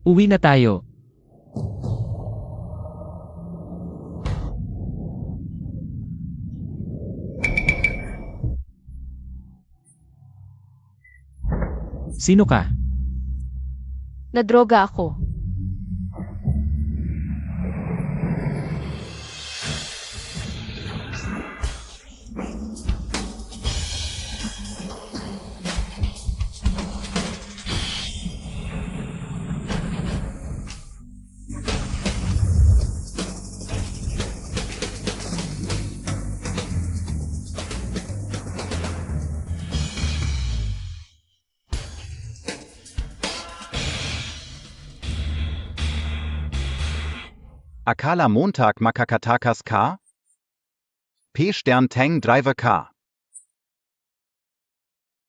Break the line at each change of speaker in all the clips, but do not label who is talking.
Uwi na tayo. Sino ka?
Nadroga ako.
Akala Montag makakatakas ka? P-Stern Tang Driver ka.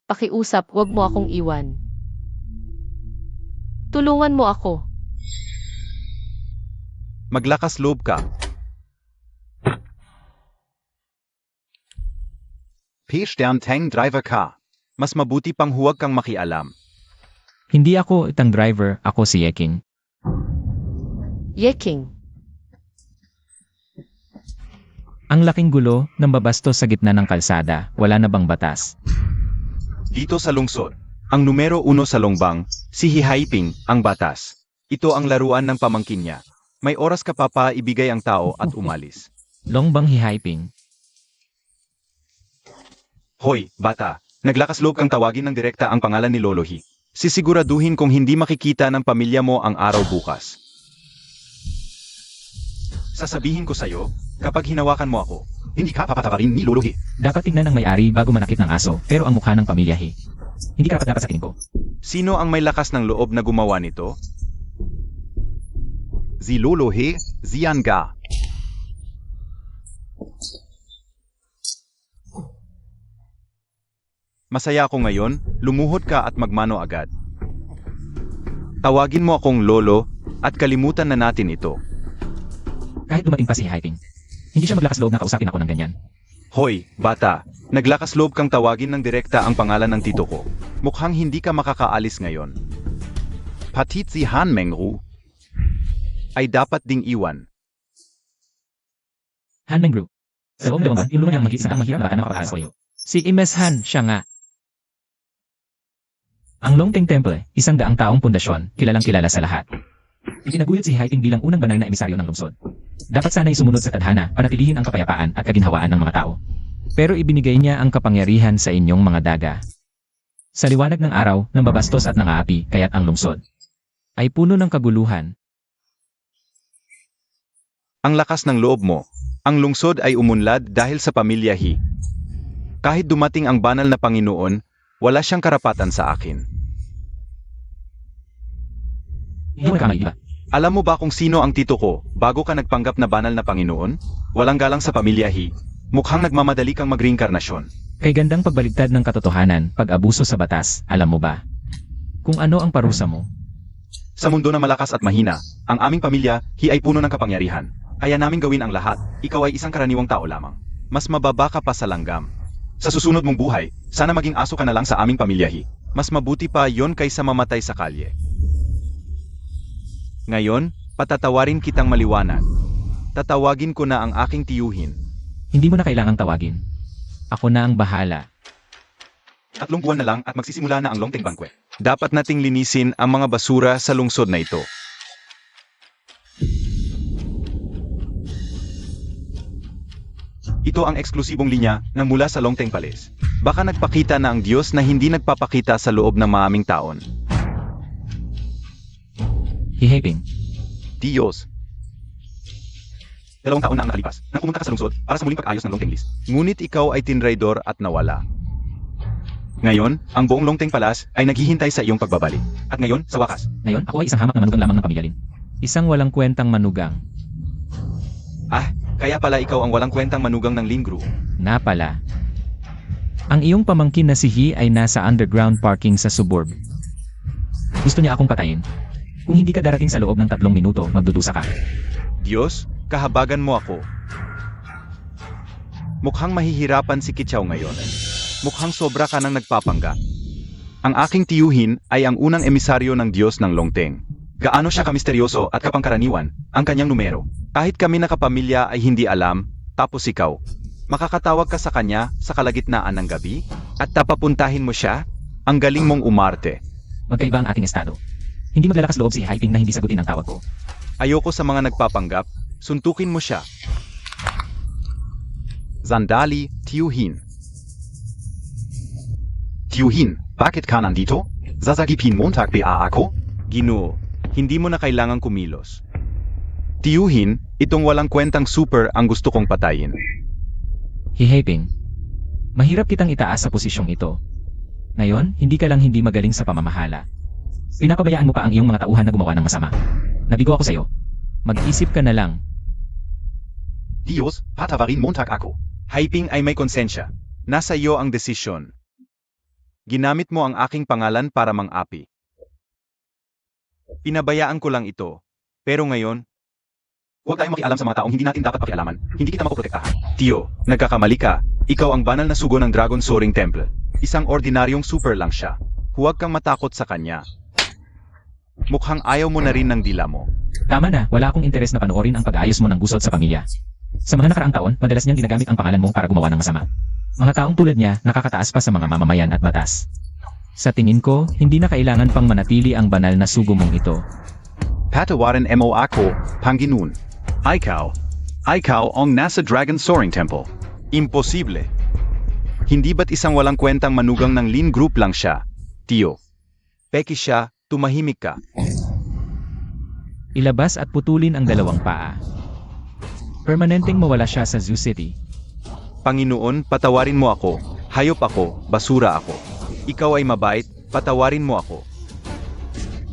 Pakiusap, wag mo akong iwan. Tulungan mo ako.
Maglakas loob ka. P-Stern Tang Driver ka. Mas mabuti pang huwag kang makialam.
Hindi ako itang driver, ako si Yeking.
Yeking.
Ang laking gulo ng babastos sa gitna ng kalsada, wala na bang batas?
Dito sa lungsod, ang numero 1 sa Longbang, si Hihaiping, ang batas. Ito ang laruan ng pamangkin niya. May oras ka pa ibigay ang tao at umalis.
Longbang Hihaiping.
Hoy, bata, naglakas loob kang tawagin ng direkta ang pangalan ni Lolohi. Sisiguraduhin kung hindi makikita ng pamilya mo ang araw bukas. Sasabihin ko sa'yo, kapag hinawakan mo ako, hindi ka papatawarin ni Lolohi.
Dapat tingnan ng may-ari bago manakit ng aso, pero ang mukha ng pamilya hindi ka dapat sa tingin ko.
Sino ang may lakas ng loob na gumawa nito? Si Lolohi, Zian Ga. Masaya ako ngayon, lumuhod ka at magmano agad. Tawagin mo akong Lolo, at kalimutan na natin ito.
Kahit dumating pa si Hihaiping, hindi siya maglakas loob na kausapin ako ng ganyan.
Hoy, bata, naglakas loob kang tawagin ng direkta ang pangalan ng tito ko. Mukhang hindi ka makakaalis ngayon. Patit si Han Mengru ay dapat ding iwan.
Han Mengru. Sa loob ng yung lumang mag-isa ang mahirap baka nakapaalas ko iyo. Si Imes Han, siya nga. Ang Longteng Temple, 100 taong pundasyon, kilalang kilala sa lahat. Itinaguyod si Hihaiping bilang unang banal na emisaryo ng lungsod. Dapat sana'y sumunod sa tadhana, panatilihin ang kapayapaan at kaginhawaan ng mga tao. Pero ibinigay niya ang kapangyarihan sa inyong mga daga. Sa liwanag ng araw, ng babastos at ng aapi, kaya't ang lungsod ay puno ng kaguluhan.
Ang lakas ng loob mo. Ang lungsod ay umunlad dahil sa pamilya He. Kahit dumating ang banal na Panginoon, wala siyang karapatan sa akin.
Hindi mo iba.
Alam mo ba kung sino ang tito ko bago ka nagpanggap na banal na Panginoon? Walang galang sa pamilya He. Mukhang nagmamadali kang mag-reinkarnasyon.
Kay gandang pagbaligtad ng katotohanan, pag-abuso sa batas, alam mo ba? Kung ano ang parusa mo?
Sa mundo na malakas at mahina, ang aming pamilya, He ay puno ng kapangyarihan. Kaya namin gawin ang lahat, ikaw ay isang karaniwang tao lamang. Mas mababa ka pa sa langgam. Sa susunod mong buhay, sana maging aso ka na lang sa aming pamilya He. Mas mabuti pa yon kaysa mamatay sa kalye. Ngayon, patatawarin kitang maliwanag. Tatawagin ko na ang aking tiyuhin.
Hindi mo na kailangang tawagin. Ako na ang bahala.
3 buwan na lang at magsisimula na ang Longteng Banquet. Dapat nating linisin ang mga basura sa lungsod na ito. Ito ang eksklusibong linya na mula sa Longteng Palace. Baka nagpakita na ang Diyos na hindi nagpapakita sa loob ng maaming taon.
Hihaiping.
Diyos. 2 taon na ang nakalipas nang pumunta ka sa lungsod para sa muling pag-ayos ng Longteng List. Ngunit ikaw ay tinraidor at nawala. Ngayon, ang buong Longteng Palace ay naghihintay sa iyong pagbabalik. At ngayon, sa wakas.
Ngayon, ako ay isang hamak na manugang lamang ng pamilya Lin. Isang walang kwentang manugang.
Ah, kaya pala ikaw ang walang kwentang manugang ng Lingru.
Na pala. Ang iyong pamangkin na si He ay nasa underground parking sa suburb. Gusto niya akong patayin. Kung hindi ka darating sa loob ng 3 minuto, magdudusa ka.
Diyos, kahabagan mo ako. Mukhang mahihirapan si Kichaw ngayon. Mukhang sobra ka nang nagpapangga. Ang aking tiyuhin ay ang unang emisaryo ng Diyos ng Longteng. Gaano siya kamisteryoso at kapangkaraniwan, ang kanyang numero. Kahit kami na kapamilya ay hindi alam, tapos ikaw. Makakatawag ka sa kanya sa kalagitnaan ng gabi? At tapapuntahin mo siya? Ang galing mong umarte.
Magkaiba ang ating estado. Hindi maglalakas loob si Haiping na hindi sagutin ang tawag ko.
Ayoko sa mga nagpapanggap, suntukin mo siya. Sandali, Tiyuhin. Tiyuhin, bakit ka nandito? Sasagipin Montag ba ako? Ginoo, hindi mo na kailangang kumilos. Tiyuhin, itong walang kwentang super ang gusto kong patayin.
Haiping, mahirap kitang itaas sa posisyong ito. Ngayon, hindi ka lang hindi magaling sa pamamahala. Pinapabayaan mo pa ang iyong mga tauhan na gumawa ng masama. Nabigo ako sa'yo. Mag-isip ka na lang.
Diyos, patawarin Montag ako. Haiping ay may konsensya. Nasa iyo ang desisyon. Ginamit mo ang aking pangalan para mang-api. Pinabayaan ko lang ito. Pero ngayon, huwag tayong makialam sa mga taong hindi natin dapat pakialaman. Hindi kita mapoprotektahan. Tio, nagkakamali ka. Ikaw ang banal na sugo ng Dragon Soaring Temple. Isang ordinaryong super lang siya. Huwag kang matakot sa kanya. Mukhang ayaw mo na rin ng dila mo.
Tama na, wala akong interes na panoorin ang pag-aayos mo ng gusot sa pamilya. Sa mga nakaraang taon, madalas niyang ginagamit ang pangalan mo para gumawa ng masama. Mga taong tulad niya, nakakataas pa sa mga mamamayan at batas. Sa tingin ko, hindi na kailangan pang manatili ang banal na sugo mong ito.
Patawarin mo ako, Panginoon. Ikaw ang nasa Dragon Soaring Temple. Imposible. Hindi ba't isang walang kwentang manugang ng Lin Group lang siya? Tio. Peki siya, tumahimik ka.
Ilabas at putulin ang dalawang paa. Permanenteng mawala siya sa Zoo City.
Panginoon, patawarin mo ako. Hayop ako, basura ako. Ikaw ay mabait, patawarin mo ako.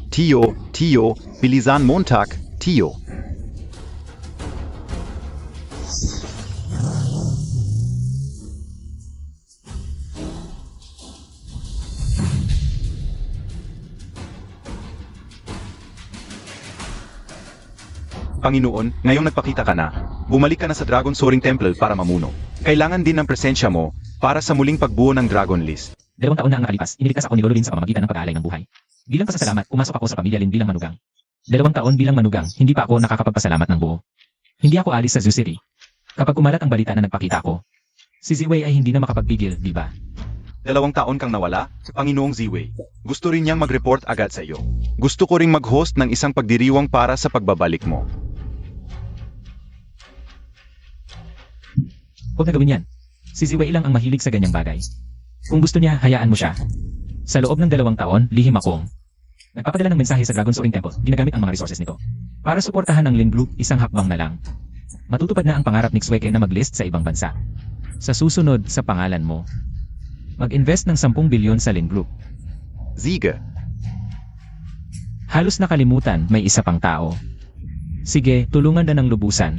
Tio, bilisan Montag, Tio. Panginoon, ngayong nagpakita ka na, bumalik ka na sa Dragon Soaring Temple para mamuno. Kailangan din ng presensya mo para sa muling pagbuo ng Dragon List.
2 taon na ang nakalipas, iniligtas ako ni Lolo Lin sa pamamagitan ng pag-aalay ng buhay. Bilang pasasalamat, pumasok ako sa pamilya Lin bilang manugang. 2 taon bilang manugang, hindi pa ako nakakapagpasalamat ng buo. Hindi ako alis sa Zoo City. Kapag kumalat ang balita na nagpakita ako, si Ziwei ay hindi na makapagpigil, di ba?
2 taon kang nawala, Panginoong Ziwei. Gusto rin niyang mag-report agad sa iyo. Gusto ko ring mag-host ng isang pagdiriwang para sa pagbabalik mo.
Huwag na gawin yan. Si Ziwei lang ang mahilig sa ganyang bagay. Kung gusto niya, hayaan mo siya. Sa loob ng 2 taon, lihim akong nagpapadala ng mensahe sa Dragon Soaring Temple, ginagamit ang mga resources nito. Para suportahan ng Lin Group, isang hakbang na lang. Matutupad na ang pangarap ni Xweke na mag-list sa ibang bansa. Sa susunod, sa pangalan mo, mag-invest ng 10 bilyon sa Lin Group.
Ziga.
Halos nakalimutan, may isa pang tao. Sige, tulungan na ng lubusan.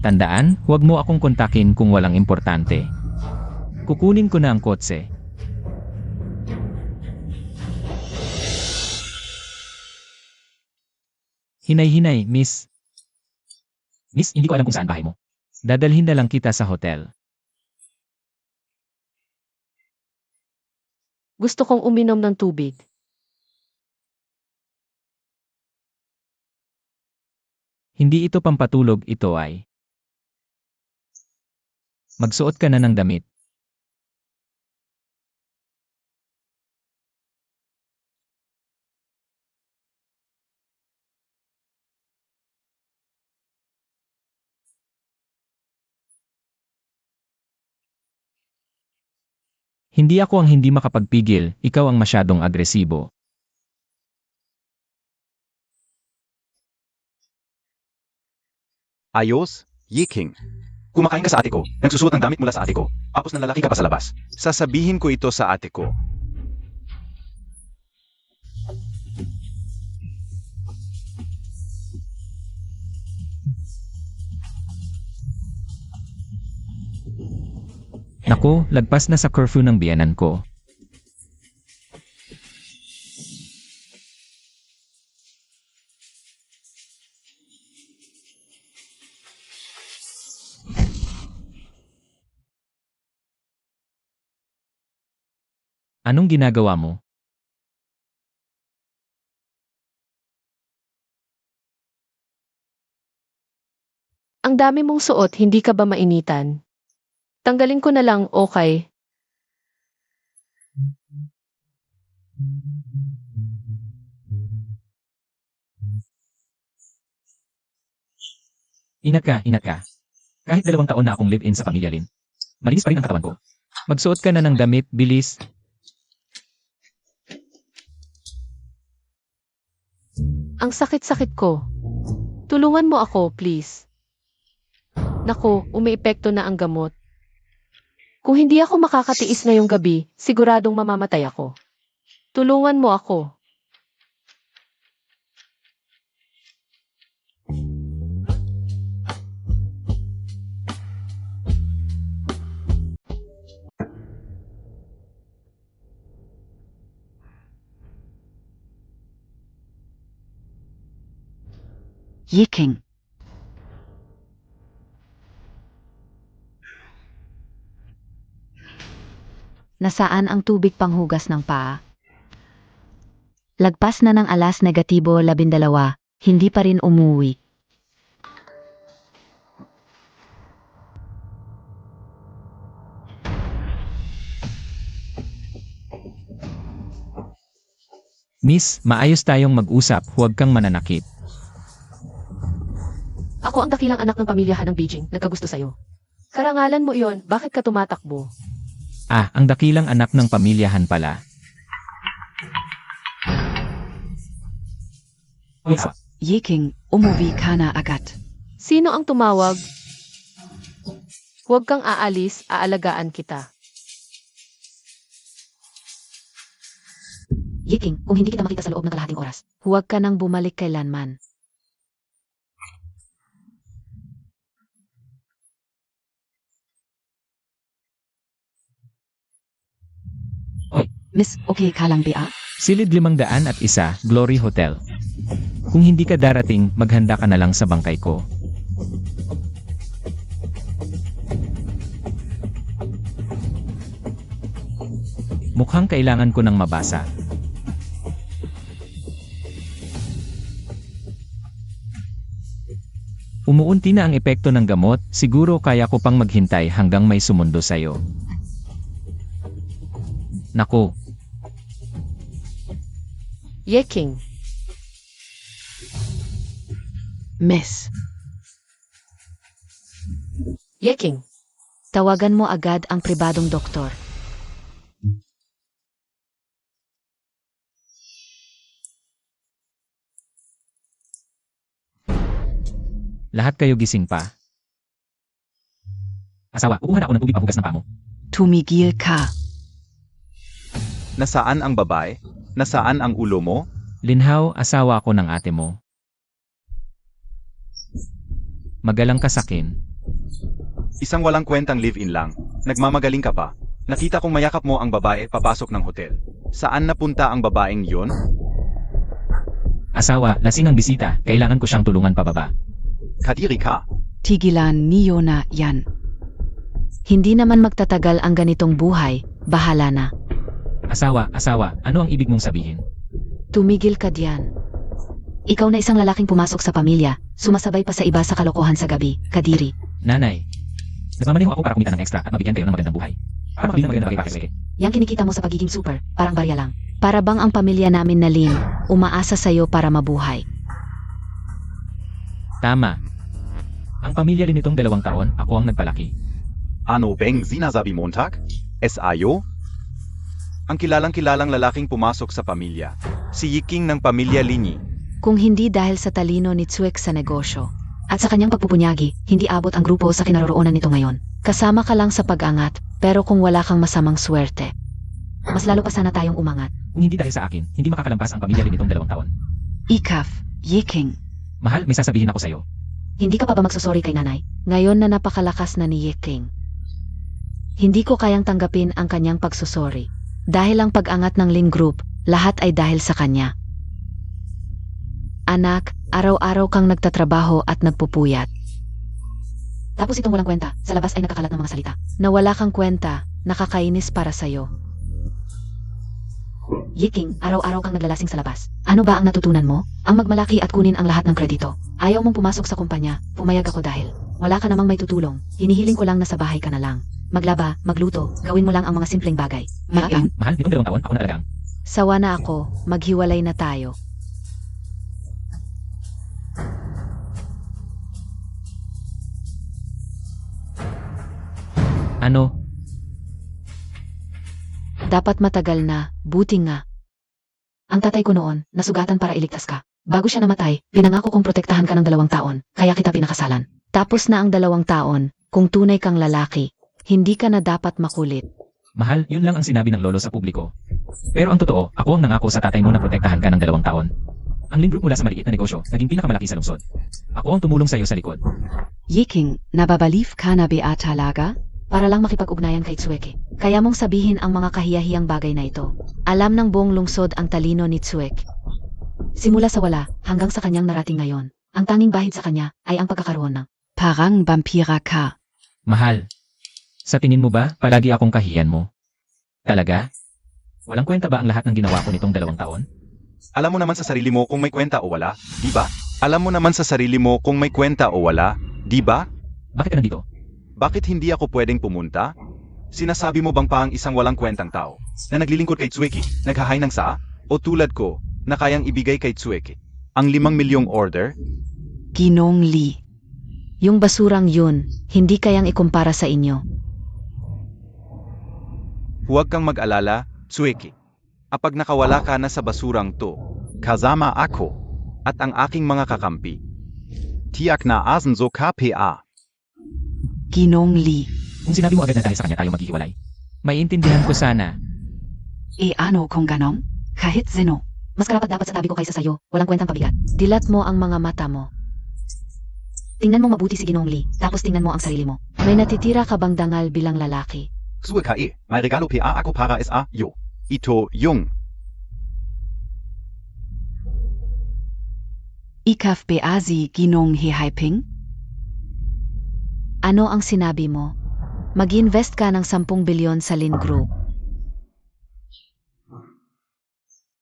Tandaan, huwag mo akong kontakin kung walang importante. Kukunin ko na ang kotse. Hinay-hinay, miss. Miss, hindi ko alam kung saan bahay mo. Dadalhin na lang kita sa hotel.
Gusto kong uminom ng tubig.
Hindi ito pampatulog, ito ay. Magsuot ka na ng damit. Hindi ako ang hindi makapagpigil, ikaw ang masyadong agresibo.
Ayos, Yiking. Kumakain ka sa ate ko, nagsusuot ng damit mula sa ate ko, tapos ng lalaki ka pa sa labas. Sasabihin ko ito sa ate ko.
Naku, lagpas na sa curfew ng biyanan ko. Anong ginagawa mo?
Ang dami mong suot, hindi ka ba mainitan? Tanggalin ko na lang, okay?
Ingat ka, ingat ka. Kahit 2 taon na akong live-in sa pamilya Lin, malinis pa rin ang katawan ko. Magsuot ka na ng damit, bilis.
Ang sakit-sakit ko. Tulungan mo ako, please. Naku, umiepekto na ang gamot. Kung hindi ako makakatiis ngayong gabi, siguradong mamamatay ako. Tulungan mo ako.
Yiking. Nasaan ang tubig panghugas ng paa? Lagpas na ng alas negatibo 12, hindi pa rin umuwi.
Miss, maayos tayong mag-usap, huwag kang mananakit.
Ako ang dakilang anak ng pamilya ng Beijing, nagkagusto sa'yo. Karangalan mo iyon, bakit ka tumatakbo?
Ah, ang dakilang anak ng pamilyahan pala.
Yiking, umuwi ka na agad.
Sino ang tumawag? Huwag kang aalis, aalagaan kita.
Yiking, kung hindi kita makita sa loob ng kalahating oras, huwag ka nang bumalik kailanman.
Oy.
Miss, okay ka lang ba?
Silid 501, Glory Hotel. Kung hindi ka darating, maghanda ka na lang sa bangkay ko. Mukhang kailangan ko ng mabasa. Umuunti na ang epekto ng gamot, siguro kaya ko pang maghintay hanggang may sumundo sa'yo. Naku,
Yeking.
Miss,
Yeking.
tawagan mo agad ang pribadong doktor.
lahat kayo gising pa. Asawa, kukuha na ako ng tubig panghugas ng paa mo.
Tumigil ka.
Nasaan ang babae? Nasaan ang ulo mo?
Linhaw, asawa ko ng ate mo. Magalang ka sakin.
Isang walang kwentang live-in lang. Nagmamagaling ka pa. Nakita kong mayakap mo ang babae papasok ng hotel. Saan napunta ang babaeng yon?
Asawa, lasing ang bisita, kailangan ko siyang tulungan pababa.
Kadiri ka.
Tigilan niyo na yan. Hindi naman magtatagal ang ganitong buhay, bahala na.
Asawa, ano ang ibig mong sabihin?
Tumigil ka diyan. Ikaw na isang lalaking pumasok sa pamilya, sumasabay pa sa iba sa kalokohan sa gabi, Kadiri.
Nanay, nagmamaneho ako para kumita ng extra at mabigyan kayo ng magandang buhay. Para makabili ng magandang bagay para sa
Yang kinikita mo sa pagiging super, parang barya lang. Para bang ang pamilya namin na Lin, umaasa sa'yo para mabuhay.
Tama. Ang pamilya rin nitong 2 taon, ako ang nagpalaki.
Ano bang sinasabi Montag? SIO? Ang kilalang-kilalang lalaking pumasok sa pamilya. Si Yiking ng pamilya Linyi.
Kung hindi dahil sa talino ni Tsuek sa negosyo, at sa kanyang pagpupunyagi, hindi abot ang grupo sa kinaroroonan nito ngayon. Kasama ka lang sa pag-angat, pero kung wala kang masamang swerte, mas lalo pa sana tayong umangat.
Kung hindi dahil sa akin, hindi makakalampas ang pamilya rin nitong 2 taon.
Ikaf, Yiking.
Mahal, may sasabihin ako sa'yo.
Hindi ka pa ba magsusori kay nanay? Ngayon na napakalakas na ni Yiking. Hindi ko kayang tanggapin ang kanyang pagsusori. Dahil ang pag-angat ng Ling Group, lahat ay dahil sa kanya. Anak, araw-araw kang nagtatrabaho at nagpupuyat. Tapos itong walang kwenta, sa labas ay nakakalat ng mga salita. Na wala kang kwenta, nakakainis para sa'yo. Yiking, araw-araw kang naglalasing sa labas. Ano ba ang natutunan mo? Ang magmalaki at kunin ang lahat ng kredito. Ayaw mong pumasok sa kumpanya, pumayag ako dahil wala ka namang may tutulong. Hinihiling ko lang na sa bahay ka na lang. Maglaba, magluto, gawin mo lang ang mga simpleng bagay. Maratang,
Mahal, nitong 2 taon, ako na alagang.
Sawa na ako, maghiwalay na tayo.
Ano?
Dapat matagal na, buti nga.
ang tatay ko noon, nasugatan para iligtas ka. Bago siya namatay, pinangako kong protektahan ka ng 2 taon, kaya kita pinakasalan.
Tapos na ang 2 taon, kung tunay kang lalaki, hindi ka na dapat makulit.
Mahal, yun lang ang sinabi ng lolo sa publiko. Pero ang totoo, ako ang nangako sa tatay mo na protektahan ka ng 2 taon. Ang Lin Group mula sa maliit na negosyo, naging pinakamalaki sa lungsod. Ako ang tumulong sa iyo sa likod.
Yiking, nababalif ka na beata laga? Para lang makipag-ugnayan kay Tsueke. Kaya mong sabihin ang mga kahiyahiyang bagay na ito.
Alam ng buong lungsod ang talino ni Tsuek.
Simula sa wala, hanggang sa kanyang narating ngayon. Ang tanging bahid sa kanya ay ang pagkakaroon ng parang vampira ka.
Mahal, sa tingin mo ba, palagi akong kahiyan mo? Talaga? Walang kwenta ba ang lahat ng ginawa ko nitong 2 taon?
Alam mo naman sa sarili mo kung may kwenta o wala, di ba? Alam mo naman sa sarili mo kung may kwenta o wala, di ba?
Bakit ka nandito?
Bakit hindi ako pwedeng pumunta? Sinasabi mo bang pa ang isang walang kwentang tao na naglilingkod kay Tsueki, naghahay ng saa? O tulad ko, na kayang ibigay kay Tsueki ang 5 milyong order?
Ginong Li.
Yung basurang yun, hindi kayang ikumpara sa inyo.
Huwag kang mag-alala, Tsueki. Kapag nakawala ka na sa basurang to, kasama ako at ang aking mga kakampi. Tiyak na asen so KPA.
Ginong Li.
Kung sinabi mo agad na dahil sa kanya tayo maghihiwalay. Maiintindihan ko sana.
E ano kung ganon? Kahit sino. Mas karapat dapat sa tabi ko kaysa sayo, walang kwentang pabigat.
Dilat mo ang mga mata mo.
Tingnan mo mabuti si Ginong Li, tapos tingnan mo ang sarili mo.
May natitira ka bang dangal bilang lalaki?
Tsueki, may regalo PA ako para sa iyo. Ito yung
Ikaf Beazi Ginong Hehaiping?
Ano ang sinabi mo? Mag-invest ka ng 10 bilyon sa Lin Group.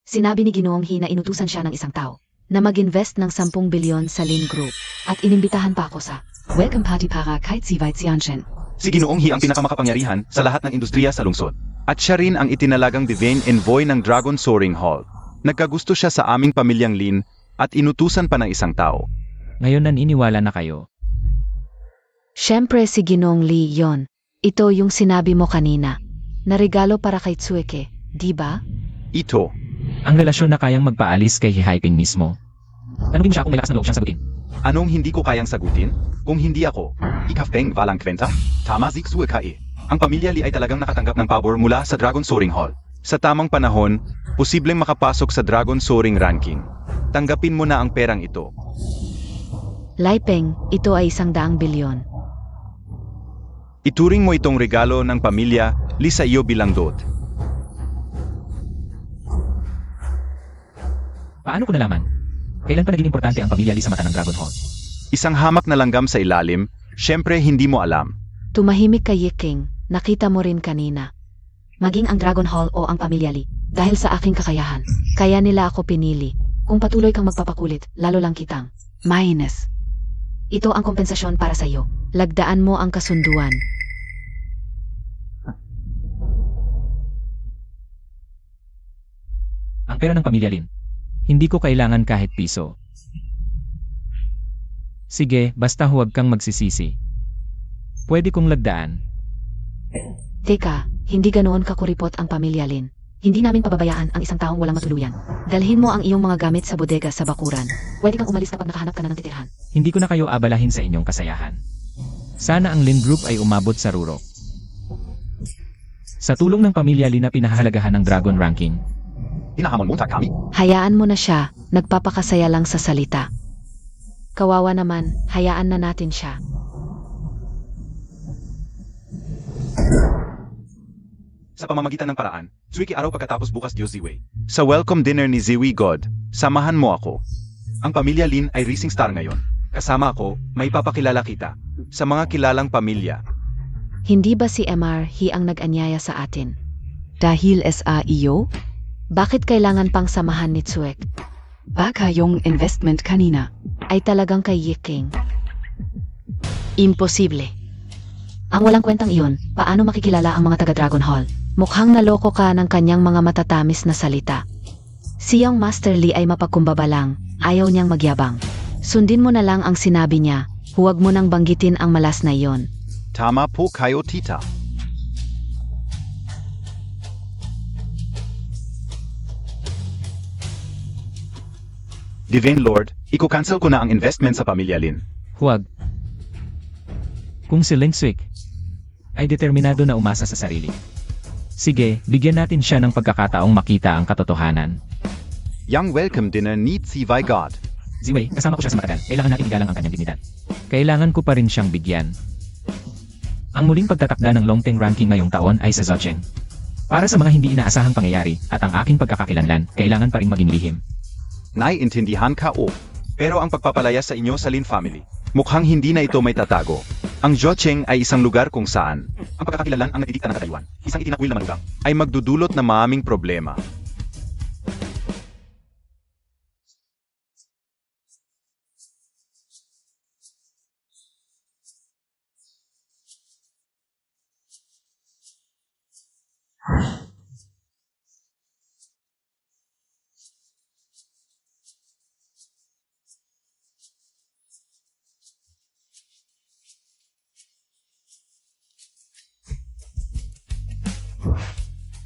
Sinabi ni Ginoong He na inutusan siya ng isang tao
Na mag-invest ng 10 bilyon sa Lin Group.
at inimbitahan pa ako sa Welcome Party para kahit si Vaitsianshin.
si Ginoong He ang pinakamakapangyarihan sa lahat ng industriya sa lungsod. At siya rin ang itinalagang divine envoy ng Dragon Soaring Hall. Nagkagusto siya sa aming pamilyang Lin at inutusan pa ng isang tao.
Ngayon naniniwala na kayo.
Siyempre si Ginong Li yon. Ito yung sinabi mo kanina. Na regalo para kay Tsueke, di ba?
Ito,
Ang relasyon na kayang magpaalis kay Hihaiping mismo. Tanungin mo siya kung may lakas ng loob siyang sagutin.
anong hindi ko kayang sagutin? Kung hindi ako, ikafeng walang kwenta? Tama si Tsueki. Ang pamilya Li ay talagang nakatanggap ng pabor mula sa Dragon Soaring Hall. Sa tamang panahon, posibleng makapasok sa Dragon Soaring Ranking. Tanggapin mo na ang perang ito.
Laipeng, ito ay 100 bilyon.
Ituring mo itong regalo ng pamilya Li sa iyo bilang dot.
Paano ko nalaman? Kailan pa naging importante ang pamilya Li sa mata ng Dragon Hall?
Isang hamak na langgam sa ilalim, syempre hindi mo alam.
Tumahimik ka Yiking, nakita mo rin kanina.
Maging ang Dragon Hall o ang pamilya Li, dahil sa aking kakayahan.
Kaya nila ako pinili.
Kung patuloy kang magpapakulit, lalo lang kitang minus. Ito ang kompensasyon para sa iyo.
Lagdaan mo ang kasunduan.
Ang pera ng pamilya Lin. Hindi ko kailangan kahit piso. Sige, basta huwag kang magsisisi. Pwede kong lagdaan.
Teka, hindi ganoon kakuripot ang pamilya Lin. Hindi namin pababayaan ang isang taong walang matuluyan. Dalhin mo ang iyong mga gamit sa bodega sa bakuran. Pwede kang umalis kapag nakahanap ka na ng titirhan.
Hindi ko na kayo abalahin sa inyong kasayahan. Sana ang Lin Group ay umabot sa rurok. Sa tulong ng pamilya Lin na pinahahalagahan ng Dragon Ranking,
Hinahamon mo kami.
Hayaan mo na siya, nagpapakasaya lang sa salita. Kawawa naman, hayaan na natin siya.
Sa pamamagitan ng paraan, Tsueki araw pagkatapos bukas Diyos Ziwei. Sa welcome dinner ni Ziwi God, samahan mo ako. Ang pamilya Lin ay rising star ngayon. Kasama ako, may papakilala kita. Sa mga kilalang pamilya.
Hindi ba si MR He ang nag-anyaya sa atin?
Dahil sa iyo? Bakit kailangan pang samahan ni Tsuek?
Baka yung investment kanina.
Ay talagang kay Yiking. Imposible. Ang walang kwentang iyon, paano makikilala ang mga taga-Dragon Hall? Mukhang naloko ka ng kanyang mga matatamis na salita. Siyang Master Lee ay mapagkumbaba lang, ayaw niyang magyabang. Sundin mo na lang ang sinabi niya, huwag mo nang banggitin ang malas na iyon.
Tama po kayo, tita. Divine Lord, iko-cancel ko na ang investment sa pamilya Lin.
Huwag. Kung si Ling Swik ay determinado na umasa sa sarili. Sige, bigyan natin siya ng pagkakataong makita ang katotohanan.
Yang welcome dinner needs si God.
Ziwei, kasama ko siya sa matagal. Kailangan natin igalang ang kanyang dignidad. Kailangan ko pa rin siyang bigyan. Ang muling pagtatakda ng long-term ranking ngayong taon ay sa Zotcheng. Para sa mga hindi inaasahang pangyayari at ang aking pagkakakilanlan, kailangan pa rin maging lihim.
Naiintindihan ka o. Pero ang pagpapalaya sa inyo sa Lin family, mukhang hindi na ito may tatago. Ang Zhocheng ay isang lugar kung saan ang pagkakakilanlan ang nagdidikta ng katayuan, isang itinakwil na manugang, ay magdudulot na maraming problema.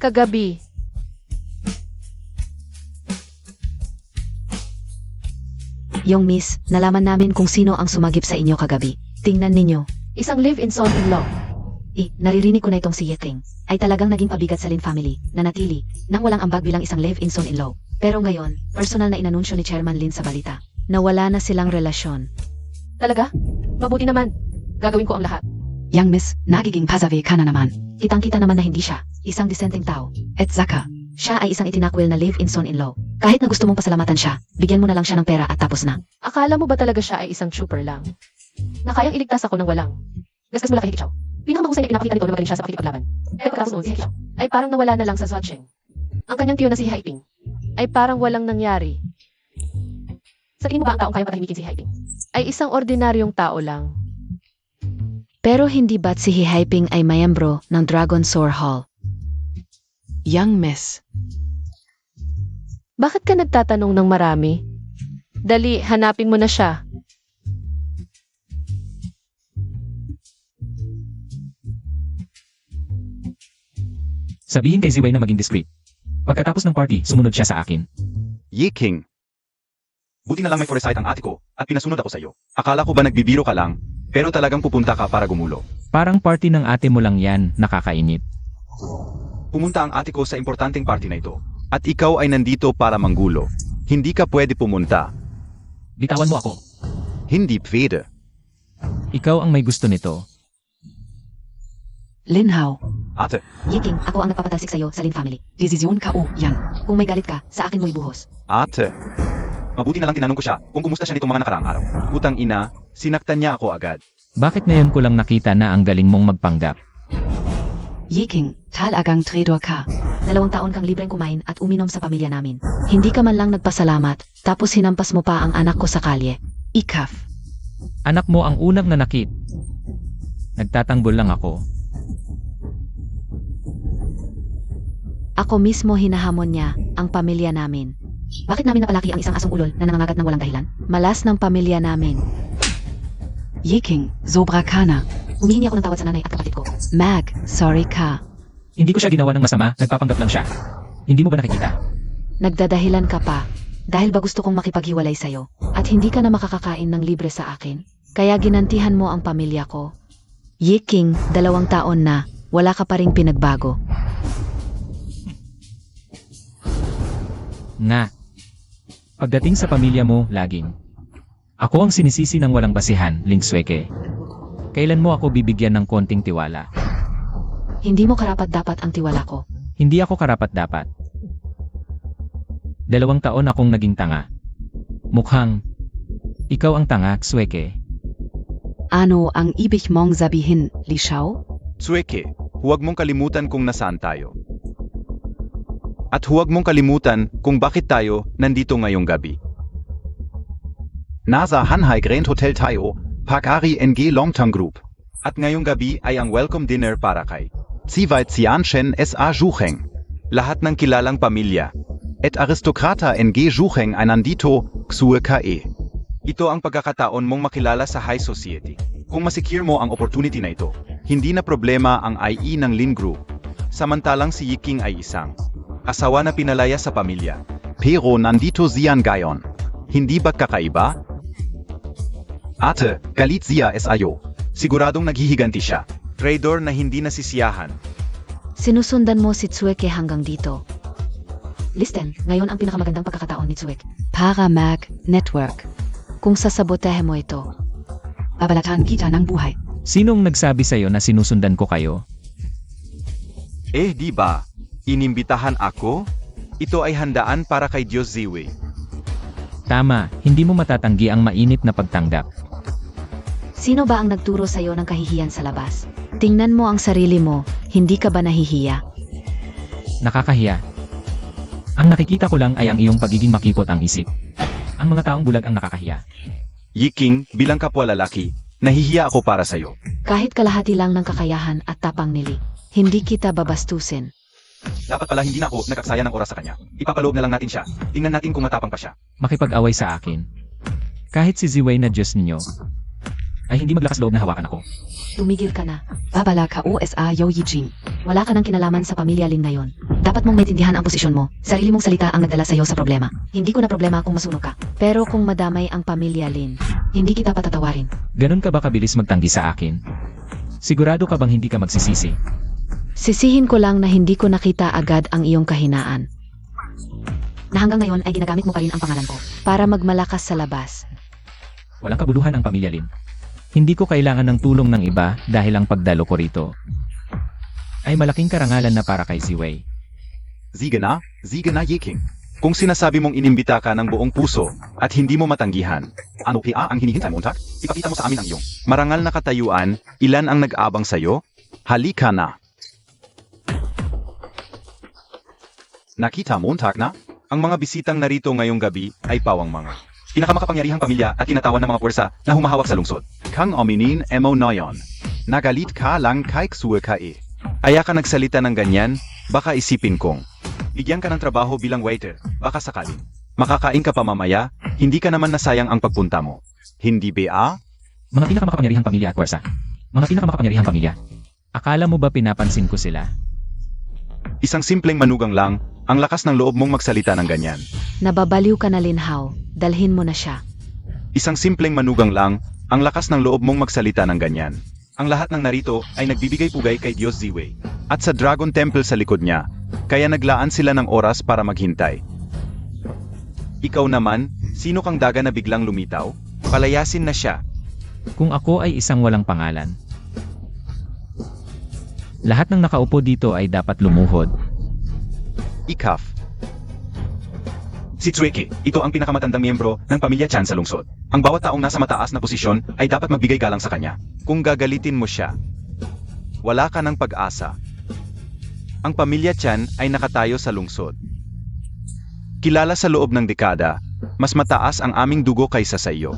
Kagabi,
Yung miss, nalaman namin kung sino ang sumagip sa inyo kagabi. Tingnan ninyo.
isang live-in son-in-law.
Naririnig ko na itong si Yiking. Ay talagang naging pabigat sa Lin family, na natili, nang walang ambag bilang isang live-in son-in-law. Pero ngayon, personal na inanunsyo ni Chairman Lin sa balita, na wala na silang relasyon.
Talaga? Mabuti naman. Gagawin ko ang lahat.
Yang miss, nagiging pasabi ka na naman.
Kitang-kita naman na hindi siya, isang disenteng tao.
At saka,
Siya ay isang itinakwil na live-in son-in-law. Kahit na gusto mong pasalamatan siya, bigyan mo na lang siya ng pera at tapos na.
Akala mo ba talaga siya ay isang trooper lang? Na kayang iligtas ako ng walang. Gasgas mula kay Hikichaw. Pinakamahusay na pinapakita nito na magaling siya sa pakikipaglaban. Pero pagkatapos noon, si Hikichaw ay parang nawala na lang sa Zotcheng. Ang kanyang tiyo na si Haiping ay parang walang nangyari. Sa tingin mo ba ang taong kayang patahimikin si Haiping ay isang ordinaryong tao lang?
Pero hindi ba't si Hihaiping ay mayembro ng Dragon Soar Hall?
young miss.
Bakit ka nagtatanong ng marami? Dali, hanapin mo na siya.
Sabihin kay Ziwei na maging discreet. Pagkatapos ng party, sumunod siya sa akin.
Yiking. Buti na lang may foresight ang ate ko at pinasunod ako sa iyo. Akala ko ba nagbibiro ka lang, pero talagang pupunta ka para gumulo.
Parang party ng ate mo lang yan, nakakainit.
Pumunta ang ate ko sa importanteng party na ito. At ikaw ay nandito para manggulo. Hindi ka pwede pumunta.
Bitawan mo ako.
Hindi pwede.
Ikaw ang may gusto nito.
Linhao,
Ate,
Yiking, ako ang nagpapatalsik sa'yo sa Lin family.
desisyon ka o yan.
Kung may galit ka, sa akin mo ibuhos.
ate. Mabuti na lang tinanong ko siya kung kumusta siya nitong mga nakaraang araw. Utang ina, sinaktan niya ako agad.
Bakit ngayon ko lang nakita na ang galing mong magpanggap?
Yiking, talagang traitor ka.
2 taon kang libreng kumain at uminom sa pamilya namin. Hindi ka man lang nagpasalamat, tapos hinampas mo pa ang anak ko sa kalye.
Ikaf.
Anak mo ang unang nanakit. Nagtatanggol lang ako.
Ako mismo hinahamon niya ang pamilya namin. Bakit namin napalaki ang isang asong ulol na nangangagat ng walang dahilan? Malas ng pamilya namin.
Yiking, sobra ka na.
Humihingi ako ng tawad sa nanay at kapatid ko.
Mag, sorry ka.
Hindi ko siya ginawa ng masama, nagpapanggap lang siya. Hindi mo ba nakikita?
Nagdadahilan ka pa. Dahil ba gusto kong makipaghiwalay sa'yo? At hindi ka na makakakain ng libre sa akin? Kaya ginantihan mo ang pamilya ko. Yiking, 2 taon na, wala ka pa ring pinagbago.
Nga. Pagdating sa pamilya mo, laging. Ako ang sinisisi ng walang basihan, Ling Sweke. Kailan mo ako bibigyan ng konting tiwala?
Hindi mo karapat-dapat ang tiwala ko.
Hindi ako karapat-dapat. 2 taon akong naging tanga. Mukhang, ikaw ang tanga, Sweke.
Ano ang ibig mong sabihin, Li Shao?
Tsueke, huwag mong kalimutan kung nasaan tayo. At huwag mong kalimutan kung bakit tayo nandito ngayong gabi.
Nasa Hanhai Grand Hotel tayo, Pakari NG Longtang Group.
At ngayong gabi ay ang welcome dinner para kay
Ziwait Xianchen S.A. Jucheng.
lahat ng kilalang pamilya.
Et Aristokrata NG Jucheng Einandito, Xue Ke.
Ito ang pagkakataon mong makilala sa high society. Kung masecure mo ang opportunity na ito, hindi na problema ang IE ng Lin Group. Samantalang si Yiking ay isang asawa na pinalaya sa pamilya.
Pero nandito Zian Gayon. Hindi ba kakaiba? Ate, galit siya SAyo.
Siguradong naghihiganti siya. Trader na hindi nasisiyahan.
Sinusundan mo si Tsueke hanggang dito. Listen, ngayon ang pinakamagandang pagkakataon ni Tsueke.
Paramag Network.
Kung sasabotehe mo ito,
Babalatan kita ng buhay.
Sinong nagsabi sa'yo na sinusundan ko kayo?
Di ba? Inimbitahan ako? Ito ay handaan para kay Diyos Ziwei.
Tama, hindi mo matatanggi ang mainit na pagtanggap.
sino ba ang nagturo sa'yo ng kahihiyan sa labas? Tingnan mo ang sarili mo, hindi ka ba nahihiya?
Nakakahiya. Ang nakikita ko lang ay ang iyong pagiging makipot ang isip. Ang mga taong bulag ang nakakahiya.
Yiking, bilang kapwa lalaki, nahihiya ako para sa'yo.
Kahit kalahati lang ng kakayahan at tapang nili, hindi kita babastusin.
Dapat pala hindi na ako nagkaksaya ng oras sa kanya. Ipapaloob na lang natin siya. Tingnan natin kung matapang pa siya.
Makipag-away sa akin. Kahit si Ziwei na Diyos ninyo, ay hindi maglakas loob na hawakan ako.
Tumigil ka na.
Babala ka OSA Yo Yijing.
Wala ka ng kinalaman sa pamilya Lin ngayon. Dapat mong maintindihan ang posisyon mo. Sarili mong salita ang nagdala sa'yo sa problema. Hindi ko na problema kung masunog ka. Pero kung madamay ang pamilya Lin, hindi kita patatawarin.
Ganon ka ba kabilis magtanggi sa akin? Sigurado ka bang hindi ka magsisisi?
Sisihin ko lang na hindi ko nakita agad ang iyong kahinaan. Na hanggang ngayon ay ginagamit mo pa rin ang pangalan ko para magmalakas sa labas.
Walang kabuluhan ang pamilya Lin. Hindi ko kailangan ng tulong ng iba dahil ang pagdalo ko rito ay malaking karangalan na para kay Ziwei.
Sige na Yiking. Kung sinasabi mong inimbita ka ng buong puso at hindi mo matanggihan, ano ang hinihintay mo, Untak? Ipakita mo sa amin ang iyong marangal na katayuan, ilan ang nag-abang sa'yo?
Halika na. Nakita mo Untak na?
Ang mga bisitang narito ngayong gabi ay pawang mga pinakamakapangyarihang pamilya at kinatawan ng mga puwersa na humahawak sa lungsod.
Kang Ominin Emo Noyon. Nagalit ka lang kay Xue Ke.
Aya ka nagsalita ng ganyan, baka isipin kong bigyan ka ng trabaho bilang waiter, baka sakaling makakain ka pa mamaya, hindi ka naman nasayang ang pagpunta mo.
Hindi ba?
Mga pinakamakapangyarihang pamilya at puwersa. Mga pinakamakapangyarihang pamilya. Akala mo ba pinapansin ko sila?
Isang simpleng manugang lang, ang lakas ng loob mong magsalita ng ganyan.
Nababaliw ka na Linhaw, dalhin mo na siya.
Isang simpleng manugang lang, ang lakas ng loob mong magsalita ng ganyan. Ang lahat ng narito ay nagbibigay pugay kay Diyos Ziwei.
At sa Dragon Temple sa likod niya, kaya naglaan sila ng oras para maghintay.
Ikaw naman, sino kang daga na biglang lumitaw? Palayasin na siya.
Kung ako ay isang walang pangalan. Lahat ng nakaupo dito ay dapat lumuhod.
Ikaf.
Si Tsueke, ito ang pinakamatandang miyembro ng pamilya Chan sa lungsod. Ang bawat taong nasa mataas na posisyon ay dapat magbigay galang sa kanya. Kung gagalitin mo siya, wala ka ng pag-asa. Ang pamilya Chan ay nakatayo sa lungsod. Kilala sa loob ng dekada, mas mataas ang aming dugo kaysa sa iyo.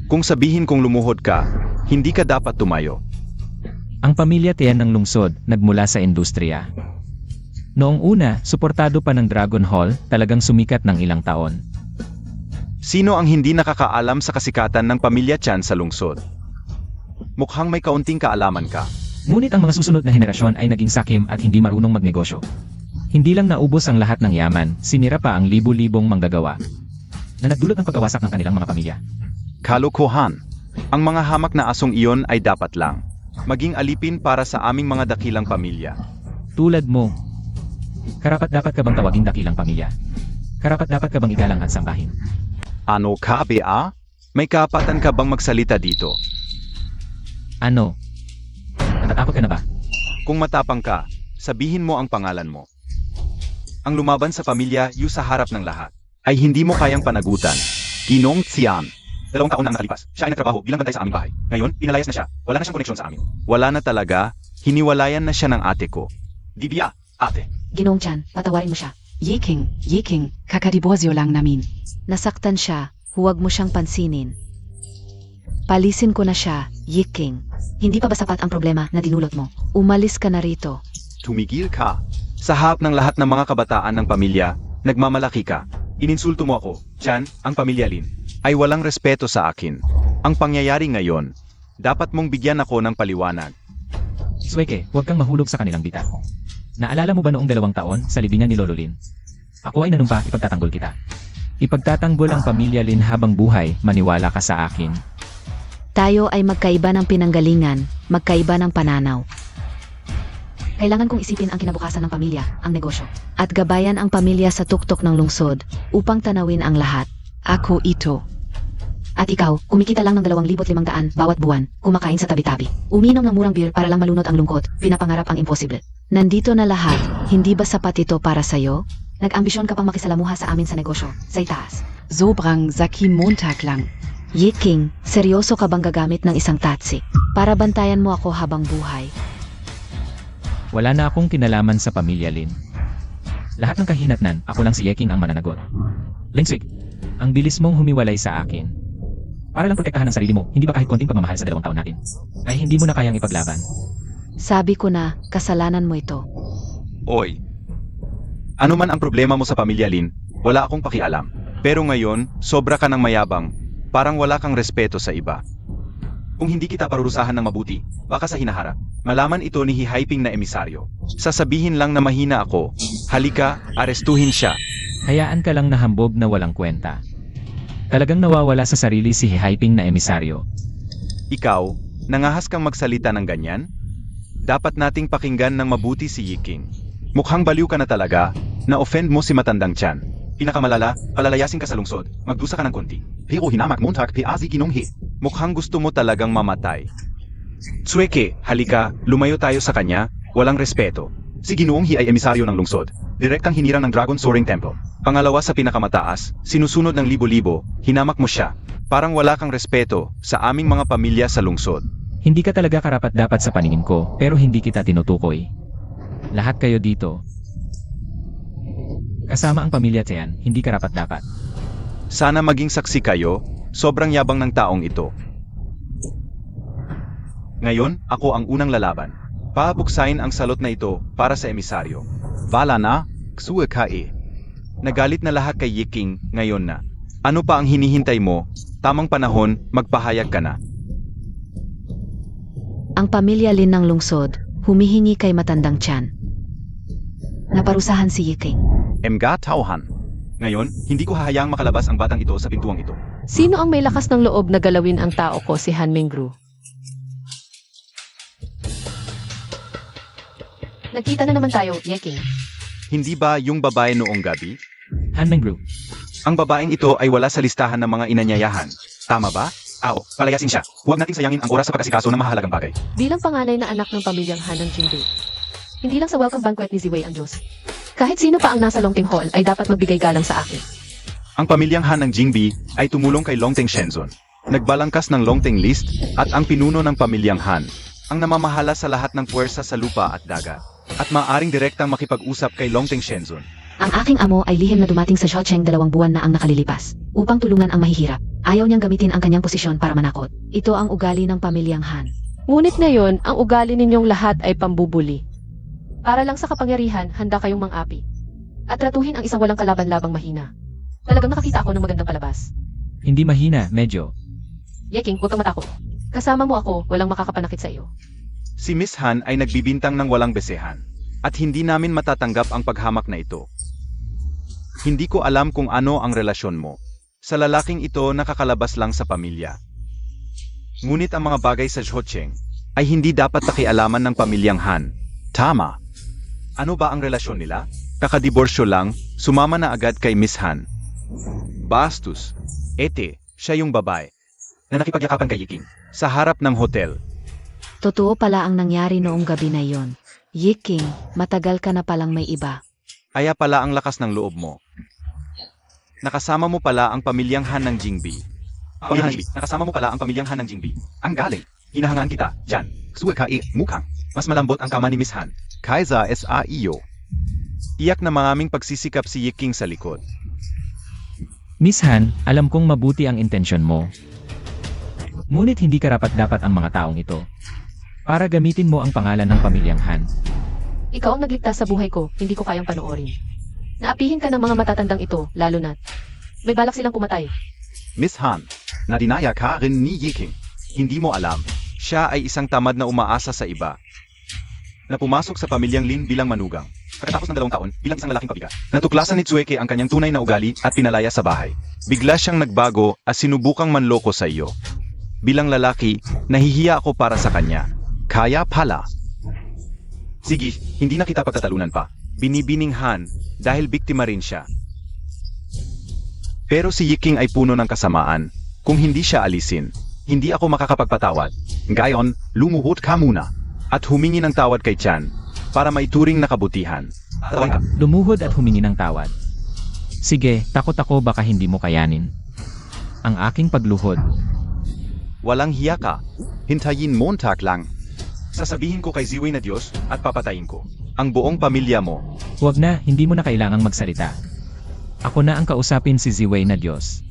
Kung sabihin kong lumuhod ka, hindi ka dapat tumayo.
Ang pamilya Tian ng lungsod nagmula sa industriya. Noong una, suportado pa ng Dragon Hall, talagang sumikat ng ilang taon.
Sino ang hindi nakakaalam sa kasikatan ng pamilya Chan sa lungsod? Mukhang may kaunting kaalaman ka.
Ngunit ang mga susunod na henerasyon ay naging sakim at hindi marunong magnegosyo. Hindi lang naubos ang lahat ng yaman, sinira pa ang libu-libong manggagawa na nagdulot ng pagkawasak ng kanilang mga pamilya.
Kalokohan. Ang mga hamak na asong iyon ay dapat lang maging alipin para sa aming mga dakilang pamilya.
Tulad mo, karapat-dapat ka bang tawaging dakilang pamilya? Karapat-dapat ka bang igalang at sambahin?
Ano ka, Bea? May kapatan ka bang magsalita dito?
Ano? Natatakot ka na ba?
Kung matapang ka, sabihin mo ang pangalan mo. Ang lumaban sa pamilya, yu sa harap ng lahat, ay hindi mo kayang panagutan.
Ginong Tsian.
2 taon na ang nakalipas. Siya ay nagtrabaho bilang bantay sa aming bahay. Ngayon, pinalayas na siya. Wala na siyang koneksyon sa amin. Wala na talaga. Hiniwalayan na siya ng ate ko. Di biya, ate.
Ginong Chan, patawarin mo siya.
Yeking, kakadiborsyo lang namin.
Nasaktan siya, huwag mo siyang pansinin. Palisin ko na siya, Yiking. Hindi pa ba sapat ang problema na dinulot mo? Umalis ka na rito.
Tumigil ka. Sa harap ng lahat ng mga kabataan ng pamilya, nagmamalaki ka. Ininsulto mo ako, Chan, ang pamilya Lin. Ay walang respeto sa akin. Ang pangyayari ngayon, dapat mong bigyan ako ng paliwanag.
Sweke, huwag kang mahulog sa kanilang bita. Naalala mo ba noong 2 taon sa libingan ni Lolo Lin? Ako ay nanumpa, ipagtatanggol kita. Ipagtatanggol ang pamilya Lin habang buhay, maniwala ka sa akin.
Tayo ay magkaiba ng pinanggalingan, magkaiba ng pananaw.
Kailangan kong isipin ang kinabukasan ng pamilya, ang negosyo.
At gabayan ang pamilya sa tuktok ng lungsod upang tanawin ang lahat.
Ako ito. At ikaw, kumikita lang ng 2,500 bawat buwan, kumakain sa tabi-tabi. Uminom ng murang beer para lang malunod ang lungkot, pinapangarap ang impossible.
Nandito na lahat, hindi ba sapat ito para sa'yo?
Nag-ambisyon ka pang makisalamuha sa amin sa negosyo, sa itaas. Sobrang Zaki Montag lang.
Yiking, seryoso ka bang gagamit ng isang tatsi para bantayan mo ako habang buhay?
Wala na akong kinalaman sa pamilya Lin. Lahat ng kahinatnan, ako lang si Yeking ang mananagot. Linswig, ang bilis mong humiwalay sa akin. Para lang protektahan ang sarili mo, hindi ba kahit konting pagmamahal sa 2 taon natin? Ay hindi mo na kayang ipaglaban.
Sabi ko na, kasalanan mo ito.
Oy. Ano man ang problema mo sa pamilya Lin, wala akong pakialam. Pero ngayon, sobra ka ng mayabang. Parang wala kang respeto sa iba. Kung hindi kita parurusahan ng mabuti, baka sa hinaharap, malaman ito ni Hihaiping na emisaryo. Sasabihin lang na mahina ako, halika, arestuhin siya.
Hayaan ka lang nahambog na walang kwenta. Talagang nawawala sa sarili si Hihaiping na emisaryo.
Ikaw, nangahas kang magsalita ng ganyan? Dapat nating pakinggan ng mabuti si Yiking. Mukhang baliw ka na talaga, na-offend mo si Matandang Chan. Pinakamalala, palalayasin ka sa lungsod, magdusa ka ng konti. Pero hinamak Montag piazi kinonghi. Mukhang gusto mo talagang mamatay. Sweke, halika, lumayo tayo sa kanya, walang respeto. Si Ginoong Hi ay emisaryo ng lungsod, direktang hinirang ng Dragon Soaring Temple. Pangalawa sa pinakamataas, sinusunod ng libo-libo, hinamak mo siya. Parang wala kang respeto sa aming mga pamilya sa lungsod.
Hindi ka talaga karapat-dapat sa paningin ko, pero hindi kita tinutukoy. Lahat kayo dito. Kasama ang pamilya Tian, hindi karapat-dapat.
Sana maging saksi kayo, sobrang yabang ng taong ito. Ngayon, ako ang unang lalaban. Pabuksain ang salot na ito para sa emisaryo.
Wala na, ksue ka e.
Nagalit na lahat kay Yiking, ngayon na. Ano pa ang hinihintay mo? Tamang panahon, magpahayag ka na.
Ang pamilya Lin ng lungsod, humihingi kay Matandang Chan.
Naparusahan si Yiking.
Mga tauhan.
Ngayon, hindi ko hahayaang makalabas ang batang ito sa pintuang ito.
Sino ang may lakas ng loob na galawin ang tao ko si Han Mingru?
Nagkita na naman tayo, Yiking.
Hindi ba yung babae noong gabi?
Han Mengru,
Ang babaeng ito ay wala sa listahan ng mga inanyayahan. Tama ba? Palayasin siya. Huwag nating sayangin ang oras sa pag-asikaso ng mahalagang bagay.
Bilang panganay na anak ng pamilyang Han ng Jingbe. Hindi lang sa welcome banquet ni Ziwei ang Diyos. Kahit sino pa ang nasa Longting Hall ay dapat magbigay galang sa akin.
Ang pamilyang Han ng Jingbi ay tumulong kay Longteng Shenzon. Nagbalangkas ng Longteng List at ang pinuno ng pamilyang Han, ang namamahala sa lahat ng puwersa sa lupa at dagat, at maaaring direktang makipag-usap kay Longteng Shenzon.
Ang aking amo ay lihim na dumating sa Xiaocheng 2 buwan na ang nakalilipas, upang tulungan ang mahihirap. Ayaw niyang gamitin ang kanyang posisyon para manakot.
Ito ang ugali ng pamilyang Han.
Ngunit ngayon, ang ugali ninyong lahat ay pambubuli. Para lang sa kapangyarihan, handa kayong mang-api. At tratuhin ang isang walang kalaban-labang mahina. Talagang nakakita ako ng magandang palabas.
hindi mahina, medyo.
Yeking, huwag kang matakot. Kasama mo ako, walang makakapanakit sa iyo.
Si Miss Han ay nagbibintang ng walang besehan, at hindi namin matatanggap ang paghamak na ito. Hindi ko alam kung ano ang relasyon mo. Sa lalaking ito nakakalabas lang sa pamilya. Ngunit ang mga bagay sa Xiaocheng ay hindi dapat pakialaman ng pamilyang Han. Tama. Ano ba ang relasyon nila? Kakadiborsyo lang, sumama na agad kay Miss Han. Bastos. Siya yung babae na nakipagyakapan kay Yiking sa harap ng hotel.
Totoo pala ang nangyari noong gabi na yon. Yiking, matagal ka na palang may iba.
Kaya pala ang lakas ng loob mo. Nakasama mo pala ang pamilyang Han ng Jingbi. Nakasama mo pala ang pamilyang Han ng Jingbi. Ang galing. Hinahangaan kita, Jan. Suwe ka mukhang. Mas malambot ang kama ni Miss Han.
Kaiser sa iyo.
Tiyak na maraming pagsisikap si Yiking sa likod.
Miss Han, alam kong mabuti ang intensyon mo. Ngunit hindi karapat-dapat ang mga taong ito. Para gamitin mo ang pangalan ng pamilyang Han.
Ikaw ang nagligtas sa buhay ko, hindi ko kayang panoorin. Naapihin ka ng mga matatandang ito, lalo na. May balak silang pumatay.
Miss Han, nadinaya ka rin ni Yiking.
Hindi mo alam, siya ay isang tamad na umaasa sa iba. Na pumasok sa pamilyang Lin bilang manugang. Pagkatapos ng 2 taon, bilang isang lalaking pabigat. Natuklasan ni Tsueke ang kanyang tunay na ugali at pinalaya sa bahay. Bigla siyang nagbago at sinubukang manloko sa iyo. Bilang lalaki, nahihiya ako para sa kanya.
Kaya pala.
Sige, hindi na kita pagtatalunan pa. Binibining Han dahil biktima rin siya. Pero si Yiking ay puno ng kasamaan. Kung hindi siya alisin, hindi ako makakapagpatawad.
Ngayon, lumuhod ka muna.
At humingi ng tawad kay Chan para maituring na kabutihan.
Lumuhod at humingi ng tawad. Sige, takot ako baka hindi mo kayanin. Ang aking pagluhod.
Walang hiya ka.
Hintayin Montag lang.
Sasabihin ko kay Ziwei na Diyos at papatayin ko ang buong pamilya mo.
Huwag na, hindi mo na kailangang magsalita. Ako na ang kausapin si Ziwei na Diyos.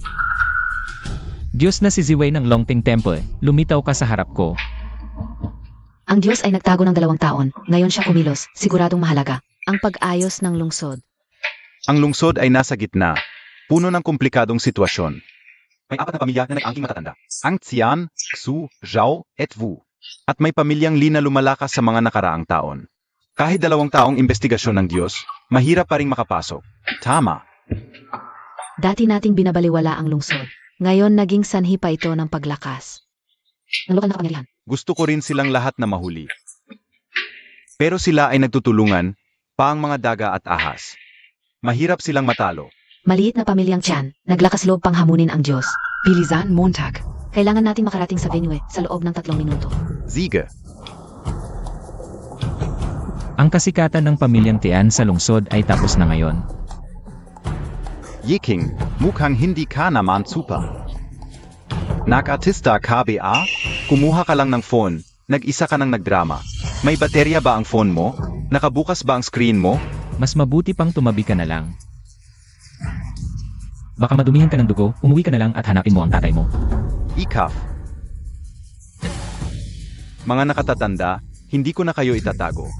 Diyos na si Ziwei ng Longting Temple, lumitaw ka sa harap ko.
Ang Diyos ay nagtago ng 2 taon. Ngayon siya kumilos. Siguradong mahalaga.
Ang pag-ayos ng lungsod.
Ang lungsod ay nasa gitna, puno ng komplikadong sitwasyon. May 4 na pamilya na nag-angking matatanda.
Ang Xian, Xu, Zhao, et Wu.
At may pamilyang Li na lumalakas sa mga nakaraang taon. Kahit 2 taong investigasyon ng Diyos, mahirap pa ring makapasok.
Tama.
Dati nating binabaliwala ang lungsod. Ngayon naging sanhi pa ito ng paglakas.
Ng lokal na kapangyarihan.
Gusto ko rin silang lahat na mahuli. Pero sila ay nagtutulungan pa ang mga daga at ahas. Mahirap silang matalo.
Maliit na pamilyang Chan, naglakas loob pang hamunin ang Diyos. Bilisan, Montag. Kailangan nating makarating sa venue sa loob ng 3 minuto.
Siege.
Ang kasikatan ng pamilyang Tian sa lungsod ay tapos na ngayon.
Yiking, mukhang hindi ka naman super. Nag-artista KBA?
Kumuha ka lang ng phone, nag-isa ka nang nagdrama. May baterya ba ang phone mo? Nakabukas ba ang screen mo?
Mas mabuti pang tumabi ka na lang. Baka madumihan ka ng dugo, umuwi ka na lang at hanapin mo ang tatay mo.
Ikaf.
Mga nakatatanda, hindi ko na kayo itatago.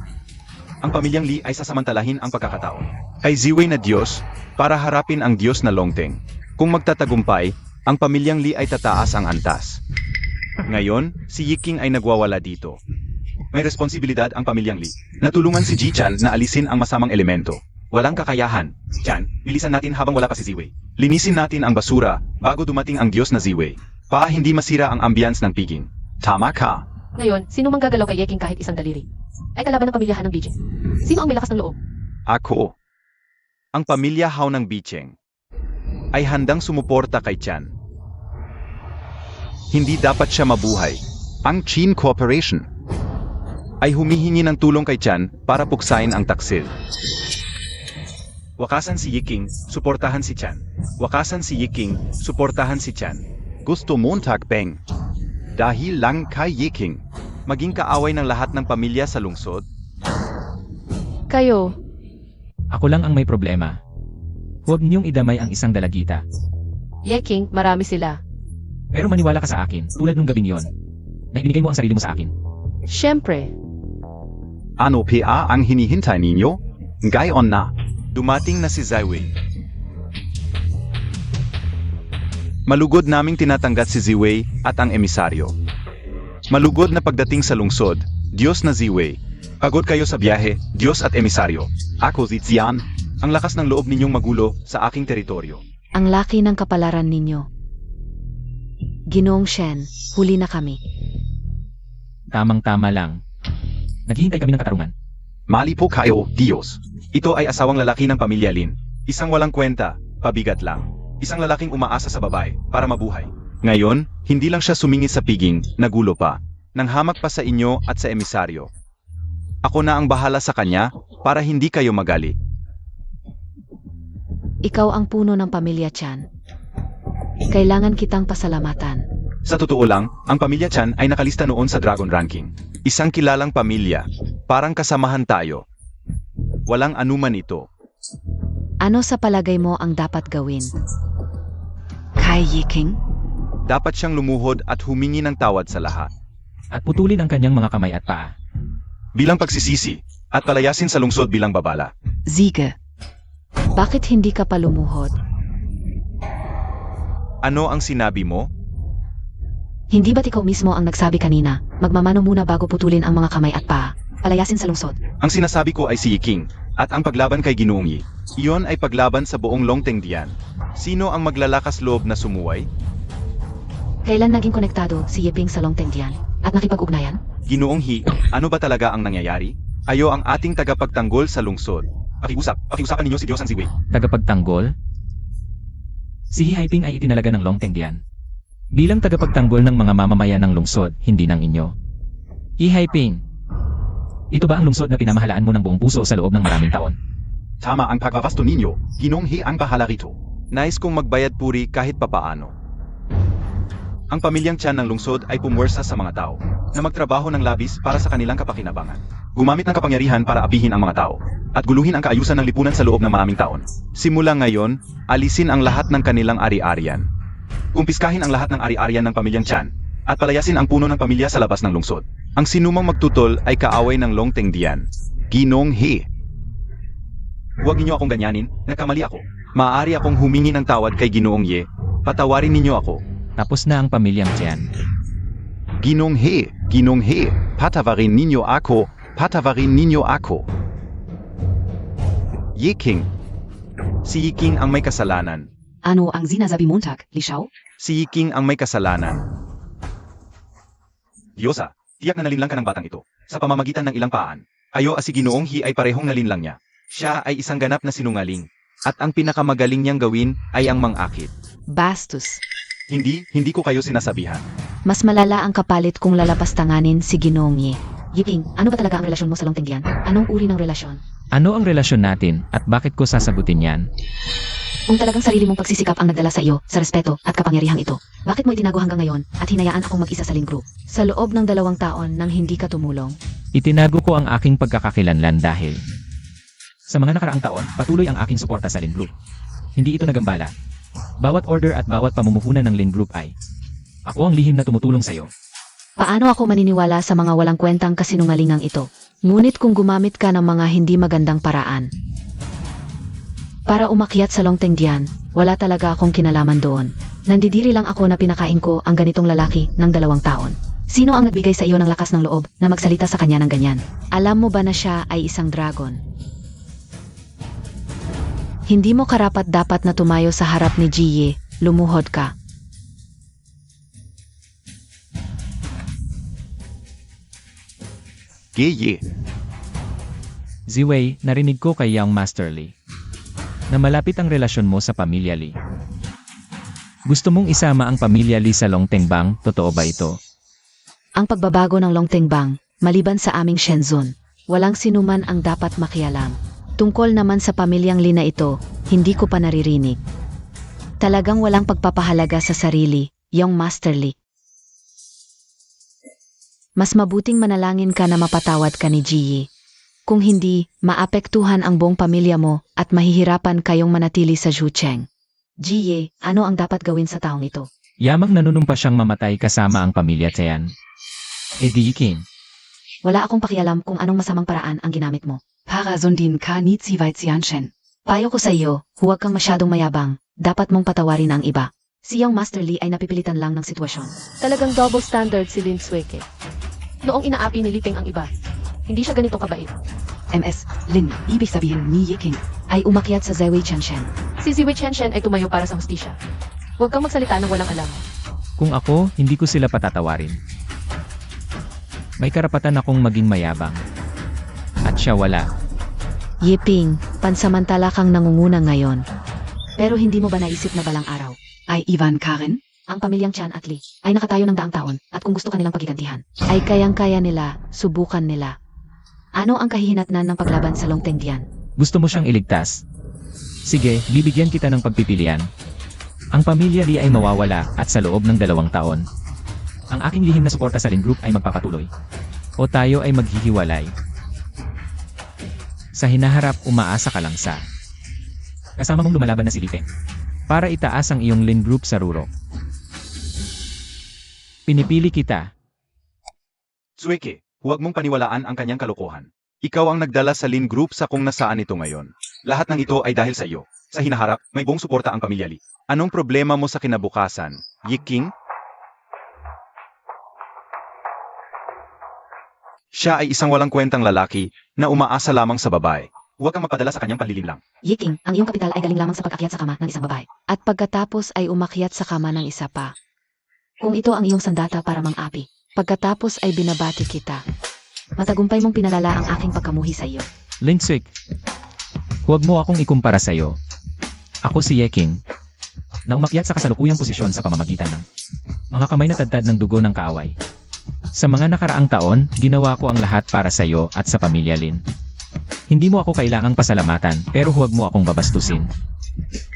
Ang pamilyang Li ay sasamantalahin ang pagkakataon. Kay Ziwei na Diyos, para harapin ang Diyos na Longteng. Kung magtatagumpay, ang pamilyang Li ay tataas ang antas. Ngayon, si Yiking ay nagwawala dito. May responsibilidad ang pamilyang Li. Natulungan si Ji Chan na alisin ang masamang elemento. Walang kakayahan. Chan, bilisan natin habang wala pa si Ziwei. Linisin natin ang basura bago dumating ang Diyos na Ziwei. Para hindi masira ang ambience ng piging.
Tama ka.
Ngayon, sino mang gagalaw kay Yeking kahit isang daliri? Ay kalaban ng pamilyahan ng Beijing. Sino ang may lakas ng loob?
Ako. Ang pamilya Hao ng Bicheng ay handang sumuporta kay Chan. Hindi dapat siya mabuhay.
Ang Chin Corporation.
Ay humihingi ng tulong kay Chan para puksain ang taksil. Wakasan si Yiking, suportahan si Chan. Wakasan si Yiking, suportahan si Chan.
Gusto Montag Beng. Dahil lang kay Yiking.
Maging kaaway ng lahat ng pamilya sa lungsod.
Kayo,
Ako lang ang may problema. Huwag niyong idamay ang isang dalagita.
Yeking, marami sila.
Pero maniwala ka sa akin, tulad nung gabing yon. Na ibinigay mo ang sarili mo sa akin.
Siyempre,
Ano pa ang hinihintay ninyo? Ngayon na.
Dumating na si Ziwei. Malugod naming tinatanggap si Ziwei at ang emisaryo. Malugod na pagdating sa lungsod, Diyos na Ziwei. Pagod kayo sa biyahe, Diyos at emisaryo.
Ako si Xian.
Ang lakas ng loob ninyong magulo sa aking teritoryo.
Ang laki ng kapalaran ninyo. Ginoong Shen, huli na kami.
Tamang-tama lang. Naghihintay kami ng katarungan.
Mali po kayo, Diyos.
Ito ay asawang lalaki ng pamilya Lin. Isang walang kwenta, pabigat lang. Isang lalaking umaasa sa babae para mabuhay. Ngayon, hindi lang siya sumingit sa piging, nagulo pa. Nanghamak pa sa inyo at sa emisaryo. Ako na ang bahala sa kanya para hindi kayo magali.
Ikaw ang puno ng pamilya Chan. Kailangan kitang pasalamatan.
Sa totoo lang, ang pamilya Chan ay nakalista noon sa Dragon Ranking. Isang kilalang pamilya. Parang kasamahan tayo.
Walang anuman ito.
Ano sa palagay mo ang dapat gawin? Kai Yiking?
Dapat siyang lumuhod at humingi ng tawad sa lahat.
At putulin ang kanyang mga kamay at paa.
Bilang pagsisisi, at palayasin sa lungsod bilang babala.
Ziege. Bakit hindi ka pa lumuhod?
Ano ang sinabi mo?
Hindi ba't ikaw mismo ang nagsabi kanina, magmamano muna bago putulin ang mga kamay at paa, palayasin sa lungsod?
Ang sinasabi ko ay si Yi King, at ang paglaban kay Ginoong Yi.
Iyon ay paglaban sa buong Longtengdian. Sino ang maglalakas loob na sumuway?
Kailan naging konektado si Yeping sa Longtengdian at nakipag-ugnayan?
Ginoong He, ano ba talaga ang nangyayari? Ayo ang ating tagapagtanggol sa lungsod.
Pakiusapan ninyo si Diyos ang Ziwei.
Tagapagtanggol? Si He Haiping ay itinalaga ng Longtengdian. Bilang tagapagtanggol ng mga mamamayan ng lungsod, hindi ng inyo. He Haiping, ito ba ang lungsod na pinamahalaan mo ng buong puso sa loob ng maraming taon?
Tama ang pagwawasto ninyo. Ginoong He ang bahala rito.
Nais kong magbayad puri kahit papaano. Ang pamilyang tiyan ng lungsod ay pumwersa sa mga tao na magtrabaho ng labis para sa kanilang kapakinabangan.
Gumamit ng kapangyarihan para apihin ang mga tao at guluhin ang kaayusan ng lipunan sa loob ng maraming taon.
Simula ngayon, alisin ang lahat ng kanilang ari-arian.
Kumpiskahin ang lahat ng ari-arian ng pamilyang tiyan at palayasin ang puno ng pamilya sa labas ng lungsod.
Ang sinumang magtutol ay kaaway ng Longtengdian. Ginoong He,
Huwag ninyo akong ganyanin, nagkamali ako.
maaari akong humingi ng tawad kay Ginoong Ye. Patawarin ninyo ako.
Tapos na ang pamilyang tiyan.
Ginoong He, patawarin ninyo ako, patawarin ninyo ako. Ye King. Si Yi King ang may kasalanan.
Ano ang sinasabi Montag, Lishaw?
Si Yi King ang may kasalanan.
Diyosa, tiyak na nalinlang ka ng batang ito. Sa pamamagitan ng ilang paan. Ayo si Ginoong He ay parehong nalinlang niya.
Siya ay isang ganap na sinungaling. At ang pinakamagaling niyang gawin ay ang mangakit.
Bastos.
Hindi ko kayo sinasabihan.
Mas malala ang kapalit kung lalapastanganin si Ginoong Ye.
Yiping, ano ba talaga ang relasyon mo sa Longtengdian? Anong uri ng relasyon?
Ano ang relasyon natin at bakit ko sasagutin yan?
Kung talagang sarili mong pagsisikap ang nagdala sa iyo, sa respeto at kapangyarihang ito, bakit mo itinago hanggang ngayon at hinayaan akong mag-isa sa Lin Group?
Sa loob ng 2 taon nang hindi ka tumulong,
Itinago ko ang aking pagkakakilanlan dahil sa mga nakaraang taon, patuloy ang aking suporta sa Lin Group. Hindi ito nagambala. Bawat order at bawat pamumuhunan ng Lin Group ay ako ang lihim na tumutulong sa iyo.
paano ako maniniwala sa mga walang kwentang kasinungalingang ito? Ngunit kung gumamit ka ng mga hindi magandang paraan para umakyat sa Longtengdian, wala talaga akong kinalaman doon. Nandidiri lang ako na pinakain ko ang ganitong lalaki ng 2 taon.
Sino ang nagbigay sa iyo ng lakas ng loob na magsalita sa kanya ng ganyan?
Alam mo ba na siya ay isang dragon? Hindi mo karapat dapat na tumayo sa harap ni Jiye, lumuhod ka.
Ye.
Ziwei, narinig ko kay Young Master Lee na malapit ang relasyon mo sa pamilya Lee. Gusto mong isama ang pamilya Lee sa Longtengbang, totoo ba ito?
Ang pagbabago ng Longtengbang, maliban sa aming Shenzhen, walang sinuman ang dapat makialam. Tungkol naman sa pamilyang Lee na ito, hindi ko pa naririnig. Talagang walang pagpapahalaga sa sarili, Young Master Lee. Mas mabuting manalangin ka na mapatawad ka ni Jiye. Kung hindi, maapektuhan ang buong pamilya mo at mahihirapan kayong manatili sa Zhucheng.
Jiye, ano ang dapat gawin sa taong ito?
Yamang nanunumpa siyang mamatay kasama ang pamilya Tian. Di King.
Wala akong pakialam kung anong masamang paraan ang ginamit mo.
Para sundin ka ni Ziwei Xianshen.
Payo ko sa iyo, huwag kang masyadong mayabang. Dapat mong patawarin ang iba. Si Young Master Lee ay napipilitan lang ng sitwasyon.
Talagang double standard si Lin Sueke. Noong inaapi ni Liping ang iba, hindi siya ganito kabait.
MS, Lin, ibig sabihin ni Ye King.
Ay umakyat sa Ziwei Qianshen.
Si Ziwei Qianshen ay tumayo para sa hustisya. Huwag kang magsalita ng walang alam.
Kung ako, hindi ko sila patatawarin. May karapatan akong maging mayabang. At siya wala.
Yiping, pansamantala kang nangunguna ngayon.
Pero hindi mo ba naisip na balang araw?
Ay Ivan Karen?
Ang pamilyang Chan at Lee ay nakatayo ng 100 taon at kung gusto kanilang pagigantihan.
Ay kayang-kaya nila, subukan nila.
Ano ang kahihinatnan ng paglaban sa Longtengdian?
Gusto mo siyang iligtas? Sige, bibigyan kita ng pagpipilian. Ang pamilya Lee ay mawawala at sa loob ng 2 taon. Ang aking lihim na suporta sa Lin Group ay magpapatuloy. O tayo ay maghihiwalay. Sa hinaharap, umaasa ka lang sa kasama mong lumalaban na si Lipeng para itaas ang iyong Lin Group sa Rurok. Pinipili kita.
Tsueke, huwag mong paniwalaan ang kanyang kalokohan. Ikaw ang nagdala sa Lin Group sa kung nasaan ito ngayon. Lahat ng ito ay dahil sa iyo. Sa hinaharap, may buong suporta ang pamilya Lee. Anong problema mo sa kinabukasan, Yiking? Siya ay isang walang kwentang lalaki na umaasa lamang sa babae. Huwag kang mapadala sa kanyang panlilinlang.
Yiking, ang iyong kapital ay galing lamang sa pag-akyat sa kama ng isang babae.
At pagkatapos ay umakyat sa kama ng isa pa.
Kung ito ang iyong sandata para mang-api,
Pagkatapos ay binabati kita.
matagumpay mong pinalala ang aking pagkamuhi sa iyo.
Lin Tsui, huwag mo akong ikumpara sa iyo. Ako si Yeking, na umakyat sa kasalukuyang posisyon sa pamamagitan ng mga kamay na tadtad ng dugo ng kaaway. Sa mga nakaraang taon, ginawa ko ang lahat para sa iyo at sa pamilya Lin. Hindi mo ako kailangang pasalamatan, pero huwag mo akong babastusin.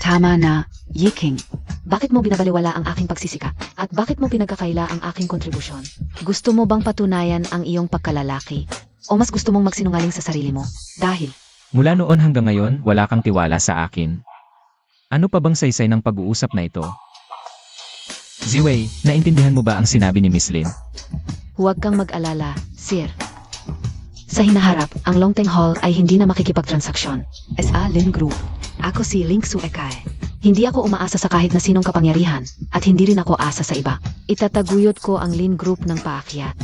Tama na, Yiking.
Bakit mo binabaliwala ang aking pagsisika? At bakit mo pinagkakaila ang aking kontribusyon?
Gusto mo bang patunayan ang iyong pagkalalaki?
O mas gusto mong magsinungaling sa sarili mo? Dahil,
Mula noon hanggang ngayon, wala kang tiwala sa akin. Ano pa bang saysay ng pag-uusap na ito? Ziwei, naintindihan mo ba ang sinabi ni Miss Lin?
Huwag kang mag-alala, Sir.
sa hinaharap, ang Longteng Hall ay hindi na makikipagtransaksyon.
SA Lin Group.
Ako si Ling Suekay. Hindi ako umaasa sa kahit na sinong kapangyarihan, at hindi rin ako asa sa iba.
Itataguyod ko ang Lin Group ng paakyat.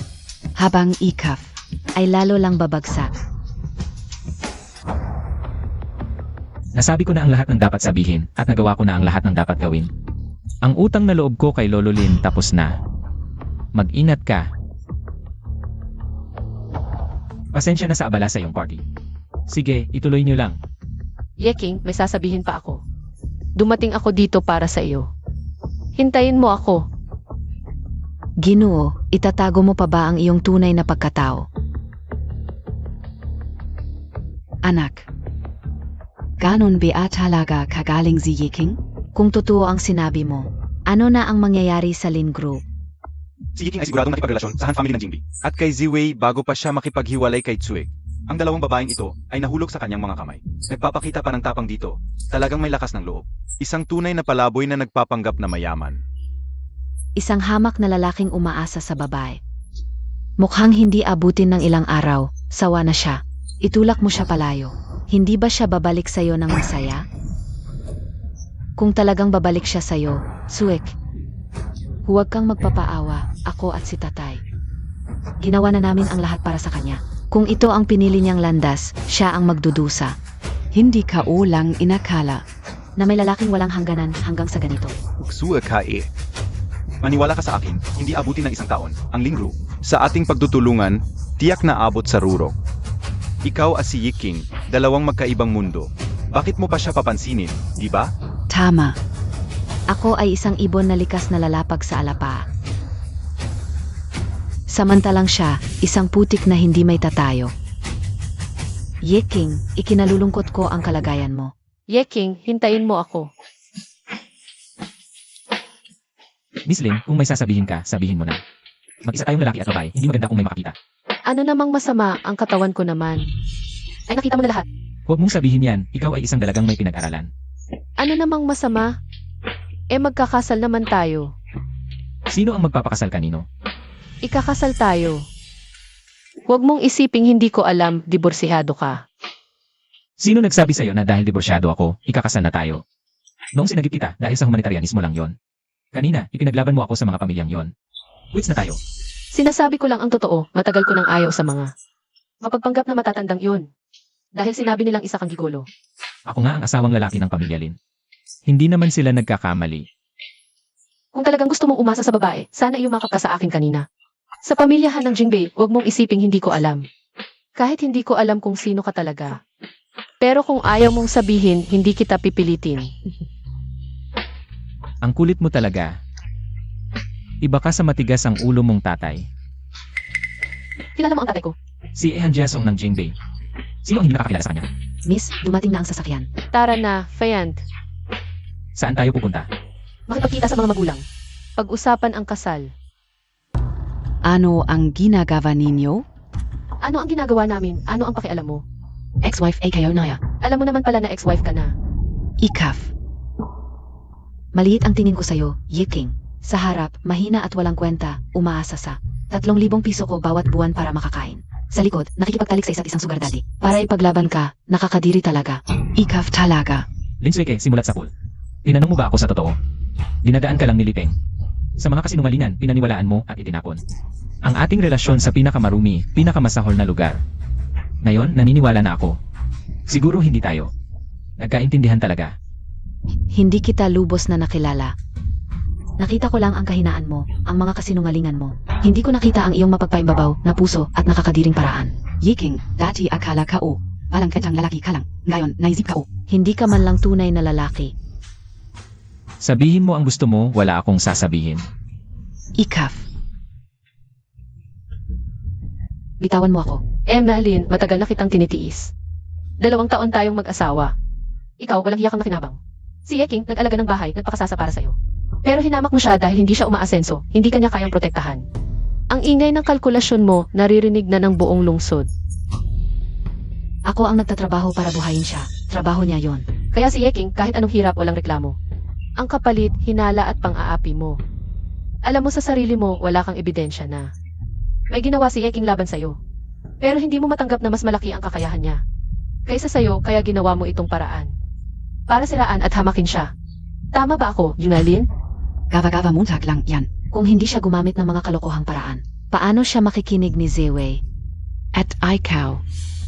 Habang ikaf.
Ay lalo lang babagsak.
Nasabi ko na ang lahat ng dapat sabihin, at nagawa ko na ang lahat ng dapat gawin. Ang utang na loob ko kay Lolo Lin tapos na. Mag-inat ka. Pasensya na sa abala sa iyong party. Sige, ituloy niyo lang.
Yeking, may sasabihin pa ako. Dumating ako dito para sa iyo. Hintayin mo ako.
Ginoo, itatago mo pa ba ang iyong tunay na pagkatao?
Anak. Ganon ba talaga kagaling si Yiking?
Kung totoo ang sinabi mo, ano na ang mangyayari sa Lin Group?
Si Yiking ay siguradong nakipagrelasyon sa Han family ng Jingbi. At kay Ziwei bago pa siya makipaghiwalay kay Tsui. Ang dalawang babaeng ito ay nahulog sa kanyang mga kamay. Nagpapakita pa ng tapang dito. Talagang may lakas ng loob. Isang tunay na palaboy na nagpapanggap na mayaman.
Isang hamak na lalaking umaasa sa babae. Mukhang hindi abutin ng ilang araw, sawa na siya. Itulak mo siya palayo. Hindi ba siya babalik sa'yo ng masaya? Kung talagang babalik siya sa'yo, Suek, huwag kang magpapaawa, ako at si Tatay. Ginawa na namin ang lahat para sa kanya. Kung ito ang pinili niyang landas, siya ang magdudusa.
Hindi ka ulang inakala.
Na may lalaking walang hangganan hanggang sa ganito.
Suekae. Maniwala ka sa akin, hindi abutin ng isang taon, ang Lingru. Sa ating pagtutulungan, tiyak na abot sa Rurok. Ikaw at si Yiking, dalawang magkaibang mundo. Bakit mo pa siya papansinin, di ba?
Tama.
Ako ay isang ibon na likas na lalapag sa alapa. Samantalang siya, isang putik na hindi may tatayo. Yeking, ikinalulungkot ko ang kalagayan mo.
Yeking, hintayin mo ako.
Miss Lin, kung may sasabihin ka, sabihin mo na. Mag-isa tayong lalaki at babae, hindi maganda kung may makakita.
Ano namang masama, ang katawan ko naman.
Ay nakita mo na lahat.
Huwag mong sabihin yan, ikaw ay isang dalagang may pinag-aralan.
Ano namang masama? Magkakasal naman tayo.
Sino ang magpapakasal kanino?
Ikakasal tayo. Huwag mong isiping hindi ko alam, diborsihado ka.
Sino nagsabi sa'yo na dahil diborsyado ako, ikakasal na tayo? Noong sinagip kita, dahil sa humanitarianismo lang yon. Kanina, ipinaglaban mo ako sa mga pamilyang yon. Quits na tayo.
Sinasabi ko lang ang totoo, matagal ko nang ayaw sa mga mapagpanggap na matatandang yun. Dahil sinabi nilang isa kang gigolo.
Ako nga ang asawang lalaki ng pamilya Lin. Hindi naman sila nagkakamali.
Kung talagang gusto mong umasa sa babae, sana yumakap ka sa akin kanina. Sa pamilyahan ng Jingbei, huwag mong isiping hindi ko alam. Kahit hindi ko alam kung sino ka talaga. Pero kung ayaw mong sabihin, hindi kita pipilitin.
Ang kulit mo talaga. Iba ka sa matigas ang ulo mong tatay.
Kilala mo ang tatay ko?
Si Ehan Jiasong ng Jingbei. Sino ang hindi nakakilala sa kanya?
Miss, dumating na ang sasakyan.
Tara na, Fayant.
Saan tayo pupunta?
Makipagkita sa mga magulang.
Pag-usapan ang kasal.
Ano ang ginagawa ninyo?
Ano ang ginagawa namin? Ano ang pakialam mo?
Ex-wife AKO Naya.
Alam mo naman pala na ex-wife ka na.
Ikaf.
Maliit ang tingin ko sa'yo, Yiking. Sa harap, mahina at walang kwenta, umaasa sa 3,000 piso ko bawat buwan para makakain. Sa likod, nakikipagtalik sa isa't isang sugar daddy. Para ipaglaban ka, nakakadiri talaga.
Ikaf talaga.
Lin Suike, simulat sa pool. Tinanong mo ba ako sa totoo? Dinadaan ka lang ni Lipeng. Sa mga kasinungalingan, pinaniwalaan mo at itinapon. Ang ating relasyon sa pinakamarumi, pinakamasahol na lugar. Ngayon, naniniwala na ako. Siguro hindi tayo. Nagkaintindihan talaga.
Hindi kita lubos na nakilala. Nakita ko lang ang kahinaan mo, ang mga kasinungalingan mo. Hindi ko nakita ang iyong mapagpaimbabaw na puso at nakakadiring paraan.
Yiking, dati akala ka o. Walang ketang lalaki ka lang. Ngayon, naisip ka o.
Hindi ka man lang tunay na lalaki.
Sabihin mo ang gusto mo, wala akong sasabihin.
Ikaf.
Bitawan mo ako.
Lin, matagal na kitang tinitiis. 2 taon tayong mag-asawa. Ikaw, walang hiyakang nakinabang. Si Yeking, nag-alaga ng bahay, nagpakasasa para sa'yo. Pero hinamak mo siya dahil hindi siya umaasenso, hindi kanya kayang protektahan. Ang ingay ng kalkulasyon mo, naririnig na ng buong lungsod.
Ako ang nagtatrabaho para buhayin siya. Trabaho niya yon.
Kaya si Yeking, kahit anong hirap, walang reklamo. Ang kapalit, hinala at pang-aapi mo. Alam mo sa sarili mo, wala kang ebidensya na. May ginawa si Yeking laban sa'yo. Pero hindi mo matanggap na mas malaki ang kakayahan niya. Kaysa sa'yo, kaya ginawa mo itong paraan. Para siraan at hamakin siya. Tama ba ako, Junalin?
Gava-gava Montag lang yan.
Kung hindi siya gumamit ng mga kalokohang paraan, paano siya makikinig ni Zewei?
At ikaw.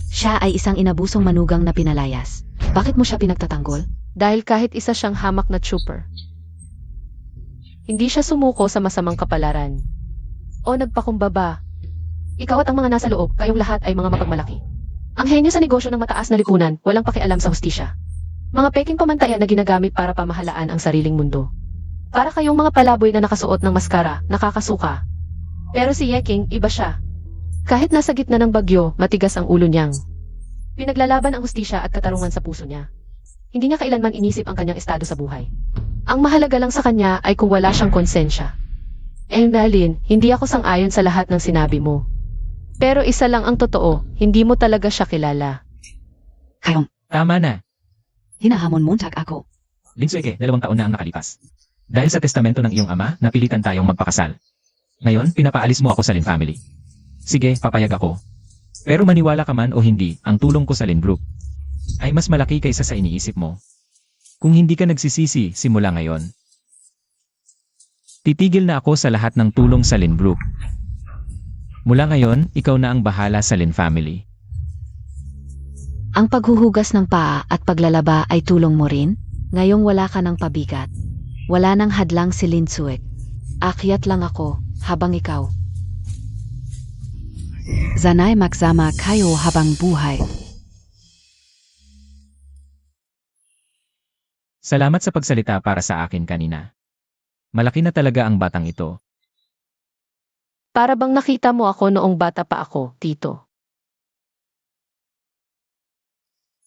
Siya ay isang inabusong manugang na pinalayas. Bakit mo siya pinagtatanggol?
Dahil kahit isa siyang hamak na trooper. Hindi siya sumuko sa masamang kapalaran. O nagpakumbaba. Ikaw at ang mga nasa loob, kayong lahat ay mga mapagmalaki. Ang henyo sa negosyo ng mataas na lipunan, walang pakialam sa hustisya. Mga peking pamantayan na ginagamit para pamahalaan ang sariling mundo. Para kayong mga palaboy na nakasuot ng maskara, nakakasuka. Pero si Yeking, iba siya. Kahit nasa gitna ng bagyo, matigas ang ulo niyang. Pinaglalaban ang hustisya at katarungan sa puso niya. Hindi niya kailanman inisip ang kanyang estado sa buhay. Ang mahalaga lang sa kanya ay kung wala siyang konsensya. Lin, hindi ako sang-ayon sa lahat ng sinabi mo. Pero isa lang ang totoo, hindi mo talaga siya kilala.
Kayong,
Tama na.
hinahamon Montag ako.
Lin Suike, 2 taon na ang nakalipas. Dahil sa testamento ng iyong ama, napilitan tayong magpakasal. Ngayon, pinapaalis mo ako sa Lin family. Sige, papayag ako. Pero maniwala ka man o hindi, ang tulong ko sa Lin Group ay mas malaki kaysa sa iniisip mo. Kung hindi ka nagsisisi simula ngayon, titigil na ako sa lahat ng tulong sa Lin Group. Mula ngayon, ikaw na ang bahala sa Lin family.
Ang paghuhugas ng paa at paglalaba ay tulong mo rin? Ngayong wala ka ng pabigat. Wala nang hadlang si Lin Suek. Akyat lang ako, habang ikaw.
Sanay magsama kayo habang buhay.
Salamat sa pagsalita para sa akin kanina. Malaki na talaga ang batang ito.
Para bang nakita mo ako noong bata pa ako, Tito.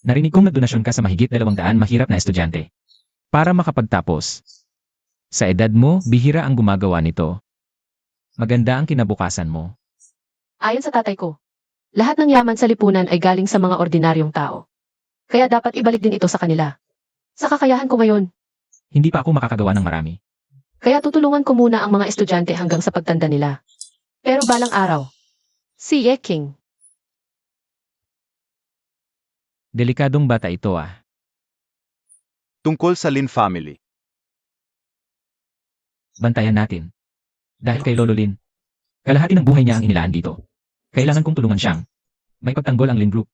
Narinig kong nagdonasyon ka sa mahigit 200 mahirap na estudyante. Para makapagtapos. Sa edad mo, bihira ang gumagawa nito. Maganda ang kinabukasan mo.
Ayon sa tatay ko, lahat ng yaman sa lipunan ay galing sa mga ordinaryong tao. Kaya dapat ibalik din ito sa kanila. Sa kakayahan ko ngayon,
Hindi pa ako makakagawa ng marami.
kaya tutulungan ko muna ang mga estudyante hanggang sa pagtanda nila. Pero balang araw, si Yeking,
Delikadong bata ito ah.
Tungkol sa Lin family.
Bantayan natin. Dahil kay Lolo Lin. Kalahati ng buhay niya ang inilaan dito. Kailangan kong tulungan siyang. May pagtanggol ang Lin Group.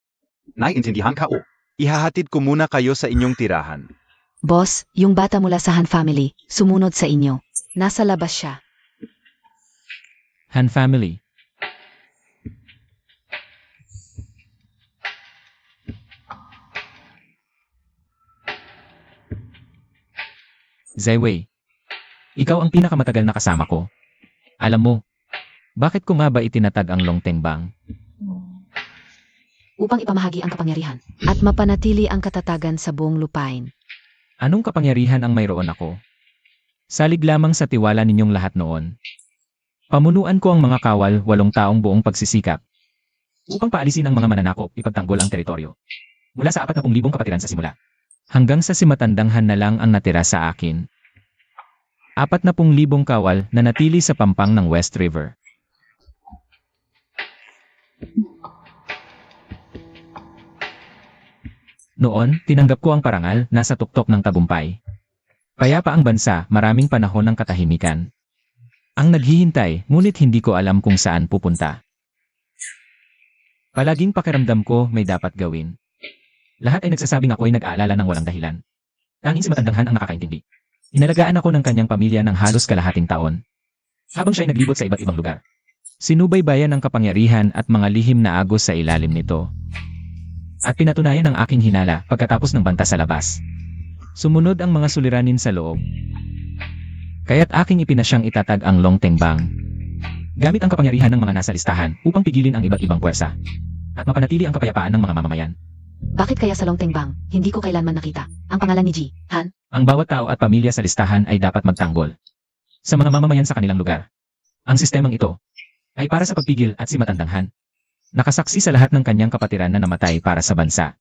Naiintindihan ka o? Ihahatid ko muna kayo sa inyong tirahan.
Boss, yung bata mula sa Han family, sumunod sa inyo. Nasa labas siya.
Han family. Zewei. Ikaw ang pinakamatagal na kasama ko. Alam mo, bakit ko nga ba itinatag ang Longteng Bang?
Upang ipamahagi ang kapangyarihan at mapanatili ang katatagan sa buong lupain.
Anong kapangyarihan ang mayroon ako? Salig lamang sa tiwala ninyong lahat noon. Pamunuan ko ang mga kawal 8 taong buong pagsisikap. upang paalisin ang mga mananakop, ipagtanggol ang teritoryo. Mula sa 40,000 kapatiran sa simula. Hanggang sa si Matandanghan na lang ang natira sa akin. 40,000 kawal na natili sa pampang ng West River. Noon, tinanggap ko ang parangal, nasa tuktok ng tagumpay. Payapa ang bansa, maraming panahon ng katahimikan. Ang naghihintay, ngunit hindi ko alam kung saan pupunta. Palaging pakiramdam ko may dapat gawin. Lahat ay nagsasabing ako'y nag-aalala ng walang dahilan. Tanging si Matandanghan ang nakakaintindi. Inalagaan ako ng kanyang pamilya ng halos kalahating taon. Habang siya'y naglibot sa iba't ibang lugar. Sinubaybayan ang kapangyarihan at mga lihim na agos sa ilalim nito. At pinatunayan ang aking hinala pagkatapos ng banta sa labas. Sumunod ang mga suliranin sa loob. Kaya't aking ipinasyang itatag ang Long Tengbang. Gamit ang kapangyarihan ng mga nasa listahan upang pigilin ang iba't ibang puwersa. At mapanatili ang kapayapaan ng mga mamamayan.
Bakit kaya sa Long Tengbang, hindi ko kailanman nakita ang pangalan ni Ji, Han?
Ang bawat tao at pamilya sa listahan ay dapat magtanggol sa mga mamamayan sa kanilang lugar. Ang sistemang ito ay para sa pagpigil at si Matandanghan. Nakasaksi sa lahat ng kanyang kapatiran na namatay para sa bansa.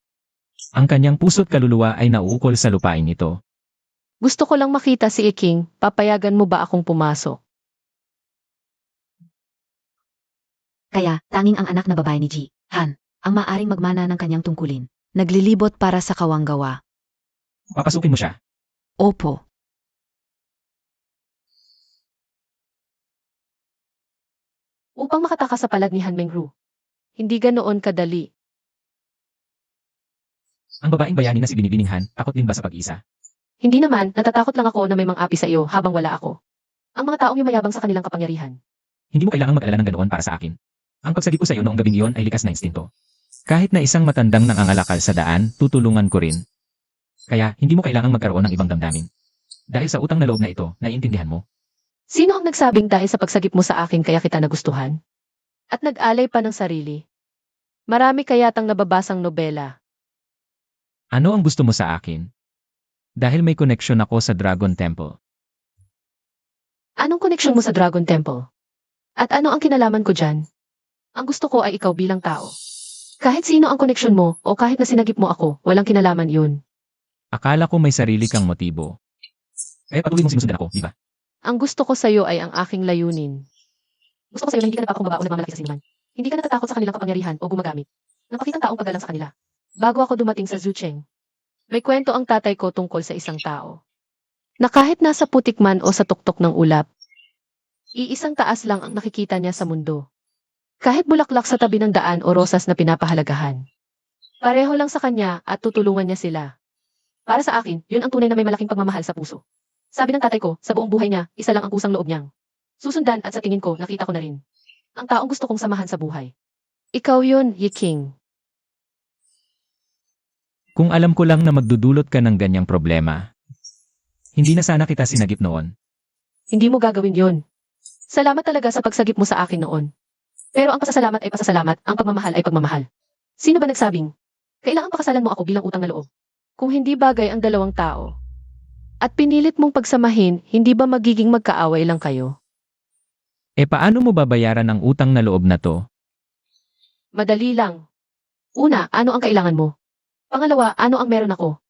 Ang kanyang puso't kaluluwa ay nauukol sa lupain ito.
Gusto ko lang makita si Iking, papayagan mo ba akong pumasok?
Kaya, tanging ang anak na babae ni Ji, Han, ang maaring magmana ng kanyang tungkulin. Naglilibot para sa kawanggawa.
Papasukin mo siya.
Opo.
Upang makatakas sa palag ni Han Mengru. Hindi ganoon kadali.
Ang babaeng bayani na si Binibining Han, takot din ba sa pag-isa?
Hindi naman, natatakot lang ako na may mang-api sa iyo habang wala ako. Ang mga taong yumayabang sa kanilang kapangyarihan.
Hindi mo kailangang mag-alala ng ganoon para sa akin. Ang pagsagip ko sa iyo noong gabing iyon ay likas na instinto. Kahit na isang matandang nangangalakal sa daan, tutulungan ko rin. Kaya, hindi mo kailangang magkaroon ng ibang damdamin. Dahil sa utang na loob na ito, naiintindihan mo.
Sino ang nagsabing dahil sa pagsagip mo sa akin kaya kita nagustuhan? At nag-alay pa ng sarili. Marami kayatang nababasang nobela.
Ano ang gusto mo sa akin? Dahil may koneksyon ako sa Dragon Temple.
Anong koneksyon mo sa Dragon Temple? At ano ang kinalaman ko dyan? Ang gusto ko ay ikaw bilang tao. Kahit sino ang koneksyon mo o kahit na sinagip mo ako, walang kinalaman yun.
Akala ko may sarili kang motibo. Kaya patuloy mong sinusundan ako, di ba?
Ang gusto ko sa'yo ay ang aking layunin. Gusto ko sa'yo na hindi ka nagpapakumbaba o nagmamalaki sa sinuman. Hindi ka natatakot sa kanilang kapangyarihan o gumagamit. Napakitang taong paggalang sa kanila. Bago ako dumating sa Zucheng, may kwento ang tatay ko tungkol sa isang tao. Na kahit nasa putik man o sa tuktok ng ulap, iisang taas lang ang nakikita niya sa mundo. Kahit bulaklak sa tabi ng daan o rosas na pinapahalagahan. Pareho lang sa kanya at tutulungan niya sila. Para sa akin, yun ang tunay na may malaking pagmamahal sa puso. Sabi ng tatay ko, sa buong buhay niya, isa lang ang kusang loob niyang susundan at sa tingin ko, nakita ko na rin. Ang taong gusto kong samahan sa buhay. Ikaw yun, Yiking.
Kung alam ko lang na magdudulot ka ng ganyang problema, hindi na sana kita sinagip noon.
Hindi mo gagawin yon. Salamat talaga sa pagsagip mo sa akin noon. Pero ang pasasalamat ay pasasalamat, ang pagmamahal ay pagmamahal. Sino ba nagsabing, kailangan pakasalan mo ako bilang utang na loob? Kung hindi bagay ang dalawang tao, at pinilit mong pagsamahin, hindi ba magiging magkaaway lang kayo?
E paano mo babayaran ang utang na loob na to?
Madali lang. Una, ano ang kailangan mo? Pangalawa, ano ang meron ako?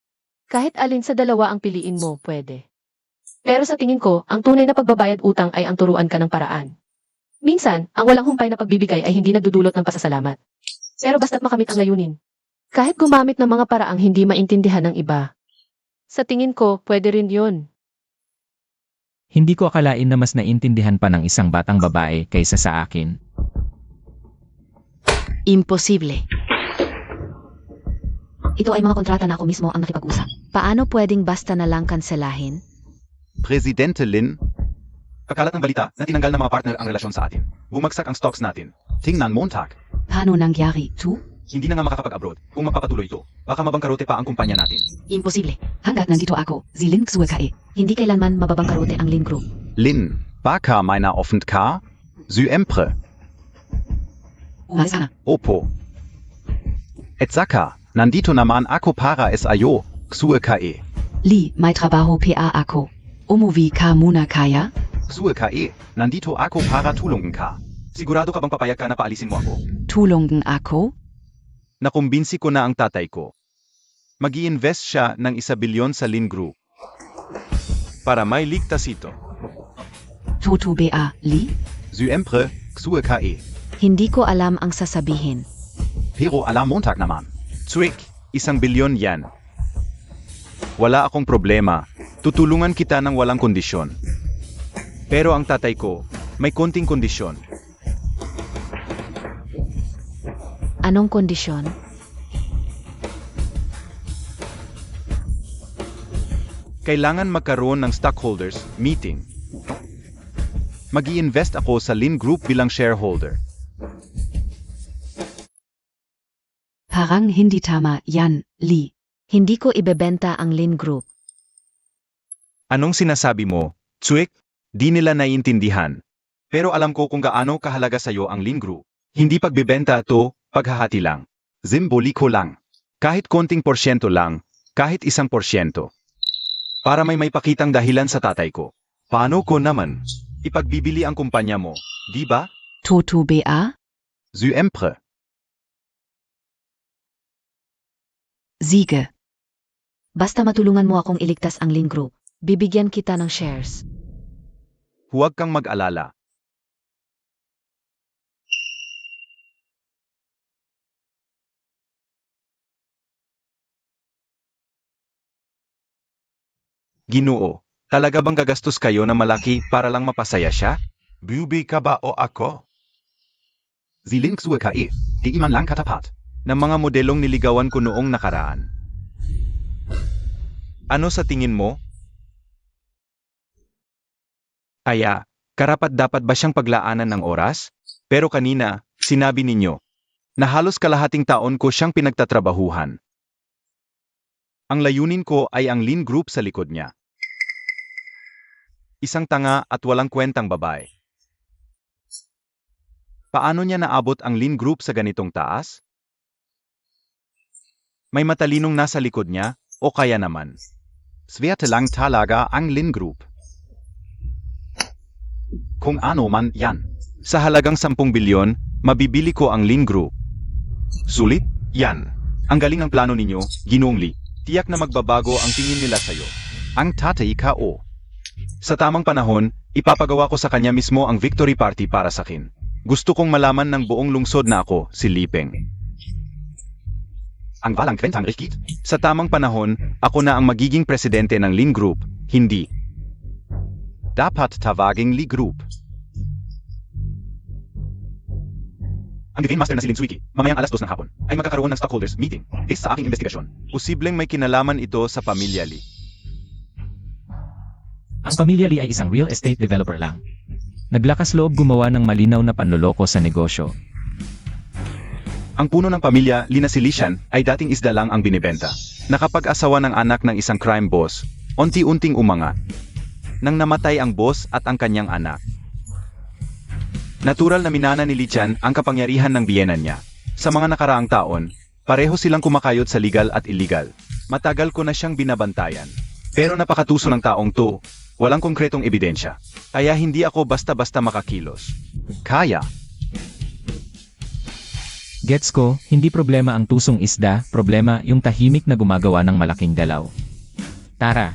Kahit alin sa dalawa ang piliin mo, pwede. Pero sa tingin ko, ang tunay na pagbabayad utang ay ang turuan ka ng paraan. Minsan, ang walang humpay na pagbibigay ay hindi nagdudulot ng pasasalamat. Pero basta't makamit ang layunin. Kahit gumamit ng mga paraang hindi maintindihan ng iba. Sa tingin ko, pwede rin yun.
Hindi ko akalain na mas naintindihan pa ng isang batang babae kaysa sa akin.
Imposible. Ito ay mga kontrata na ako mismo ang nakipag-usap. Paano pwedeng basta na lang kanselahin?
Presidente Lin,
Kakalat ng balita na tinanggal ng mga partner ang relasyon sa atin. Bumagsak ang stocks natin. Tingnan Montag.
Paano nangyari, tu?
Hindi na nga makakapag-abroad. Kung magpapatuloy ito, baka mabangkarote pa ang kumpanya natin.
Imposible.
Hanggat nandito ako, si Lin Xuekae.
Hindi kailanman mababangkarote ang Lin Group.
Lin, baka meiner offend ka? Syempre,
Umalis ka na.
opo. Et saka, nandito naman ako para SIO, Xuekae.
Li, may trabaho pa ako. Umuwi ka muna kaya?
Xuekae, nandito ako para tulungan ka.
Sigurado ka bang papayag ka na paalisin mo ako?
Tu, Tulungen ako?
Nakumbinsi ko na ang tatay ko. Mag-i-invest siya ng 1 bilyon sa Lin Group. Para may ligtas ito.
Toto ba, li?
Siyempre, ksue kae.
Hindi ko alam ang sasabihin.
Pero alam Montag naman. Trick, 1 bilyon yan. Wala akong problema. Tutulungan kita ng walang kondisyon. Pero ang tatay ko, may konting kondisyon.
Anong kondisyon?
Kailangan magkaroon ng stockholders meeting. Mag-i-invest ako sa Lin Group bilang shareholder.
Parang hindi tama yan, li.
Hindi ko ibebenta ang Lin Group.
Anong sinasabi mo, Tswik? Di nila naiintindihan. Pero alam ko kung gaano kahalaga sa'yo ang Lin Group. Hindi pagbebenta to, paghahati lang. Simboliko lang. Kahit konting porsyento lang, kahit 1%. Para may pakitang dahilan sa tatay ko. Paano ko naman? Ipagbibili ang kumpanya mo, di ba?
Toto ba?
Siyempre.
Siege.
Basta matulungan mo akong iligtas ang Lin Group. Bibigyan kita ng shares.
Huwag kang mag-alala. Ginoo, talaga bang gagastos kayo na malaki para lang mapasaya siya? Bubi ka ba o ako? Zilingsue ka di iman lang katapat. Ng mga modelong niligawan ko noong nakaraan. Ano sa tingin mo? Aya, karapat-dapat ba siyang paglaanan ng oras? Pero kanina, sinabi ninyo, na halos kalahating taon ko siyang pinagtatrabahuhan. Ang layunin ko ay ang Lin Group sa likod niya. Isang tanga at walang kwentang babae. Paano niya naabot ang Lin Group sa ganitong taas? May matalinong nasa likod niya, o kaya naman. Swerte lang talaga ang Lin Group. Kung ano man yan. Sa halagang 10 bilyon, mabibili ko ang Lin Group. Sulit? Yan. Ang galing ng plano ninyo, Ginoong Lee. Tiyak na magbabago ang tingin nila sa'yo. Ang tatay ka o. Sa tamang panahon, ipapagawa ko sa kanya mismo ang victory party para sa akin. Gusto kong malaman ng buong lungsod na ako, si Lipeng. Ang walang kwentang rikit. Sa tamang panahon, ako na ang magiging presidente ng Lin Group, hindi. Dapat tawaging Lee Group. Ang Divine Master na si Lin Suiki, mamayang 2:00 ng hapon, ay magkakaroon ng stockholders meeting based sa aking investigasyon. Posibleng may kinalaman ito sa pamilya Lee.
Ang pamilya Lee ay isang real estate developer lang. Naglakas loob gumawa ng malinaw na panloloko sa negosyo.
Ang puno ng pamilya Lee na si Lishan ay dating isda lang ang binibenta. Nakapag-asawa ng anak ng isang crime boss, unti-unting umangat. Nang namatay ang boss at ang kanyang anak. Natural na minana ni Lichan ang kapangyarihan ng biyenan niya. Sa mga nakaraang taon, pareho silang kumakayod sa legal at illegal. Matagal ko na siyang binabantayan. Pero napakatuso ng taong to, walang konkretong ebidensya. Kaya hindi ako basta-basta makakilos. Kaya.
Gets ko, hindi problema ang tusong isda, problema yung tahimik na gumagawa ng malaking galaw. Tara.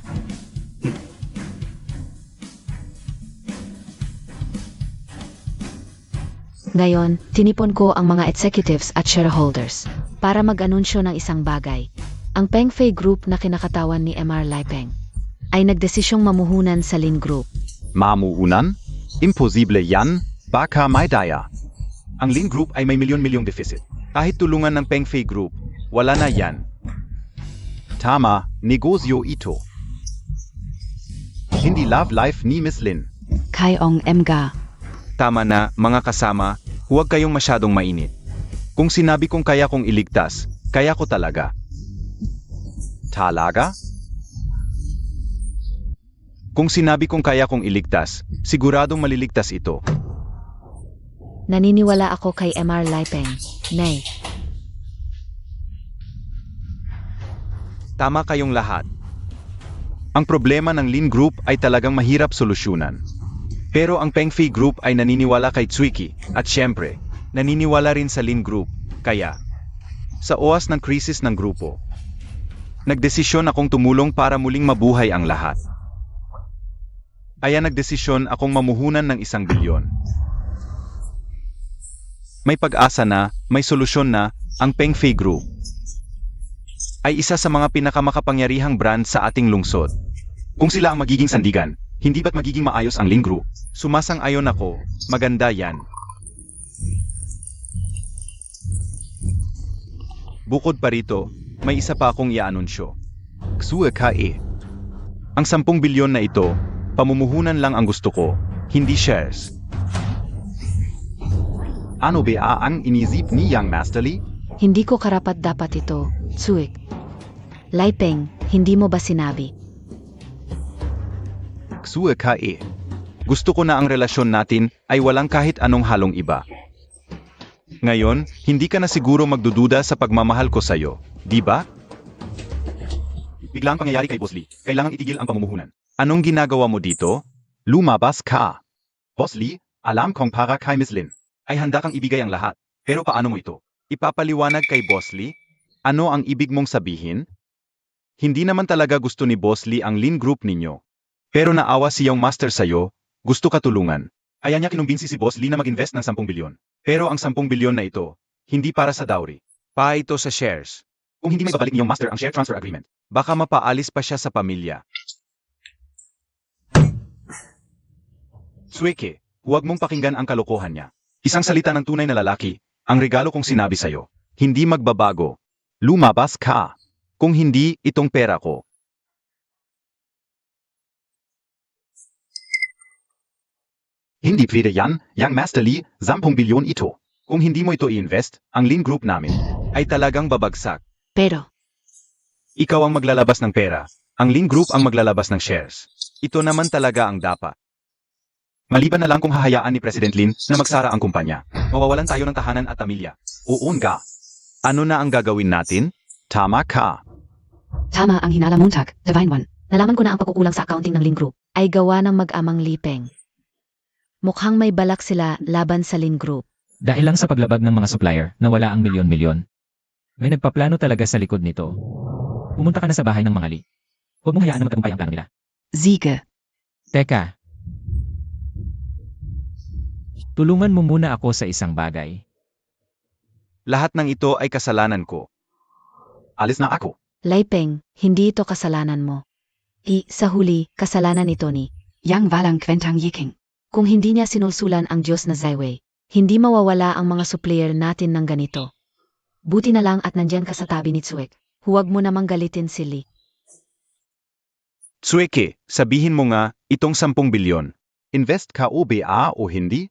Ngayon, tinipon ko ang mga executives at shareholders para mag-anunsyo ng isang bagay. Ang Peng Fei Group na kinakatawan ni MR Lipeng ay nagdesisyong mamuhunan sa Lin Group.
Mamuunan? Imposible yan, baka may daya. Ang Lin Group ay may milyon-milyong deficit. Kahit tulungan ng Peng Fei Group, wala na yan. Tama, negosyo ito. Hindi love life ni Miss Lin.
Kayong Mga.
Tama na, mga kasama, huwag kayong masyadong mainit. Kung sinabi kong kaya kong iligtas, kaya ko talaga. Talaga? Kung sinabi kong kaya kong iligtas, siguradong maliligtas ito.
Naniniwala ako kay MR Lipeng. Nay.
Tama kayong lahat. Ang problema ng Lin Group ay talagang mahirap solusyonan. Pero ang Peng Fei Group ay naniniwala kay Tsuiki, at syempre,
Naniniwala rin sa Lin Group, kaya, sa oras ng krisis ng grupo, nagdesisyon akong tumulong para muling mabuhay ang lahat. Kaya nagdesisyon akong mamuhunan ng 1 bilyon. May pag-asa na, may solusyon na, ang Peng Fei Group ay isa sa mga pinakamakapangyarihang brand sa ating lungsod.
Kung sila ang magiging sandigan, hindi ba't magiging maayos ang Lin Group?
Sumasang-ayon ako, maganda yan. Bukod pa rito, may isa pa akong i-anunsyo.
Ksue Kae.
Ang 10 bilyon na ito, pamumuhunan lang ang gusto ko, hindi shares.
Ano ba ang inisip ni Yang Master Li?
Hindi ko karapat-dapat ito, Tsuek. Laipeng, hindi mo ba sinabi?
Ksue Kae.
Gusto ko na ang relasyon natin ay walang kahit anong halong iba. Ngayon, hindi ka na siguro magdududa sa pagmamahal ko sa'yo, di ba?
Biglang pangyayari kay Boss Lee. Kailangang itigil ang pamumuhunan.
Anong ginagawa mo dito?
Lumabas ka. Boss Lee, alam kong para kay Miss Lin ay handa kang ibigay ang lahat. Pero paano mo ito?
Ipapaliwanag kay Boss Lee? Ano ang ibig mong sabihin? Hindi naman talaga gusto ni Boss Lee ang Lin Group ninyo. Pero naawa siyang master sa'yo, gusto ka tulungan.
Kaya niya kinumbinsi si Boss Lee na mag-invest ng 10 bilyon. Pero ang 10 bilyon na ito, hindi para sa dowry.
Pa ito sa shares.
Kung hindi may babalik niyong master ang share transfer agreement,
Baka mapaalis pa siya sa pamilya.
Sueke, huwag mong pakinggan ang kalokohan niya. Isang salita ng tunay na lalaki, ang regalo kong sinabi sa'yo.
Hindi magbabago. Lumabas ka. Kung hindi, itong pera ko.
Hindi pwede yan, Yang Master Lee, 10 bilyon ito. Kung hindi mo ito i-invest, ang Lin Group namin
Ay talagang babagsak.
Pero,
Ikaw ang maglalabas ng pera. Ang Lin Group ang maglalabas ng shares. Ito naman talaga ang dapat.
maliban na lang kung hahayaan ni President Lin na magsara ang kumpanya. Mawawalan tayo ng tahanan at pamilya. Uun ka.
Ano na ang gagawin natin? Tama ka.
Tama ang hinalamuntag, Divine One.
nalaman ko na ang pagkukulang sa accounting ng Lin Group ay gawa ng mag-amang Lipeng. Mukhang may balak sila laban sa Lin Group.
Dahil lang sa paglabag ng mga supplier na wala ang milyon-milyon. May nagpaplano talaga sa likod nito. Pumunta ka na sa bahay ng mga Li. Huwag mong hayaan na magtagumpay ang plano nila.
Siege.
Teka. Tulungan mo muna ako sa isang bagay.
Lahat ng ito ay kasalanan ko.
Alis na ako.
Laipeng, hindi ito kasalanan mo. Sa huli, kasalanan ito ni.
Yang Walang Kwentang Yiking.
Kung hindi niya sinulsulan ang Diyos na Zaiwei, hindi mawawala ang mga supplier natin ng ganito. Buti na lang at nandyan ka sa tabi ni Tsuek. Huwag mo namang galitin si Li.
Tsueke, sabihin mo nga, itong 10 bilyon.
Invest ka o ba o hindi?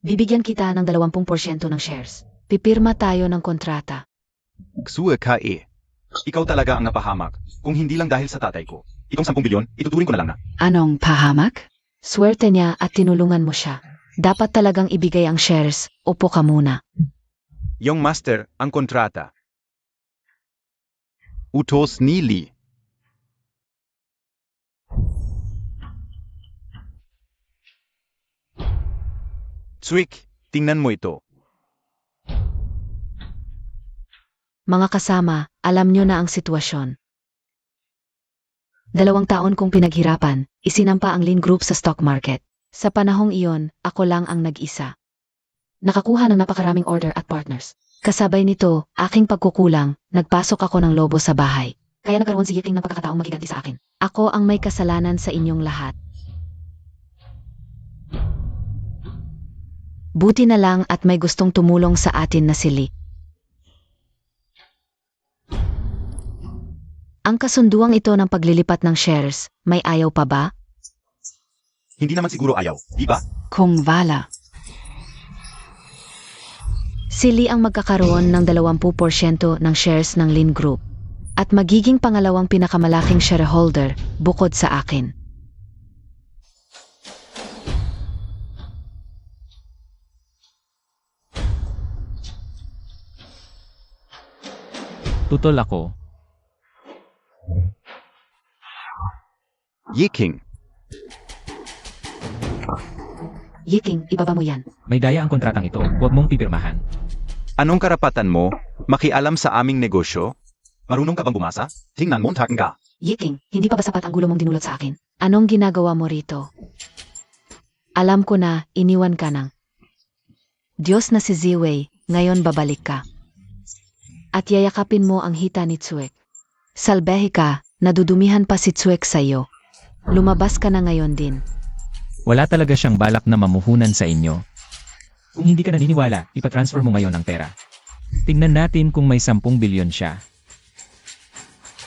Bibigyan kita ng 20% ng shares. Pipirma tayo ng kontrata.
Ksue ka eh. Ikaw talaga ang napahamak. Kung hindi lang dahil sa tatay ko. Itong 10 bilyon, ituturing ko na lang na.
Anong pahamak?
Swerte niya at tinulungan mo siya. Dapat talagang ibigay ang shares. Upo ka muna.
Yung master, ang kontrata.
Utos ni Li.
Tsuik, tingnan mo ito.
Mga kasama, alam nyo na ang sitwasyon. 2 taon kong pinaghirapan, isinampa ang Lin Group sa stock market. Sa panahong iyon, ako lang ang nag-isa. Nakakuha ng napakaraming order at partners. Kasabay nito, aking pagkukulang, nagpasok ako ng lobo sa bahay. Kaya nagkaroon si Yiting ng pagkakataong magiganti sa akin. Ako ang may kasalanan sa inyong lahat. Buti na lang at may gustong tumulong sa atin na si Li. Ang kasunduang ito ng paglilipat ng shares, may ayaw pa ba?
Hindi naman siguro ayaw, di ba?
Kung Wala.
Si Li ang magkakaroon ng 20% ng shares ng Lin Group at magiging pangalawang pinakamalaking shareholder bukod sa akin.
Tutol ako.
Yiking.
Yiking, ibaba mo yan.
May daya ang kontratang ito, huwag mong pipirmahan.
Anong karapatan mo? Makialam sa aming negosyo?
Marunong ka bang bumasa? Tingnan mo, takin ka.
Yiking, hindi pa ba sapat ang gulo mong dinulot sa akin?
Anong ginagawa mo rito? Alam ko na, iniwan ka ng Diyos na si Ziwei, ngayon babalik ka. At yayakapin mo ang hita ni Tsuek. Salbehe ka, nadudumihan pa si Tsuek sa'yo. Lumabas ka na ngayon din.
Wala talaga siyang balak na mamuhunan sa inyo. Kung hindi ka naniniwala, ipatransfer mo ngayon ang pera. Tingnan natin kung may 10 bilyon siya.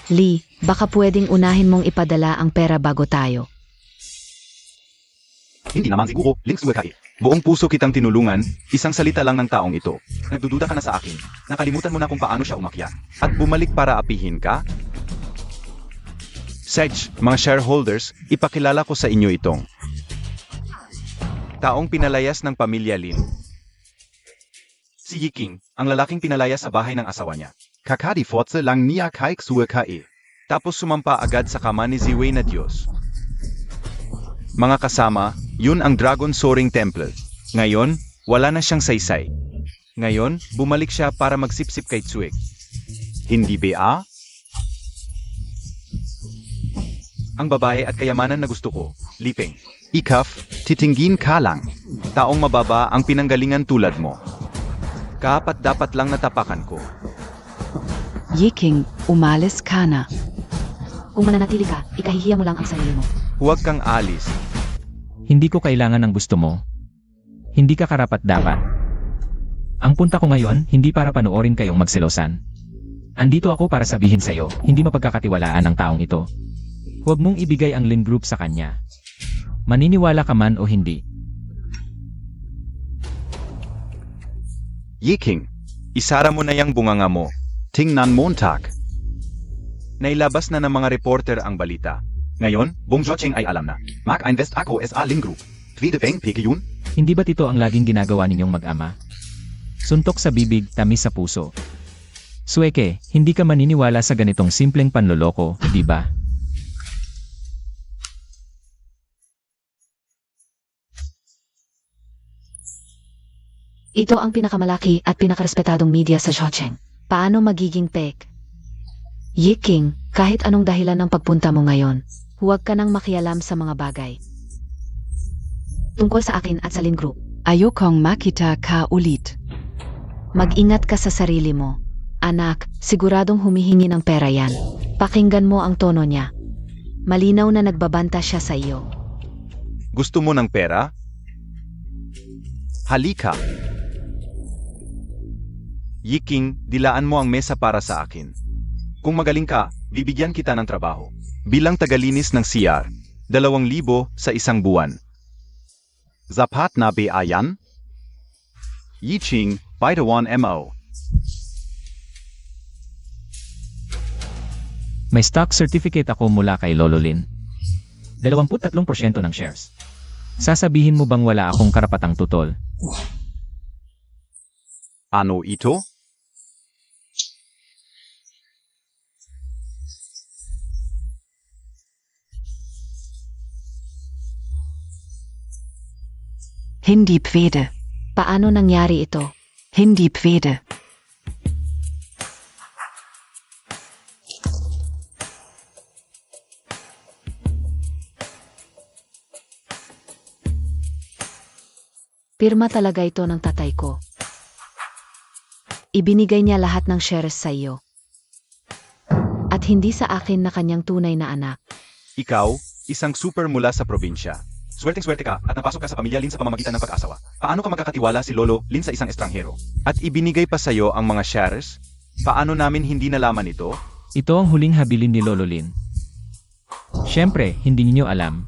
Lee, baka pwedeng unahin mong ipadala ang pera bago tayo.
Hindi naman siguro, links ka eh.
Buong puso kitang tinulungan, isang salita lang ng taong ito.
Nagdududa ka na sa akin. Nakalimutan mo na kung paano siya umakyat.
At bumalik para apihin ka? Sedge, mga shareholders, ipakilala ko sa inyo itong taong pinalayas ng pamilya Lin.
Si Yiking, ang lalaking pinalaya sa bahay ng asawa niya.
Kakadi Fotze lang niya kaik suwe kae. Tapos sumampa agad sa kama ni Ziwei na Diyos. Mga kasama, yun ang Dragon Soaring Temple. Ngayon, wala na siyang saysay. Ngayon, bumalik siya para magsipsip kay Tsuek. Hindi ba?
Ang babae at kayamanan na gusto ko, Lipeng.
Ikaf, titinggin ka lang. Taong mababa ang pinanggalingan tulad mo. Kapat dapat lang natapakan ko.
Yiking, umalis ka na. Kung mananatili ka, ikahihiya mo lang ang sarili mo.
Huwag kang alis.
Hindi ko kailangan ng gusto mo. Hindi ka karapat-dapat. Ang punta ko ngayon, hindi para panoorin kayong magselosan. Andito ako para sabihin sa'yo, hindi mapagkakatiwalaan ang taong ito. Huwag mong ibigay ang Lin Group sa kanya. Maniniwala ka man o hindi.
Yiking, isara mo na yang bunganga mo. Tingnan Montag. Nailabas na ng mga reporter ang balita.
Ngayon, Bong Jocheng ay alam na. Mag-invest ako sa Lin Group. Tvide Peng Piki yun?
Hindi ba ito ang laging ginagawa ninyong mag-ama? Suntok sa bibig, tamis sa puso. Sueke, hindi ka maniniwala sa ganitong simpleng panloloko, di ba?
Ito ang pinakamalaki at pinakarespetadong media sa Jocheng.
Paano magiging pek? Yiking, kahit anong dahilan ng pagpunta mo ngayon, huwag ka nang makialam sa mga bagay.
Tungkol sa akin at sa Lin Group.
Ayokong makita ka ulit.
Mag-ingat ka sa sarili mo. Anak, siguradong humihingi ng pera yan. Pakinggan mo ang tono niya. Malinaw na nagbabanta siya sa iyo.
Gusto mo ng pera? Halika. Yiking, dilaan mo ang mesa para sa akin.
Kung magaling ka, bibigyan kita ng trabaho.
Bilang tagalinis ng CR, 2,000 sa isang buwan. Zapat na ba yan? Yiching, Baitawan MO.
May stock certificate ako mula kay Lolo Lin. 23% ng shares. Sasabihin mo bang wala akong karapatang tutol?
Ano ito?
Hindi pwede.
Paano nangyari ito?
Hindi pwede.
Pirma talaga ito ng tatay ko. Ibinigay niya lahat ng shares sa iyo. At hindi sa akin na kanyang tunay na anak.
Ikaw, isang super mula sa probinsya.
Swerteng-swerte ka at napasok ka sa pamilya Lin sa pamamagitan ng pag-asawa. Paano ka magkakatiwala si Lolo Lin sa isang estranghero?
At ibinigay pa sa'yo ang mga shares? Paano namin hindi nalaman ito?
Ito ang huling habilin ni Lolo Lin. Siyempre, hindi ninyo alam.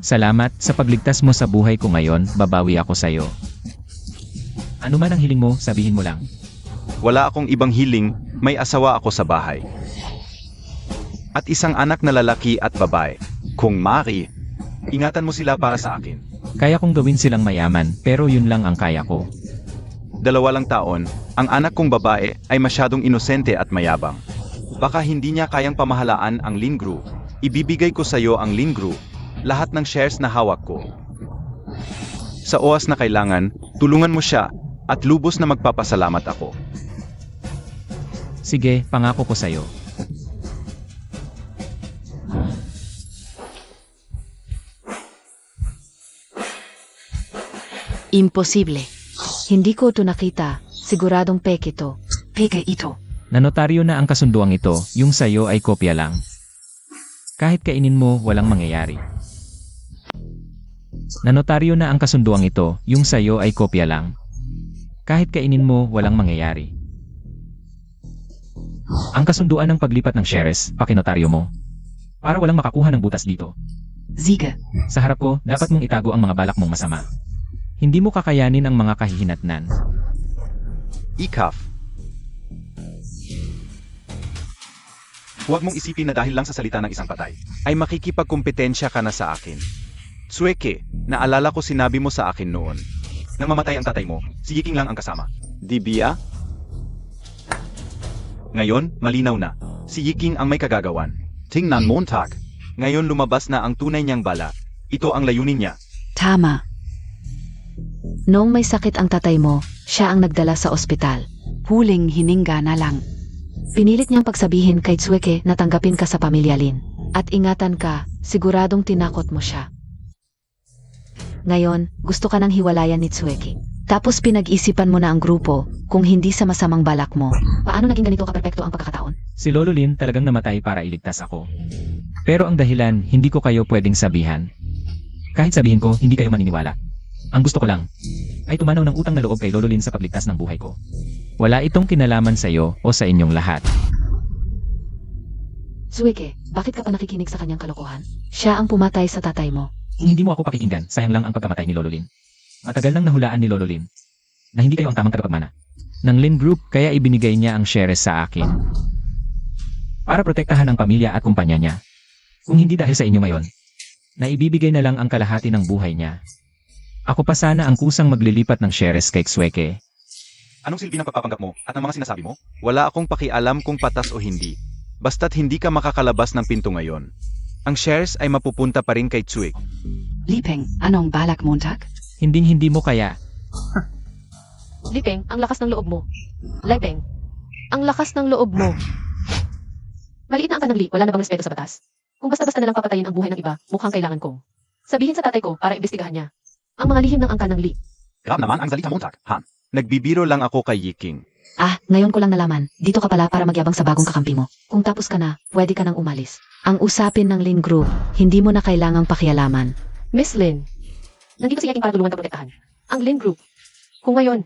Salamat sa pagligtas mo sa buhay ko ngayon, babawi ako sa iyo. Ano man ang hiling mo, sabihin mo lang.
Wala akong ibang hiling, May asawa ako sa bahay. At isang anak na lalaki at babae. Kung Mari, ingatan mo sila para sa akin.
Kaya kong gawin silang mayaman, pero yun lang ang kaya ko.
2 lang taon, ang anak kong babae ay masyadong inosente at mayabang. Baka hindi niya kayang pamahalaan ang Lin Group. Ibibigay ko sa iyo ang Lin Group, lahat ng shares na hawak ko. Sa oras na kailangan, tulungan mo siya at lubos na magpapasalamat ako.
Sige, pangako ko sa'yo.
Imposible. Hindi ko ito nakita. Siguradong peke ito.
Peke ito.
Nanotaryo na ang kasunduang ito, yung sayo ay kopya lang. Kahit kainin mo, walang mangyayari. Nanotaryo na ang kasunduang ito, yung sayo ay kopya lang. Kahit kainin mo, walang mangyayari. Ang kasunduan ng paglipat ng shares, pakinotaryo mo. Para walang makakuha ng butas dito.
Siege.
Sa harap ko, dapat mong itago ang mga balak mong masama. Hindi mo kakayanin ang mga kahihinatnan.
Ikaf. Huwag mong isipin na dahil lang sa salita ng isang patay, ay makikipagkumpetensya ka na sa akin. Sueke, naalala ko sinabi mo sa akin noon. Nang mamatay ang tatay mo, si Yiking lang ang kasama. Di biya? Ngayon, malinaw na. Si Yiking ang may kagagawan. Tingnan Montag. Ngayon lumabas na ang tunay niyang bala. Ito ang layunin niya.
Tama.
Noong may sakit ang tatay mo, siya ang nagdala sa ospital.
Huling hininga na lang.
Pinilit niyang pagsabihin kay Tsueke na tanggapin ka sa pamilya Lin. At ingatan ka, siguradong tinakot mo siya. Ngayon, gusto ka nang hiwalayan ni Tsueke. Tapos pinag-isipan mo na ang grupo, kung hindi sa masamang balak mo. Paano naging ganito kaperpekto ang pagkakataon?
Si Lolo Lin talagang namatay para iligtas ako. Pero ang dahilan, hindi ko kayo pwedeng sabihan. Kahit sabihin ko, hindi kayo maniniwala. Ang gusto ko lang, ay tumanaw ng utang na loob kay Lolo Lin sa pagligtas ng buhay ko. Wala itong kinalaman sa iyo o sa inyong lahat.
Tsueke, bakit ka pa nakikinig sa kanyang kalokohan? Siya ang pumatay sa tatay mo.
Kung hindi mo ako pakikinggan, sayang lang ang pagkamatay ni Lolo Lin. Matagal nang nahulaan ni Lolo Lin na hindi kayo ang tamang tagapagmana ng Lin Group, kaya ibinigay niya ang shares sa akin para protektahan ang pamilya at kumpanya niya. Kung hindi dahil sa inyo ngayon, na ibibigay na lang ang kalahati ng buhay niya. Ako pa sana ang kusang maglilipat ng shares kay Tsueke.
Anong silbi ng pagpapanggap mo at ng mga sinasabi mo?
Wala akong pakialam kung patas o hindi. Basta't hindi ka makakalabas ng pinto ngayon. Ang shares ay mapupunta pa rin kay Tsuek.
Lipeng, anong balak Montag?
Hindi mo kaya.
Lipeng, ang lakas ng loob mo. Lipeng, ang lakas ng loob mo. Maliit na ang kanang li, wala na bang respeto sa batas? Kung basta-basta nalang papatayin ang buhay ng iba, mukhang kailangan kong sabihin sa tatay ko para imbestigahan niya ang mga lihim ng angkan ng li.
Grab naman ang salita Montag, Han.
Nagbibiro lang ako kay Yiking.
Ah, ngayon ko lang nalaman. Dito ka pala para magyabang sa bagong kakampi mo. Kung tapos ka na, pwede ka nang umalis. Ang usapin ng Lin Group, hindi mo na kailangang pakialaman.
Miss Lin, nandito si Yaking para tulungan ka protektahan ang Lin Group. Kung ngayon,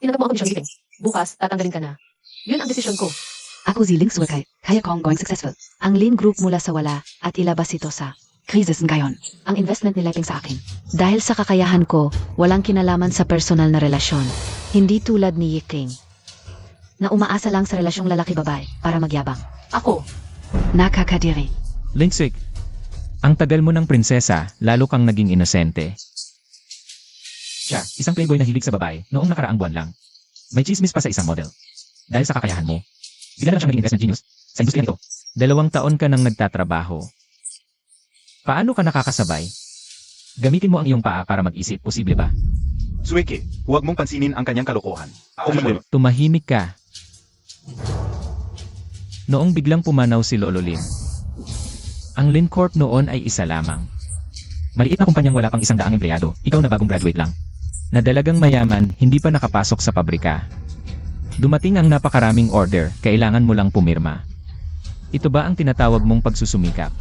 tinanggap mo ang kondisyong Lipeng, bukas tatanggalin ka na. Yun ang desisyon ko.
Ako si Ling Suekay, kaya kong going successful.
Ang Lin Group mula sa wala at ilabas ito sa
Krisis ngayon.
ang investment ni Lepeng sa akin. Dahil sa kakayahan ko, walang kinalaman sa personal na relasyon. Hindi tulad ni Yiking, na umaasa lang sa relasyong lalaki-babae para magyabang.
Ako,
Nakakadiri.
Linksik, ang tagal mo ng prinsesa, lalo kang naging inosente. Siya, isang playboy na hilig sa babae, noong nakaraang buwan lang. May chismis pa sa isang model. Dahil sa kakayahan mo, bigla na lang siyang naging investment genius sa industriya nito. 2 taon ka nang nagtatrabaho. Paano ka nakakasabay? Gamitin mo ang iyong paa para mag-isip, posible ba?
Sueke, huwag mong pansinin ang kanyang kalokohan. Ako malimit.
Tumahimik ka. Noong biglang pumanaw si Lolo Lin. Ang Lin Corp noon ay isa lamang. Maliit na kumpanyang wala pang 100 empleyado, ikaw na bagong graduate lang. Na dalagang mayaman, hindi pa nakapasok sa pabrika. Dumating ang napakaraming order, kailangan mo lang pumirma. Ito ba ang tinatawag mong pagsusumikap?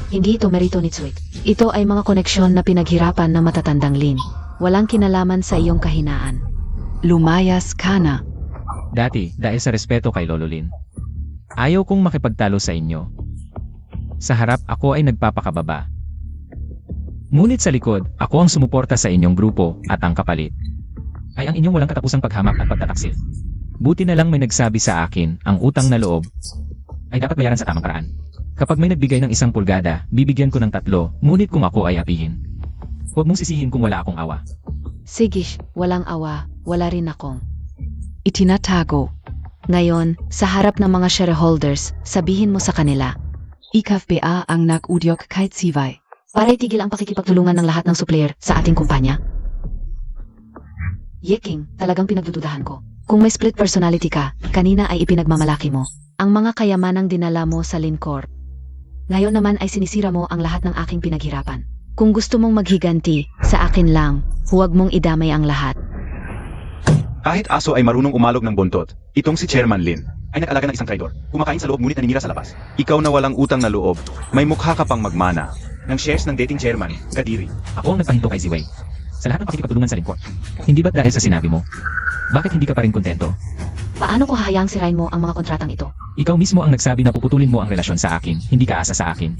Hindi ito merito ni Tsuek. Ito ay mga koneksyon na pinaghirapan ng matatandang Lin. Walang kinalaman sa iyong kahinaan.
Lumayas ka na.
Dati, dahil sa respeto kay Lolo Lin. Ayaw kong makipagtalo sa inyo. Sa harap, ako ay nagpapakababa. Ngunit sa likod, ako ang sumuporta sa inyong grupo, at ang kapalit ay ang inyong walang katapusang paghamak at pagtataksil. Buti na lang may nagsabi sa akin, ang utang na loob ay dapat bayaran sa tamang paraan. Kapag may nagbigay ng 1 pulgada, bibigyan ko ng 3, ngunit kung ako ay apihin. Huwag mong sisihin kung wala akong awa.
Sige, walang awa, wala rin akong.
Itinatago.
Ngayon, sa harap ng mga shareholders, sabihin mo sa kanila,
Ikaw ba ang nag-udyok kay Sivay?
para itigil ang pakikipagtulungan ng lahat ng supplier sa ating kumpanya. Yeking, talagang pinagdududahan ko. Kung may split personality ka, kanina ay ipinagmamalaki mo ang mga kayamanang dinala mo sa Lincorp. Ngayon naman ay sinisira mo ang lahat ng aking pinaghirapan. Kung gusto mong maghiganti, sa akin lang, huwag mong idamay ang lahat.
Kahit aso ay marunong umalog ng buntot, itong si Chairman Lin ay nag-alaga ng isang traidor. Kumakain sa loob ngunit naninira sa labas. Ikaw na walang utang na loob, may mukha ka pang magmana ng shares ng dating chairman, Kadiri.
Ako ang nagpahinto kay Ziwei. Sa lahat ng pakikipagtulungan sa Lincorp. Hindi ba't dahil sa sinabi mo? Bakit hindi ka pa rin kontento?
Paano ko hahayaang sirain mo ang mga kontratang ito?
Ikaw mismo ang nagsabi na puputulin mo ang relasyon sa akin, hindi ka asa sa akin.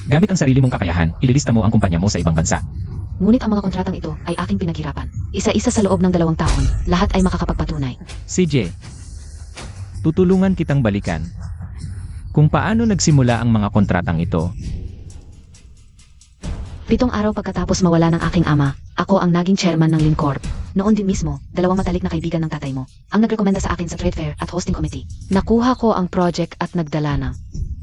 Gamit ang sarili mong kakayahan, ililista mo ang kumpanya mo sa ibang bansa.
Ngunit ang mga kontratang ito ay aking pinaghirapan. Isa-isa sa loob ng 2 taon, lahat ay makakapagpatunay.
CJ, tutulungan kitang balikan. Kung paano nagsimula ang mga kontratang ito,
7 araw pagkatapos mawala ng aking ama, ako ang naging chairman ng Lincorp. Noon din mismo, 2 matalik na kaibigan ng tatay mo ang nagrekomenda sa akin sa trade fair at hosting committee. Nakuha ko ang project at nagdala ng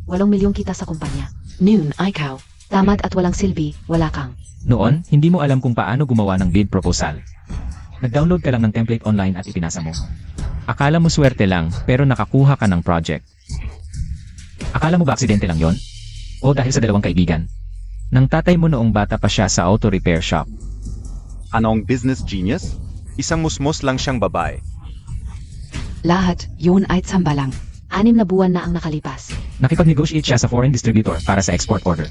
8 milyong kita sa kumpanya.
Noon, ikaw.
Tamad at walang silbi, wala kang.
noon, hindi mo alam kung paano gumawa ng bid proposal. Nag-download ka lang ng template online at ipinasa mo. Akala mo swerte lang, pero nakakuha ka ng project. Akala mo ba aksidente lang yon? O dahil sa 2 kaibigan? Nang tatay mo noong bata pa siya sa auto repair shop.
Anong business genius? Isang musmos lang siyang babae.
Lahat, yun ay sambalang.
6 na buwan na ang nakalipas.
Nakipag-negotiate siya sa foreign distributor para sa export order.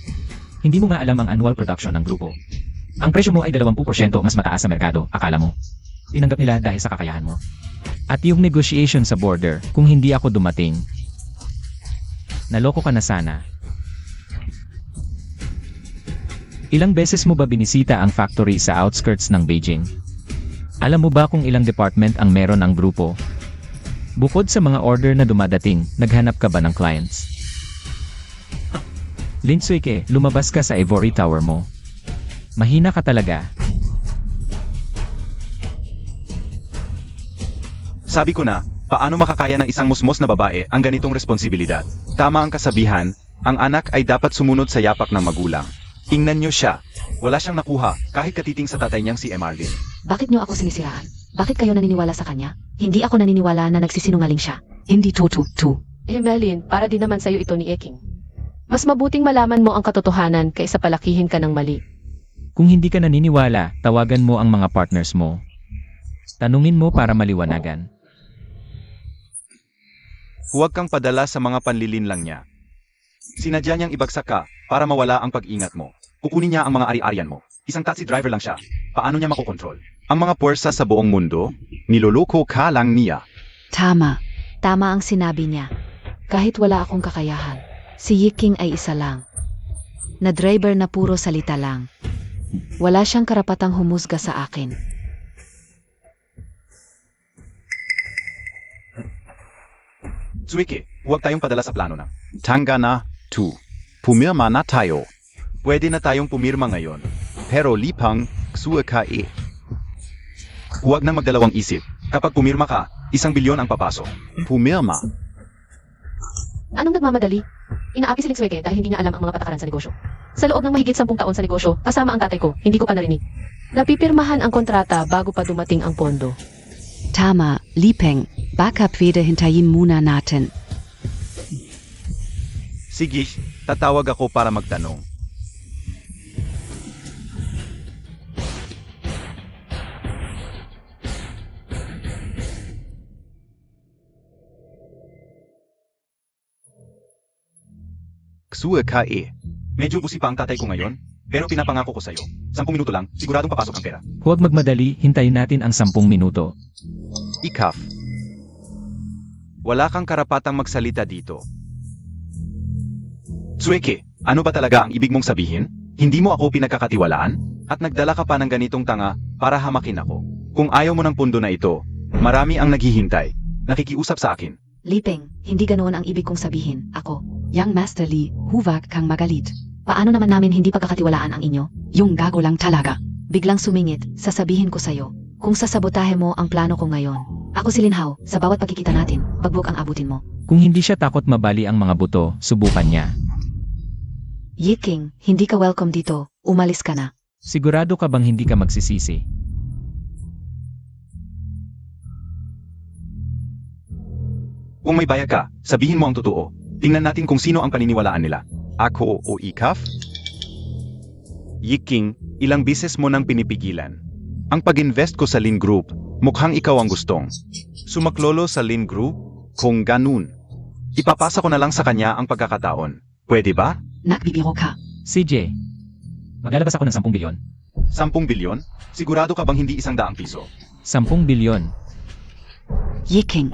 Hindi mo nga alam ang annual production ng grupo. Ang presyo mo ay 20% mas mataas sa merkado, akala mo. Tinanggap nila dahil sa kakayahan mo. At yung negotiation sa border, kung hindi ako dumating, naloko ka na sana. Ilang beses mo ba binisita ang factory sa outskirts ng Beijing? Alam mo ba kung ilang department ang meron ang grupo? Bukod sa mga order na dumadating, naghanap ka ba ng clients? Lin Suike, lumabas ka sa Ivory Tower mo. Mahina ka talaga.
Sabi ko na, paano makakaya ng isang musmos na babae ang ganitong responsibilidad? Tama ang kasabihan, ang anak ay dapat sumunod sa yapak ng magulang. Ingnan niyo siya. Wala siyang nakuha kahit katiting sa tatay niyang si Emarlin.
Bakit niyo ako sinisiraan? Bakit kayo naniniwala sa kanya? Hindi ako naniniwala na nagsisinungaling siya.
Hindi totoo.
Merlin, para din naman sa'yo ito ni Eking. Mas mabuting malaman mo ang katotohanan kaysa palakihin ka ng mali.
Kung hindi ka naniniwala, tawagan mo ang mga partners mo. Tanungin mo para maliwanagan.
Huwag kang padala sa mga panlilin lang niya.
Sinadya niyang ibagsak ka para mawala ang pag-ingat mo. Kukunin niya ang mga ari-arian mo. Isang taxi driver lang siya. Paano niya makokontrol?
Ang mga puwersa sa buong mundo, niloloko ka lang niya.
Tama.
Tama ang sinabi niya. Kahit wala akong kakayahan, si Yiking ay isa lang. Na driver na puro salita lang. Wala siyang karapatang humusga sa akin.
Suike, huwag tayong padala sa plano na.
Tanga na, tu. Pumirma na tayo.
Pwede na tayong pumirma ngayon.
Pero lipang, suakae.
Huwag nang magdalawang isip. Kapag pumirma ka, 1 bilyon ang papasok.
Pumirma.
Anong nagmamadali? Inaapi si Lingsweke dahil hindi niya alam ang mga patakaran sa negosyo. Sa loob ng mahigit 10 taon sa negosyo, kasama ang tatay ko, hindi ko pa narinig. Napipirmahan ang kontrata bago pa dumating ang pondo.
Tama, Lipeng. Backup wieder hintayin muna natin.
Sige, tatawag ako para magtanong. Suakae.
Medyo busi pa ang tatay ko ngayon, pero pinapangako ko sa'yo. 10 minuto lang, siguradong papasok ang pera.
Huwag magmadali, hintayin natin ang 10 minuto.
Ikaf. Wala kang karapatang magsalita dito.
Suike, ano ba talaga ang ibig mong sabihin? Hindi mo ako pinagkakatiwalaan? At nagdala ka pa ng ganitong tanga para hamakin ako. Kung ayaw mo ng pundo na ito, marami ang naghihintay. nakikiusap sa akin.
Lipeng, hindi ganoon ang ibig kong sabihin. Ako.
Young Master Lee, huwag kang magalit.
Paano naman namin hindi pagkakatiwalaan ang inyo?
Yung gago lang talaga.
Biglang sumingit, sasabihin ko sa'yo. Kung sasabotahe mo ang plano ko ngayon. Ako si Linhao, sa bawat pagkikita natin, pagbuk ang abutin mo.
Kung hindi siya takot mabali ang mga buto, subukan niya.
Yiking, hindi ka welcome dito. Umalis ka na.
Sigurado ka bang hindi ka magsisisi?
Kung may bayag ka, sabihin mo ang totoo. Tingnan natin kung sino ang paniniwalaan nila.
Ako o Ikaf? Yiking, ilang bises mo nang pinipigilan. Ang pag-invest ko sa Lin Group, mukhang ikaw ang gustong. Sumaklolo sa Lin Group? Kung ganun, ipapasa ko na lang sa kanya ang pagkakataon. Pwede ba?
Nagbibiro ka.
CJ, maglalabas ako ng 10 bilyon.
10 bilyon? Sigurado ka bang hindi 100 piso?
10 bilyon.
Yiking,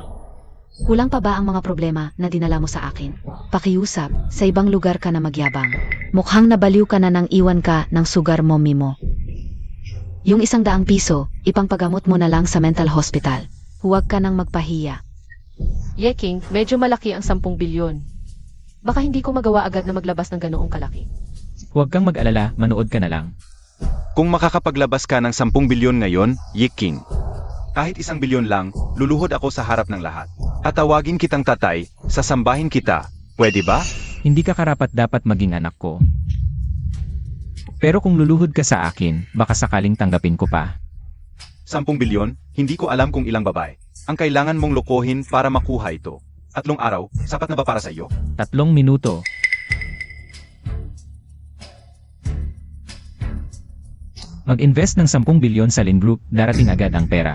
Kulang pa ba ang mga problema na dinala mo sa akin? Pakiusap, sa ibang lugar ka na magyabang. Mukhang nabaliw ka na nang iwan ka ng sugar mommy mo. Yung 100 piso, ipangpagamot mo na lang sa mental hospital. Huwag ka nang magpahiya.
Yeking, medyo malaki ang 10 bilyon. Baka hindi ko magawa agad na maglabas ng ganoong kalaki.
Huwag kang mag-alala, manood ka na lang.
Kung makakapaglabas ka ng 10 bilyon ngayon, Yiking,
Kahit 1 bilyon lang, luluhod ako sa harap ng lahat.
tatawagin kitang tatay, sasambahin kita. Pwede ba?
Hindi ka karapat dapat maging anak ko. Pero kung luluhod ka sa akin, baka sakaling tanggapin ko pa.
10 bilyon, hindi ko alam kung ilang babae.
Ang kailangan mong lokohin para makuha ito.
3 araw, sapat na ba para sa iyo?
3 minuto. Mag-invest ng 10 bilyon sa Lin Group, darating agad ang pera.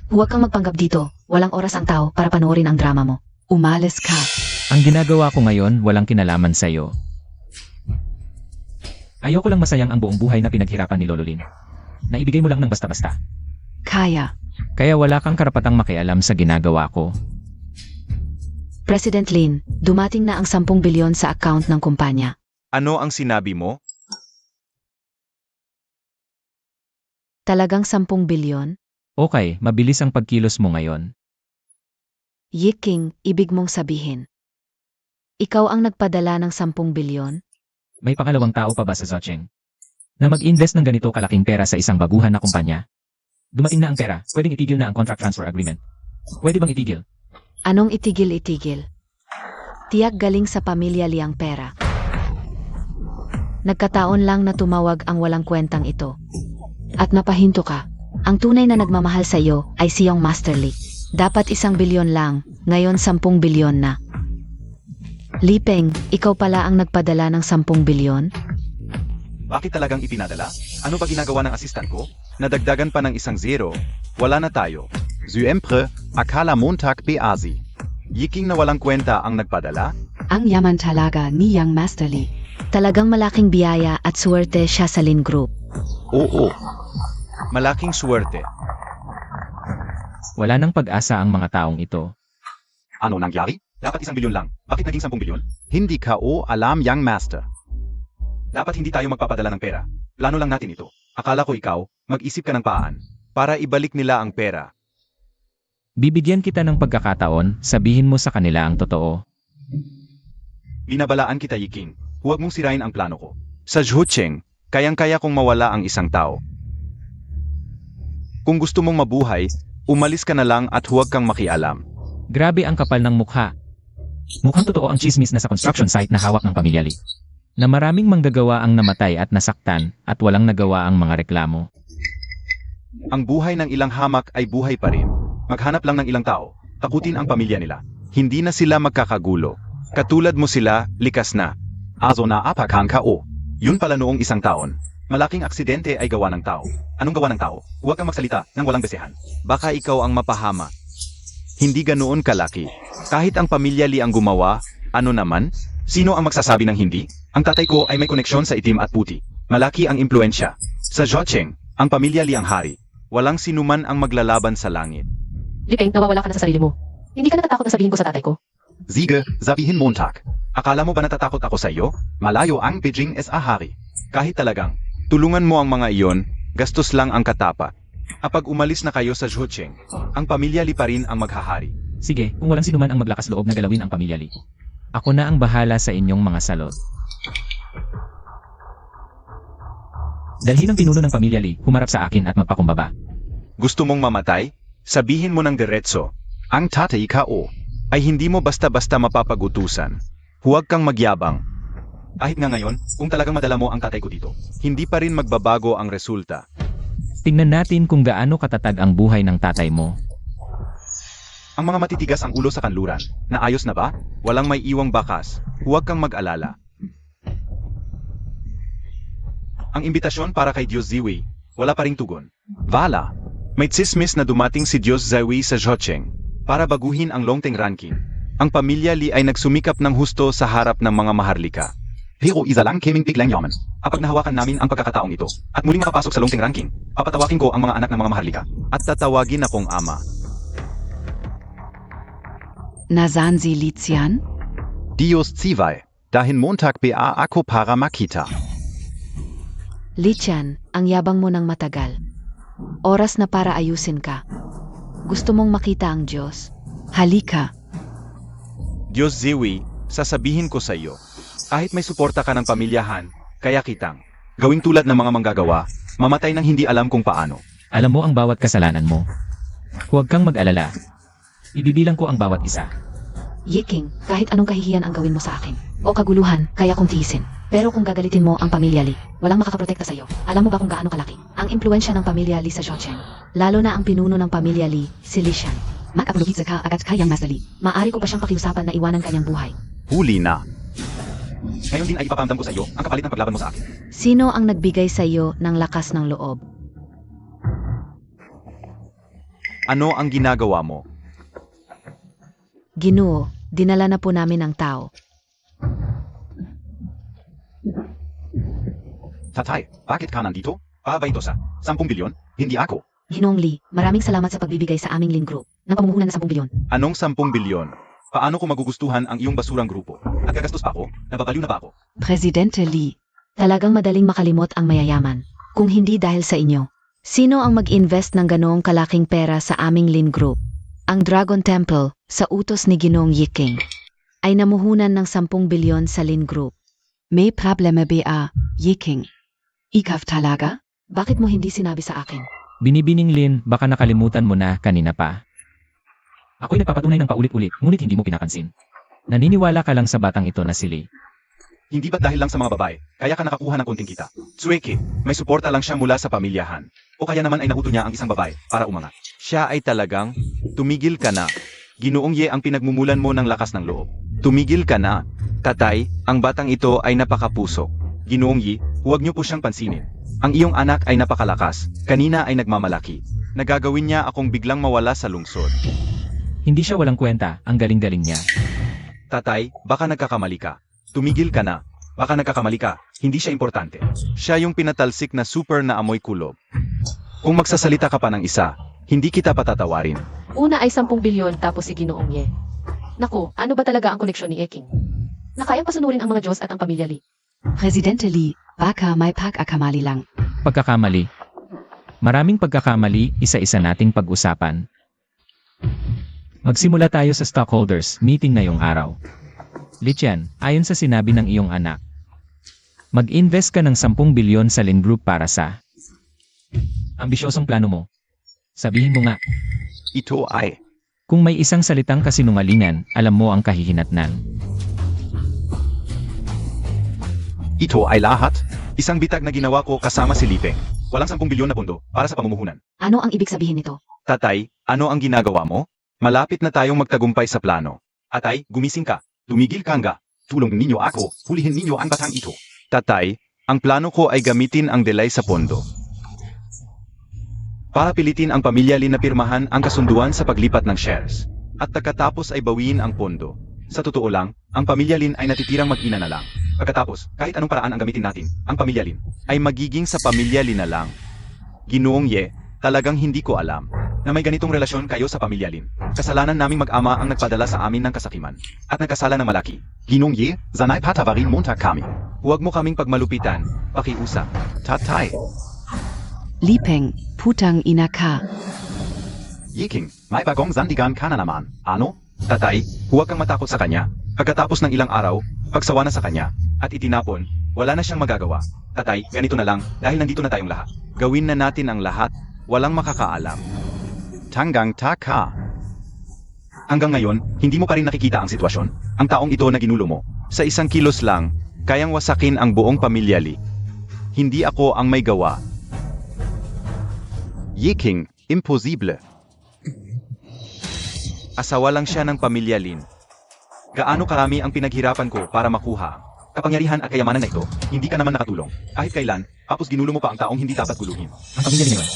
Huwag kang magpanggap dito. Walang oras ang tao para panoorin ang drama mo.
umalis ka.
Ang ginagawa ko ngayon, walang kinalaman sa'yo. Ayoko lang masayang ang buong buhay na pinaghirapan ni Lolo Lin. Naibigay mo lang ng basta-basta.
Kaya.
Kaya wala kang karapatang makialam sa ginagawa ko.
President Lin, dumating na ang 10 bilyon sa account ng kumpanya.
Ano ang sinabi mo?
Talagang 10 bilyon?
Okay, mabilis ang pagkilos mo ngayon.
Yiking, ibig mong sabihin. Ikaw ang nagpadala ng 10 bilyon?
May pangalawang tao pa ba sa Zocheng? Na mag-invest ng ganito kalaking pera sa isang baguhan na kumpanya? Dumating na ang pera, pwedeng itigil na ang contract transfer agreement. Pwede bang itigil?
Anong itigil-itigil? Tiyak galing sa pamilya Li ang pera. Nagkataon lang na tumawag ang walang kwentang ito. At napahinto ka. Ang tunay na nagmamahal sa iyo ay siyang Master Li. Dapat 1 bilyon lang, ngayon 10 bilyon na. Li Peng, ikaw pala ang nagpadala ng 10 bilyon?
Bakit talagang ipinadala? Ano ba ginagawa ng assistant ko?
Nadagdagan pa ng 1 zero. Wala na tayo. Syempre, akala Montag Beasi. Yiking na walang kwenta ang nagpadala?
Ang yaman talaga ni Young Master Lee.
Talagang malaking biyaya at suwerte siya sa Lin Group.
Oo. Malaking swerte.
Wala nang pag-asa ang mga taong ito.
Ano nangyari? Dapat 1 bilyon lang. Bakit naging 10 bilyon?
Hindi ka o alam, Young Master.
Dapat hindi tayo magpapadala ng pera. Plano lang natin ito. Akala ko ikaw, mag-isip ka ng paan.
Para ibalik nila ang pera.
Bibigyan kita ng pagkakataon, sabihin mo sa kanila ang totoo.
Binabalaan kita, Yiking. Huwag mong sirain ang plano ko.
Sa Zhucheng, kayang-kaya kong mawala ang isang tao. Kung gusto mong mabuhay, umalis ka na lang at huwag kang makialam.
Grabe ang kapal ng mukha. Mukhang totoo ang chismis na sa construction site na hawak ng pamilya Lee. Na maraming manggagawa ang namatay at nasaktan at walang nagawa ang mga reklamo.
Ang buhay ng ilang hamak ay buhay pa rin. Maghanap lang ng ilang tao. Takutin ang pamilya nila.
Hindi na sila magkakagulo. Katulad mo sila, likas na.
Azo na apakan ka o. Yun pala noong 1 taon. Malaking aksidente ay gawa ng tao. Anong gawa ng tao? Huwag kang magsalita nang walang besehan.
Baka ikaw ang mapahama. Hindi ganoon kalaki. Kahit ang pamilya Lee ang gumawa, ano naman?
Sino ang magsasabi ng hindi? Ang tatay ko ay may koneksyon sa itim at puti. Malaki ang impluensya. Sa Zhucheng, ang pamilya Li ang hari.
Walang sinuman ang maglalaban sa langit.
Li Peng, nawawala ka na sa sarili mo. Hindi ka natatakot na sabihin ko sa tatay ko?
Sige, sabihin Montag. Akala mo ba natatakot ako sa iyo? Malayo ang Beijing sa hari. Kahit talagang.
Tulungan mo ang mga iyon, gastos lang ang katapa. Kapag umalis na kayo sa Zhucheng, ang pamilya Li pa rin ang maghahari.
Sige, kung walang sinuman ang maglakas loob na galawin ang pamilya Lee. Ako na ang bahala sa inyong mga salot. Dalhin ang pinuno ng pamilya Lee, humarap sa akin at magpakumbaba.
Gusto mong mamatay? Sabihin mo ng diretso. Ang tatay ko ay hindi mo basta-basta mapapagutusan. Huwag kang magyabang.
Kahit nga ngayon, kung talagang madala mo ang tatay ko dito.
Hindi pa rin magbabago ang resulta.
Tingnan natin kung gaano katatag ang buhay ng tatay mo.
Ang mga matitigas ang ulo sa kanluran. Naayos na ba?
Walang may iwang bakas. Huwag kang mag-alala.
Ang imbitasyon para kay Diyos Ziwi, wala pa ring tugon.
Vala, may tsismis na dumating si Diyos Ziwi sa Jocheng para baguhin ang Longteng ranking. Ang pamilya Lee ay nagsumikap ng husto sa harap ng mga maharlika.
Pero isa lang kaming biglang yaman. Kapag nahawakan namin ang pagkakataong ito, at muling makapasok sa Longteng ranking, papatawakin ko ang mga anak ng mga maharlika.
At tatawagin akong ama.
Nasan Sie Lizian?
Dios Ziway, dahil Montag ba ako para makita.
Lichan, ang yabang mo ng matagal. Oras na para ayusin ka. Gusto mong makita ang Diyos?
Halika.
Diyos Ziwi, sasabihin ko sa iyo. Kahit may suporta ka ng pamilyahan, kaya kitang gawing tulad ng mga manggagawa, mamatay nang hindi alam kung paano.
Alam mo ang bawat kasalanan mo. Huwag kang mag-alala. Ibibilang ko ang bawat isa.
Yiking, kahit anong kahihiyan ang gawin mo sa akin, o kaguluhan, kaya kong tiisin. Pero kung gagalitin mo ang pamilya Lee, walang makakaprotekta sa'yo. Alam mo ba kung gaano kalaki ang impluensya ng pamilya Lee sa Jocheng? Lalo na ang pinuno ng pamilya Lee, si Lishan.
Mag-apulugit ka agad kayang masali.
Maari ko pa siyang pakiusapan na iwanan kanyang buhay.
Huli na.
Ngayon din ay ipaparamdam ko sa iyo ang kapalit ng paglaban mo sa akin.
Sino ang nagbigay sa iyo ng lakas ng loob?
Ano ang ginagawa mo?
Ginoo, dinala na po namin ang tao.
Tatay, bakit ka nandito? Para ba ito sa 10 bilyon? Hindi ako.
Ginoong Lee, maraming salamat sa pagbibigay sa aming Lin Group ng pamumuhunan ng 10 bilyon.
Anong 10 bilyon?
Paano ko magugustuhan ang iyong basurang grupo? At gagastos pa ako? Nababaliw na ba ako?
Presidente Lee.
Talagang madaling makalimot ang mayayaman, kung hindi dahil sa inyo. Sino ang mag-invest ng ganoong kalaking pera sa aming Lin Group? Ang Dragon Temple, sa utos ni Ginoong Yiking, ay namuhunan ng 10 bilyon sa Lin Group.
May problema ba, Yiking? Ikaw talaga?
Bakit mo hindi sinabi sa akin?
Binibining Lin, baka nakalimutan mo na kanina pa. Ako'y nagpapatunay ng paulit-ulit, ngunit hindi mo pinapansin. Naniniwala ka lang sa batang ito na si Lee.
Hindi ba't dahil lang sa mga babae, kaya ka nakakuha ng konting kita? Suweke, may suporta lang siya mula sa pamilyahan. O kaya naman ay nauto niya ang isang babae para umangat.
Siya ay talagang, tumigil ka na. Ginoong Ye ang pinagmumulan mo ng lakas ng loob. Tumigil ka na. Tatay, ang batang ito ay napakapuso. Ginoong Ye, huwag niyo po siyang pansinin. Ang iyong anak ay napakalakas. Kanina ay nagmamalaki. Nagagawin niya akong biglang mawala sa lungsod.
Hindi siya walang kwenta, ang galing-galing niya.
Tatay, baka nagkakamali ka. Tumigil ka na. Baka nagkakamali ka. Hindi siya importante. Siya yung pinatalsik na super na amoy kulob. Kung magsasalita ka pa ng isa, hindi kita patatawarin.
Una ay 10 bilyon tapos si Ginoong Ye. Naku, ano ba talaga ang koneksyon ni Eking? Nakayang pasunurin ang mga Diyos at ang pamilya Lee.
Presidente Lee, baka may pag-akamali lang.
Pagkakamali. Maraming pagkakamali, isa-isa nating pag-usapan. Magsimula tayo sa stockholders meeting ngayong araw. Lichian, ayon sa sinabi ng iyong anak, mag-invest ka ng 10 bilyon sa Lin Group para sa ambisyosong plano mo. Sabihin mo nga,
Ito ay,
kung may isang salitang kasinungalingan, alam mo ang kahihinatnan.
Ito ay lahat. Isang bitag na ginawa ko kasama si Lipeng. Walang 10 bilyon na pondo para sa pamumuhunan.
Ano ang ibig sabihin nito?
tatay, ano ang ginagawa mo? Malapit na tayong magtagumpay sa plano.
Atay, gumising ka. Tumigil ka nga. Tulong ninyo ako. Hulihin ninyo ang batang ito.
Tatay, ang plano ko ay gamitin ang delay sa pondo. Para pilitin ang pamilya Lee na pirmahan ang kasunduan sa paglipat ng shares. At pagkatapos ay bawiin ang pondo. Sa totoo lang, ang pamilya Lin ay natitirang mag-ina na lang. Pagkatapos, kahit anong paraan ang gamitin natin, ang pamilya Lin ay magiging sa pamilya Lin na lang. Ginoong Ye, talagang hindi ko alam
na may ganitong relasyon kayo sa pamilya Lin. Kasalanan naming mag-ama ang nagpadala sa amin ng kasakiman. At nagkasala ng malaki. Ginong Ye, zanay patavarin Montag kami.
Huwag mo kaming pagmalupitan, pakiusap.
Tatay.
Lipeng, putang ina ka.
Yiking, may bagong sandigan ka na naman. Ano? Tatay, huwag kang matakot sa kanya. Pagkatapos ng ilang araw, pagsawa na sa kanya, at itinapon, wala na siyang magagawa. Tatay, ganito na lang, dahil nandito na tayong lahat.
Gawin na natin ang lahat. Walang makakaalam. Tanggang taka.
Hanggang ngayon, hindi mo pa rin nakikita ang sitwasyon. Ang taong ito na ginulo mo.
Sa isang kilos lang, kayang wasakin ang buong pamilya Lee. Hindi ako ang may gawa. Yiking, imposible. Asawa lang siya ng pamilya Lin.
Gaano karami ang pinaghirapan ko para makuha kapangyarihan at kayamanan na ito, hindi ka naman nakatulong. Kahit kailan, tapos ginulo mo pa ang taong hindi dapat guluhin.
Ang pamilya Lee naman.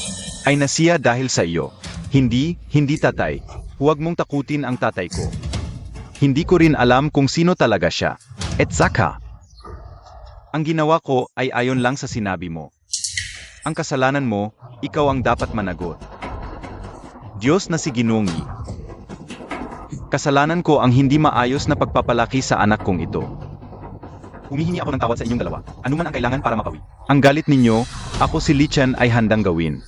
Ay nasiya dahil sa iyo. Hindi tatay. Huwag mong takutin ang tatay ko. Hindi ko rin alam kung sino talaga siya. Et saka. Ang ginawa ko ay ayon lang sa sinabi mo. Ang kasalanan mo, ikaw ang dapat managot. Diyos na si Ginoong Yi. Kasalanan ko ang hindi maayos na pagpapalaki sa anak kong ito.
Humihingi ako ng tawad sa inyong dalawa. Ano man ang kailangan para mapawi.
Ang galit ninyo, ako si Li Chen ay handang gawin.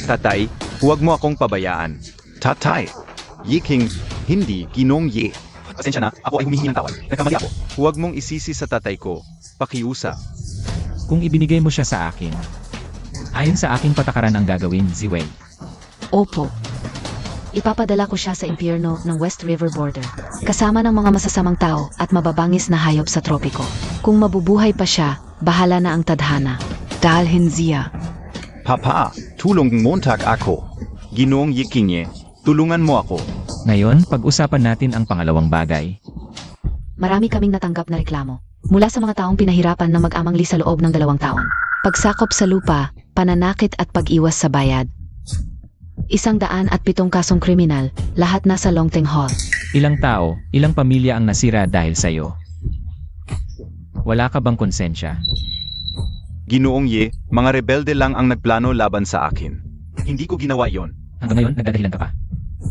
Tatay, huwag mo akong pabayaan. Tatay, Yiking, hindi, Ginoong Yi.
Pasensya na, ako ay humihingi ng tawad. Nagkamali ako.
Huwag mong isisi sa tatay ko. Pakiusap.
Kung ibinigay mo siya sa akin, ayon sa aking patakaran ang gagawin, Ziwei.
Opo. Ipapadala ko siya sa impyerno ng West River border, kasama ng mga masasamang tao at mababangis na hayop sa tropiko. Kung mabubuhay pa siya, bahala na ang tadhana.
Dalhin siya.
Papa, tulong Montag ako. Ginoong Yiking, tulungan mo ako.
Ngayon, pag-usapan natin ang pangalawang bagay.
Marami kaming natanggap na reklamo mula sa mga taong pinahirapan ng mag-amang Lee sa loob ng 2 taon. Pagsakop sa lupa, pananakit at pag-iwas sa bayad. 107 kasong kriminal, lahat nasa Longteng Hall.
Ilang tao, ilang pamilya ang nasira dahil sa'yo. Wala ka bang konsensya?
Ginoong Ye, mga rebelde lang ang nagplano laban sa akin.
Hindi ko ginawa iyon.
Hanggang ngayon, nagdadahilan ka pa.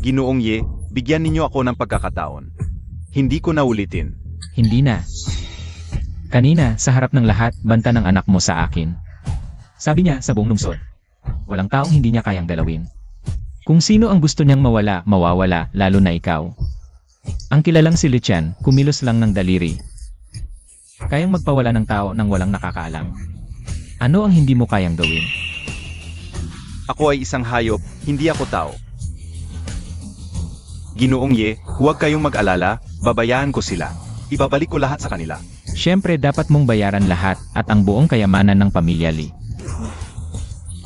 Ginoong Ye, bigyan ninyo ako ng pagkakataon. Hindi ko na ulitin.
Hindi na. Kanina, sa harap ng lahat, banta ng anak mo sa akin. Sabi niya sa buong lungsod, walang taong hindi niya kayang galawin. Kung sino ang gusto niyang mawala, mawawala, lalo na ikaw. Ang kilalang si Li Chen, kumilos lang ng daliri. Kayang magpawala ng tao nang walang nakakaalam. Ano ang hindi mo kayang gawin?
Ako ay isang hayop, hindi ako tao. Ginoong Ye, huwag kayong mag-alala, babayaan ko sila.
Ibabalik ko lahat sa kanila.
Siyempre dapat mong bayaran lahat at ang buong kayamanan ng pamilya Lee.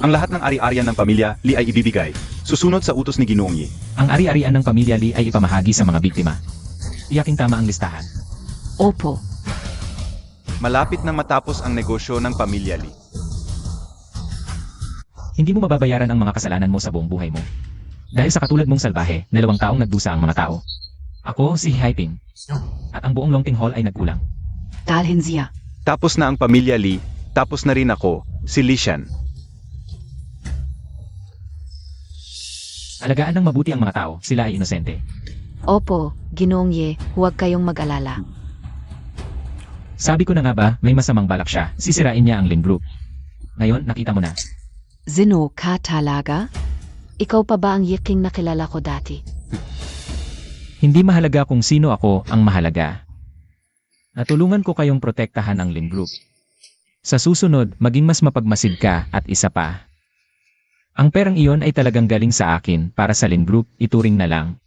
Ang lahat ng ari-arian ng pamilya Lee ay ibibigay, susunod sa utos ni Ginoong Yi.
Ang ari-arian ng pamilya Lee ay ipamahagi sa mga biktima. Iyaking tama ang listahan.
Opo.
Malapit na matapos ang negosyo ng pamilya Lee.
Hindi mo mababayaran ang mga kasalanan mo sa buong buhay mo. Dahil sa katulad mong salbahe, 2 taong nagdusa ang mga tao. Ako si Haiping. At ang buong Longting Hall ay nagkulang.
Dalhin siya.
Tapos na ang pamilya Lee, tapos na rin ako, si Li Shan.
Alagaan ng mabuti ang mga tao, sila ay inosente.
Opo, Ginoong Ye, huwag kayong mag-alala.
Sabi ko na nga ba, may masamang balak siya, sisirain niya ang Lin Group. Ngayon, nakita mo na.
Sino ka talaga?
Ikaw pa ba ang Yiking na kilala ko dati?
Hindi mahalaga kung sino ako, ang mahalaga. Natulungan ko kayong protektahan ang Lin Group. Sa susunod, maging mas mapagmasid ka at isa pa. Ang perang iyon ay talagang galing sa akin para sa Lin Group, ituring na lang.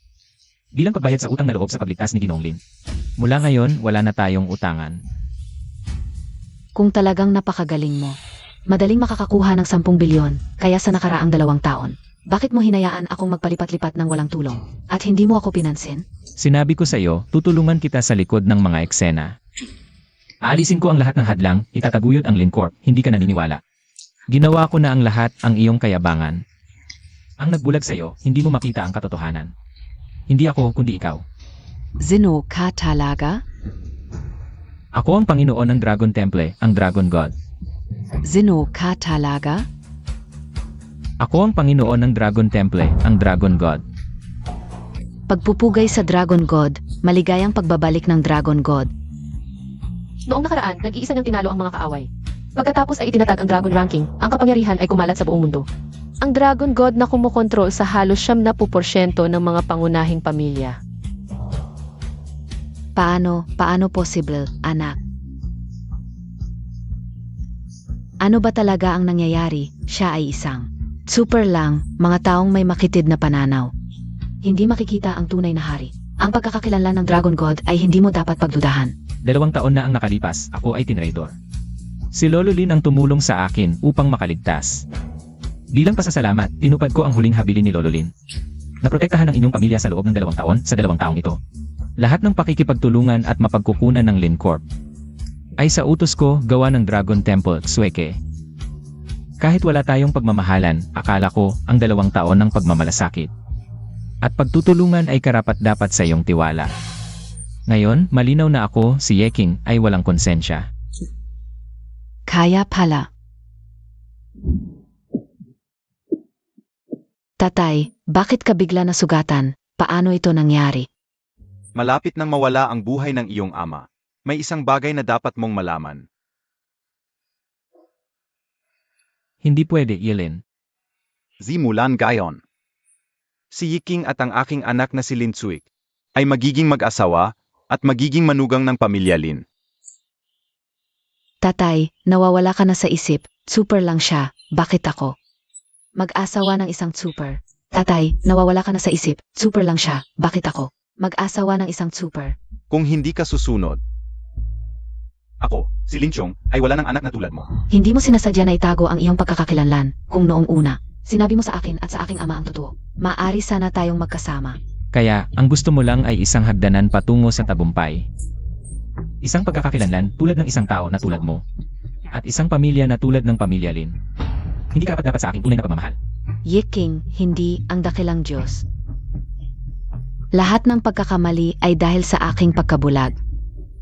Bilang pagbayad sa utang na loob sa pagligtas ni Ginoong Lin. Mula ngayon, wala na tayong utangan.
Kung talagang napakagaling mo, madaling makakakuha ng 10 bilyon, kaya sa nakaraang 2 taon. Bakit mo hinayaan akong magpalipat-lipat ng walang tulong, at hindi mo ako pinansin?
Sinabi ko sa iyo, tutulungan kita sa likod ng mga eksena. Aalisin ko ang lahat ng hadlang, itataguyod ang Lin Corp, hindi ka naniniwala. Ginawa ko na ang lahat, ang iyong kayabangan. Ang nagbulag sa iyo, hindi mo makita ang katotohanan. Hindi ako, kundi ikaw.
Sino ka talaga?
Ako ang Panginoon ng Dragon Temple, ang Dragon God.
Sino ka talaga?
Ako ang Panginoon ng Dragon Temple, ang Dragon God.
Pagpupugay sa Dragon God, maligayang pagbabalik ng Dragon God.
Noong nakaraan, nag-iisa niyang tinalo ang mga kaaway. Pagkatapos ay itinatag ang Dragon Ranking, ang kapangyarihan ay kumalat sa buong mundo. Ang Dragon God na kumukontrol sa halos 70% ng mga pangunahing pamilya.
Paano possible, anak? Ano ba talaga ang nangyayari? Siya ay isang super lang, mga taong may makitid na pananaw. Hindi makikita ang tunay na hari. Ang pagkakakilanlan ng Dragon God ay hindi mo dapat pagdudahan.
2 taon na ang nakalipas, ako ay tinraidor. Si Lolo Lin ang tumulong sa akin upang makaligtas. Bilang pasasalamat, tinupad ko ang huling habilin ni Lolo Lin. Naprotektahan ang inyong pamilya sa loob ng 2 taon sa 2 taong ito. Lahat ng pakikipagtulungan at mapagkukunan ng Lin Corp ay sa utos ko gawa ng Dragon Temple, Sweke. Kahit wala tayong pagmamahalan, akala ko ang 2 taon ng pagmamalasakit at pagtutulungan ay karapat-dapat sa iyong tiwala. Ngayon, malinaw na ako, si Yeking, ay walang konsensya.
Kaya pala.
Tatay, bakit ka bigla nasugatan? Paano ito nangyari?
Malapit nang mawala ang buhay ng iyong ama. May isang bagay na dapat mong malaman.
Hindi pwede, Yelin.
Zimulan gayon. Si Yiking at ang aking anak na si Lin Tsuik ay magiging mag-asawa at magiging manugang ng pamilya Lin.
Tatay, nawawala ka na sa isip. Super lang siya. Bakit ako? Mag-asawa ng isang super. Tatay, nawawala ka na sa isip. Super lang siya. Bakit ako? Mag-asawa ng isang super.
Kung hindi ka susunod,
Ako, si Lin Chong, ay wala ng anak na tulad mo.
Hindi mo sinasadya na itago ang iyong pagkakakilanlan kung noong una. Sinabi mo sa akin at sa aking ama ang totoo. Maari sana tayong magkasama.
Kaya, ang gusto mo lang ay isang hagdanan patungo sa tagumpay. Isang pagkakakilanlan tulad ng isang tao na tulad mo. At isang pamilya na tulad ng pamilya Lin. Hindi ka dapat sa aking tunay na pagmamahal.
Yiking, hindi ang dakilang Diyos. Lahat ng pagkakamali ay dahil sa aking pagkabulag.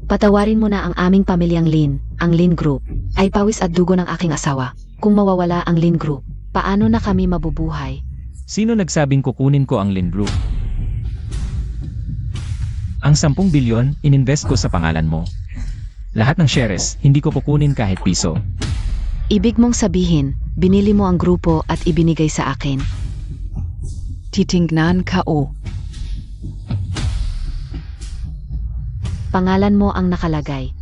Patawarin mo na ang aming pamilyang Lin, ang Lin Group, ay pawis at dugo ng aking asawa. Kung mawawala ang Lin Group, paano na kami mabubuhay?
Sino nagsabing kukunin ko ang Lin Group? Ang 10 bilyon, ininvest ko sa pangalan mo. Lahat ng shares, hindi ko kukunin kahit piso.
Ibig mong sabihin, binili mo ang grupo at ibinigay sa akin.
Titingnan K.O.
Pangalan mo ang nakalagay.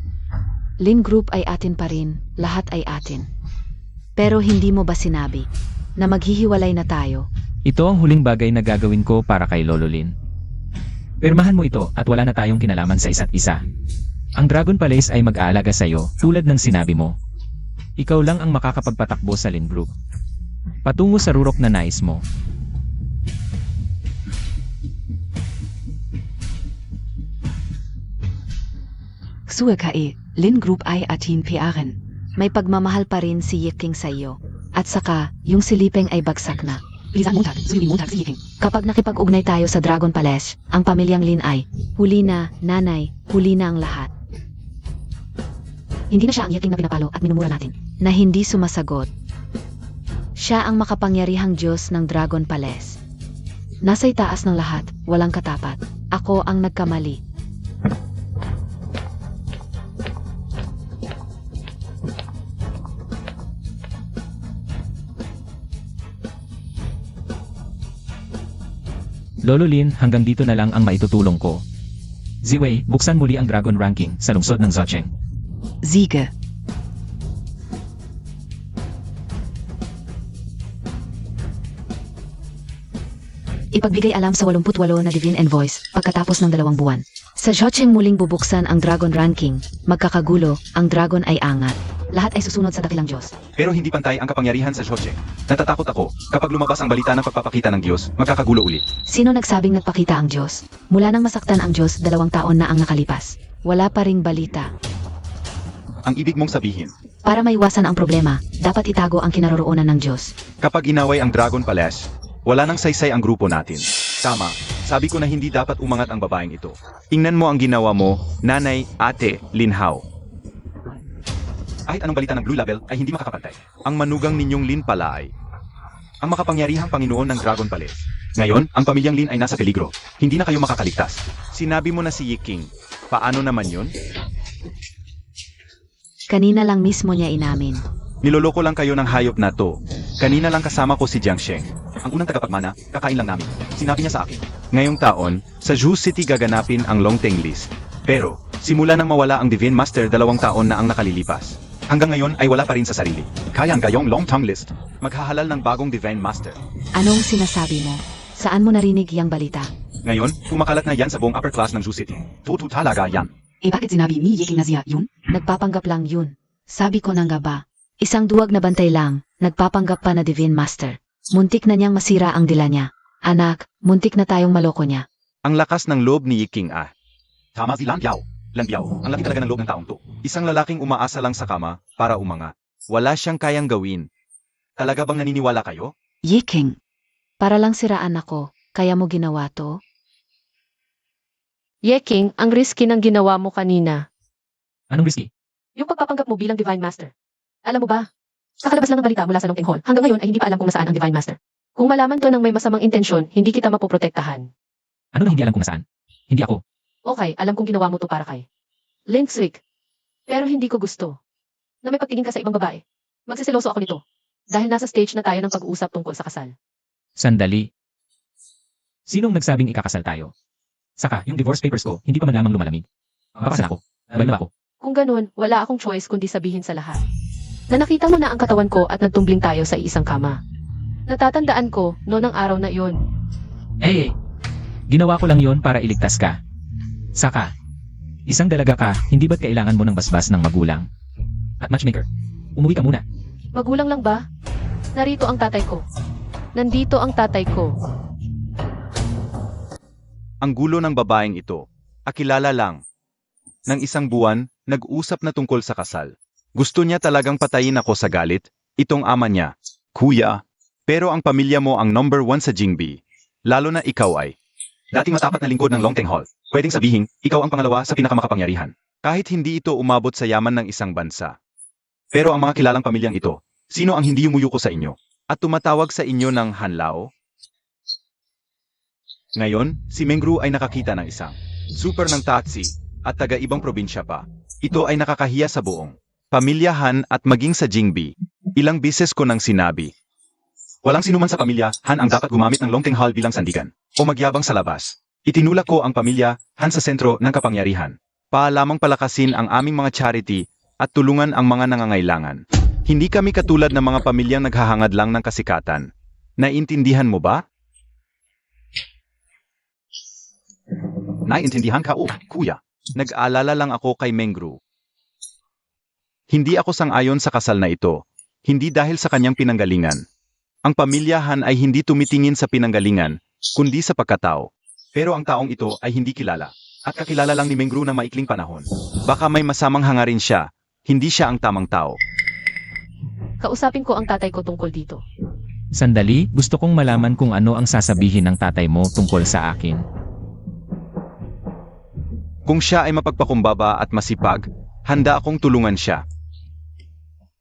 Lin Group ay atin pa rin, lahat ay atin. Pero hindi mo ba sinabi na maghihiwalay na tayo?
Ito ang huling bagay na gagawin ko para kay Lolo Lin. Pirmahan mo ito at wala na tayong kinalaman sa isa't isa. Ang Dragon Palace ay mag-aalaga sa iyo tulad ng sinabi mo. Ikaw lang ang makakapagpatakbo sa Lin Group. Patungo sa rurok na nais mo.
Xue K.E. Lin Group ay atin piaren.
May pagmamahal pa rin si Yiking sa iyo. At saka, yung silipeng ay bagsak na.
Lisa Montag, Zuli Montag si Yiking.
Kapag nakipag-ugnay tayo sa Dragon Palace, ang pamilyang Lin ay, huli na, nanay, huli na ang lahat. Hindi na siya ang Yiking na pinapalo at minumura natin. Na hindi sumasagot. Siya ang makapangyarihang Diyos ng Dragon Palace. Nasa itaas ng lahat, walang katapat. Ako ang nagkamali.
Lolo Lin, hanggang dito na lang ang maitutulong ko. Ziwei, buksan muli ang Dragon Ranking sa lungsod ng Zocheng.
Siege.
Ipagbigay alam sa 88 na Divine Envoys pagkatapos ng 2 buwan. Sa Jocheng muling bubuksan ang Dragon Ranking, magkakagulo, ang Dragon ay angat. Lahat ay susunod sa dakilang Diyos.
Pero hindi pantay ang kapangyarihan sa Jocheng. Natatakot ako, kapag lumabas ang balita ng pagpapakita ng Diyos, magkakagulo ulit.
Sino nagsabing nagpakita ang Diyos? Mula nang masaktan ang Diyos, 2 taon na ang nakalipas. Wala pa ring balita.
Ang ibig mong sabihin,
Para maiwasan ang problema, dapat itago ang kinaroroonan ng Diyos.
kapag inaway ang Dragon Palace, wala nang saysay ang grupo natin. Tama, sabi ko na hindi dapat umangat ang babaeng ito.
tingnan mo ang ginawa mo, nanay, ate, Lin Hao.
Kahit anong balita ng Blue Label ay hindi makakapantay.
Ang manugang ninyong Lin pala ay
Ang makapangyarihang Panginoon ng Dragon Palace. Ngayon, ang pamilyang Lin ay nasa peligro. Hindi na kayo makakaligtas.
sinabi mo na si Yiking. Paano naman yun?
Kanina lang mismo niya inamin.
Niloloko lang kayo ng hayop na to. Kanina lang kasama ko si Jiang Sheng.
Ang unang tagapagmana, kakain lang namin. Sinabi niya sa akin.
Ngayong taon, sa Zhu City gaganapin ang Longteng List. Pero, simula nang mawala ang Divine Master 2 taon na ang nakalilipas.
Hanggang ngayon ay wala pa rin sa sarili. Kaya ang gayong long-tongue list, maghahalal ng bagong Divine Master.
Anong sinasabi mo? Saan mo narinig yang balita?
Ngayon, kumakalat na yan sa buong upper class ng Zhu City. Totoo talaga yan.
Bakit sinabi ni Yiking na siya yun?
Nagpapanggap lang yun. Sabi ko na nga ba? Isang duwag na bantay lang, nagpapanggap pa na Divine Master. Muntik na niyang masira ang dila niya. Anak, muntik na tayong maloko niya.
Ang lakas ng loob ni Yiking ah.
Tama si Lan Biao. Lan Biao, ang laki talaga ng loob ng taong to.
Isang lalaking umaasa lang sa kama para umangat. Wala siyang kayang gawin.
Talaga bang naniniwala kayo?
Yiking.
Para lang siraan ako, kaya mo ginawa to?
Yeking, ang risky ng ginawa mo kanina.
Anong risky?
Yung pagpapanggap mo bilang Divine Master. Alam mo ba? Kakalabas lang ng balita mula sa Longteng Hall. Hanggang ngayon ay hindi pa alam kung nasaan ang Divine Master. Kung malaman to ng may masamang intensyon, hindi kita mapoprotektahan.
Ano na hindi alam kung nasaan? Hindi ako.
Okay, alam kong ginawa mo to para kay Linkswick. Pero hindi ko gusto na may pagtingin ka sa ibang babae. Magsisiloso ako nito. Dahil nasa stage na tayo ng pag-uusap tungkol sa kasal.
Sandali. Sinong nagsabing ikakasal tayo? Saka, yung divorce papers ko, hindi pa man lamang lumalamig. Papasal ako. Abal na ba ako?
Kung ganun, wala akong choice kundi sabihin sa lahat. Na nakita mo na ang katawan ko at nagtumbling tayo sa isang kama. Natatandaan ko, noon ang araw na iyon.
Eh, ginawa ko lang yon para iligtas ka. Saka, isang dalaga ka, hindi ba't kailangan mo ng basbas ng magulang? At matchmaker, umuwi ka muna.
Magulang lang ba? Narito ang tatay ko. Nandito ang tatay ko.
Ang gulo ng babaeng ito. Akilala lang. Nang isang buwan, nag-usap na tungkol sa kasal. Gusto niya talagang patayin ako sa galit. Itong ama niya. Kuya. Pero ang pamilya mo ang number 1 sa Jingbi. Lalo na ikaw ay.
Dating matapat na lingkod ng Longteng Hall. Pwedeng sabihin, ikaw ang pangalawa sa pinakamakapangyarihan.
Kahit hindi ito umabot sa yaman ng isang bansa.
Pero ang mga kilalang pamilyang ito, sino ang hindi yumuyuko sa inyo?
At tumatawag sa inyo ng hanlao? Ngayon, si Mengru ay nakakita ng isang super ng taxi at taga-ibang probinsya pa. Ito ay nakakahiya sa buong pamilyahan at maging sa Jingbi. Ilang bises ko nang sinabi.
Walang sinuman sa pamilya, Han ang dapat gumamit ng Longteng Hall bilang sandigan. O magyabang sa labas. Itinulak ko ang pamilya, Han sa sentro ng kapangyarihan.
Paalamang palakasin ang aming mga charity at tulungan ang mga nangangailangan. Hindi kami katulad ng mga pamilyang naghahangad lang ng kasikatan. Naiintindihan mo ba?
Naiintindihan ka kuya.
Nag-alala lang ako kay Mengru. Hindi ako sang-ayon sa kasal na ito. Hindi dahil sa kanyang pinanggalingan. Ang pamilyahan ay hindi tumitingin sa pinanggalingan, kundi sa pagkatao.
Pero ang taong ito ay hindi kilala. At kakilala lang ni Mengru ng maikling panahon.
Baka may masamang hangarin siya. Hindi siya ang tamang tao.
Kausapin ko ang tatay ko tungkol dito.
Sandali, gusto kong malaman kung ano ang sasabihin ng tatay mo tungkol sa akin.
Kung siya ay mapagpakumbaba at masipag, handa akong tulungan siya.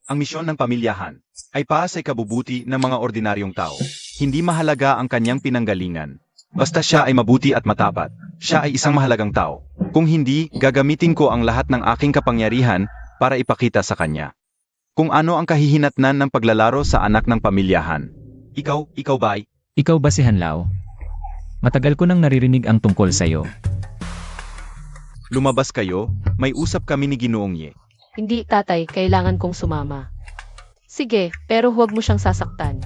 Ang misyon ng pamilyahan ay para sa ikabubuti ng mga ordinaryong tao.
Hindi mahalaga ang kanyang pinanggalingan. Basta siya ay mabuti at matapat, siya ay isang mahalagang tao. Kung hindi, gagamitin ko ang lahat ng aking kapangyarihan para ipakita sa kanya kung ano ang kahihinatnan ng paglalaro sa anak ng pamilyahan.
Ikaw ba ay?
Ikaw ba si Hanlao? Matagal ko nang naririnig ang tungkol sa'yo.
Lumabas kayo, may usap kami ni Ginoong Ye.
Hindi, tatay, kailangan kong sumama. Sige, pero huwag mo siyang sasaktan.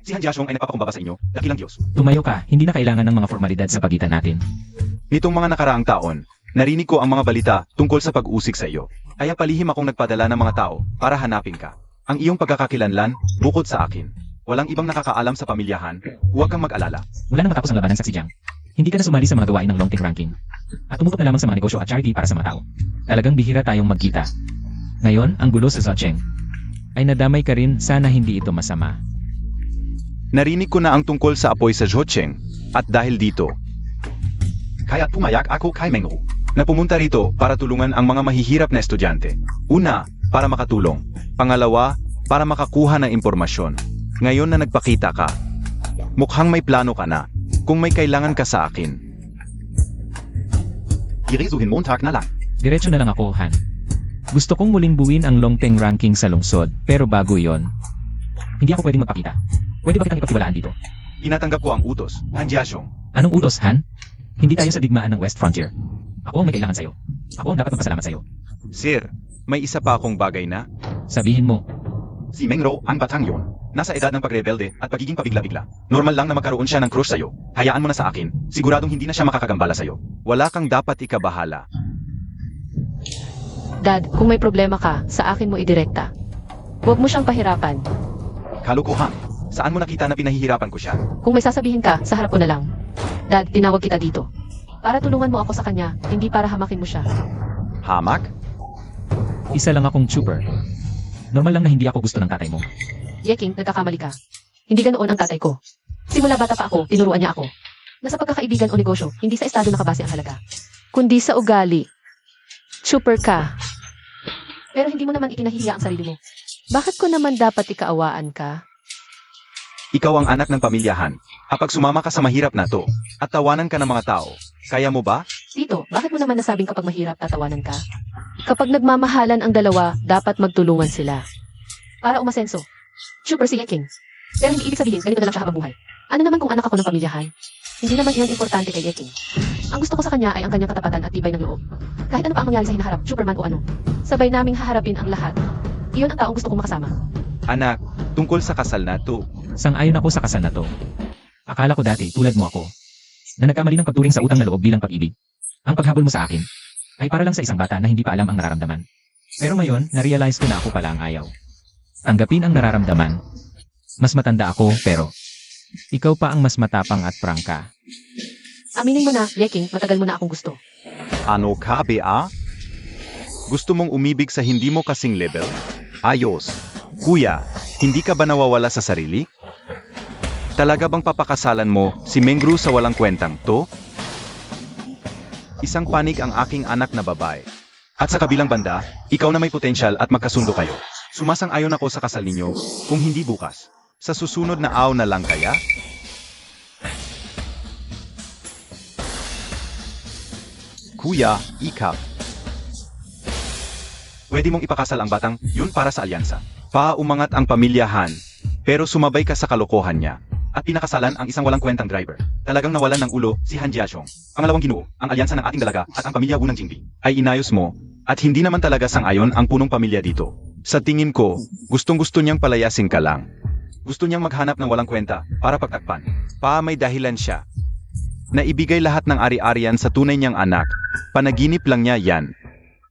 Si Han Jiashong ay nagpapakumbaba sa inyo, dakilang Diyos.
Tumayo ka, hindi na kailangan ng mga formalidad sa pagitan natin.
Nitong mga nakaraang taon, narinig ko ang mga balita tungkol sa pag-usik sa iyo. Kaya palihim akong nagpadala ng mga tao para hanapin ka. Ang iyong pagkakakilanlan, bukod sa akin. Walang ibang nakakaalam sa pamilyahan, huwag kang mag-alala.
Wala na matapos ang labanan sa Xinjiang. Hindi ka na sumali sa mga gawain ng Longteng ranking. At tumutok na lamang sa mga negosyo at charity para sa mga tao. Talagang bihira tayong magkita. Ngayon, ang gulo sa Zhocheng. Ay nadamay ka rin, sana hindi ito masama.
Narinig ko na ang tungkol sa apoy sa Zhocheng, at dahil dito,
Kaya pumayag ako kay Mengru na pumunta rito para tulungan ang mga mahihirap na estudyante.
una, para makatulong. Pangalawa, para makakuha ng impormasyon. Ngayon na nagpakita ka, mukhang may plano ka na, kung may kailangan ka sa akin.
Irisuhin Montag na lang.
Diretso na lang ako, Han. Gusto kong muling buwin ang Longpeng ranking sa lungsod, pero bago yon, hindi ako pwedeng magpakita. Pwede ba kitang ipagtiwalaan dito?
Tinatanggap ko ang utos, Han Jiashong.
Anong utos, Han? Hindi tayo sa digmaan ng West Frontier. Ako ang may kailangan sa'yo. Ako ang dapat magpasalamat sa'yo.
Sir, may isa pa akong bagay na.
Sabihin mo,
Si Mengro ang batang yon. Nasa edad ng pagrebelde at pagiging pabigla-bigla. Normal lang na magkaroon siya ng crush sa'yo. Hayaan mo na sa akin. Siguradong hindi na siya makakagambala sa'yo.
Wala kang dapat ikabahala.
Dad, kung may problema ka, sa akin mo idirekta. Huwag mo siyang pahirapan.
Kalokohan. Saan mo nakita na pinahihirapan ko siya?
Kung may sasabihin ka, sa harap ko na lang. Dad, tinawag kita dito. Para tulungan mo ako sa kanya, hindi para hamakin mo siya.
Hamak?
isa lang akong trooper. Normal lang na hindi ako gusto ng tatay mo.
Yeking, nagkakamali ka. Hindi ganoon ang tatay ko. Simula bata pa ako, tinuruan niya ako. Nasa pagkakaibigan o negosyo, hindi sa estado nakabase ang halaga. Kundi sa ugali. Super ka. Pero hindi mo naman ikinahihiya ang sarili mo. Bakit ko naman dapat ikaawaan ka?
Ikaw ang anak ng pamilyahan. Kapag sumama ka sa mahirap na to, at tawanan ka ng mga tao, kaya mo ba?
Tito, bakit mo naman nasabing kapag mahirap tatawanan ka? Kapag nagmamahalan ang dalawa, dapat magtulungan sila. Para umasenso. Super si Yeking. Pero hindi ibig sabihin, ganito na lang siya habang buhay. Ano naman kung anak ako ng pamilyahan? Hindi naman iyan importante kay Yeking. Ang gusto ko sa kanya ay ang kanyang katapatan at tibay ng loob. Kahit ano pa ang mangyari sa hinaharap, Superman o ano. Sabay naming haharapin ang lahat. Iyon ang taong gusto kong makasama.
Anak, tungkol sa kasal na to.
Sang-ayon ako sa kasal na to. Akala ko dati, tulad mo ako, na nagkamali ng pagturing sa utang na loob bilang pag-ibig. Ang paghabol mo sa akin, ay para lang sa isang bata na hindi pa alam ang nararamdaman. Pero ngayon, na-realize ko na ako pala ang ayaw. Tanggapin ang nararamdaman. Mas matanda ako, pero ikaw pa ang mas matapang at prangka.
Aminin mo na, Yeking, matagal mo na akong gusto.
Ano ka, Bea? Gusto mong umibig sa hindi mo kasing level? Ayos. Kuya, hindi ka ba nawawala sa sarili? Talaga bang papakasalan mo si Mengru sa walang kwentang to? Isang panig ang aking anak na babae.
At sa kabilang banda, ikaw na may potensyal at magkasundo kayo. Sumasang-ayon ako sa kasal ninyo, kung hindi bukas.
Sa susunod na aw na lang kaya? Kuya, ikaw.
Pwede mong ipakasal ang batang, yun para sa alyansa.
Umangat ang pamilyahan, pero sumabay ka sa kalokohan niya.
At pinakasalan ang isang walang kwentang driver. Talagang nawalan ng ulo si Han Jiashong. Pangalawang ginoo, ang alyansa ng ating dalaga at ang pamilya Wu ng Jingbi.
Ay inayos mo, at hindi naman talaga sang-ayon ang punong pamilya dito. Sa tingin ko, gustong-gusto niyang palayasin ka lang.
Gusto niyang maghanap ng walang kwenta para pagtakpan.
May dahilan siya. Naibigay lahat ng ari-arian sa tunay niyang anak. Panaginip lang niya yan.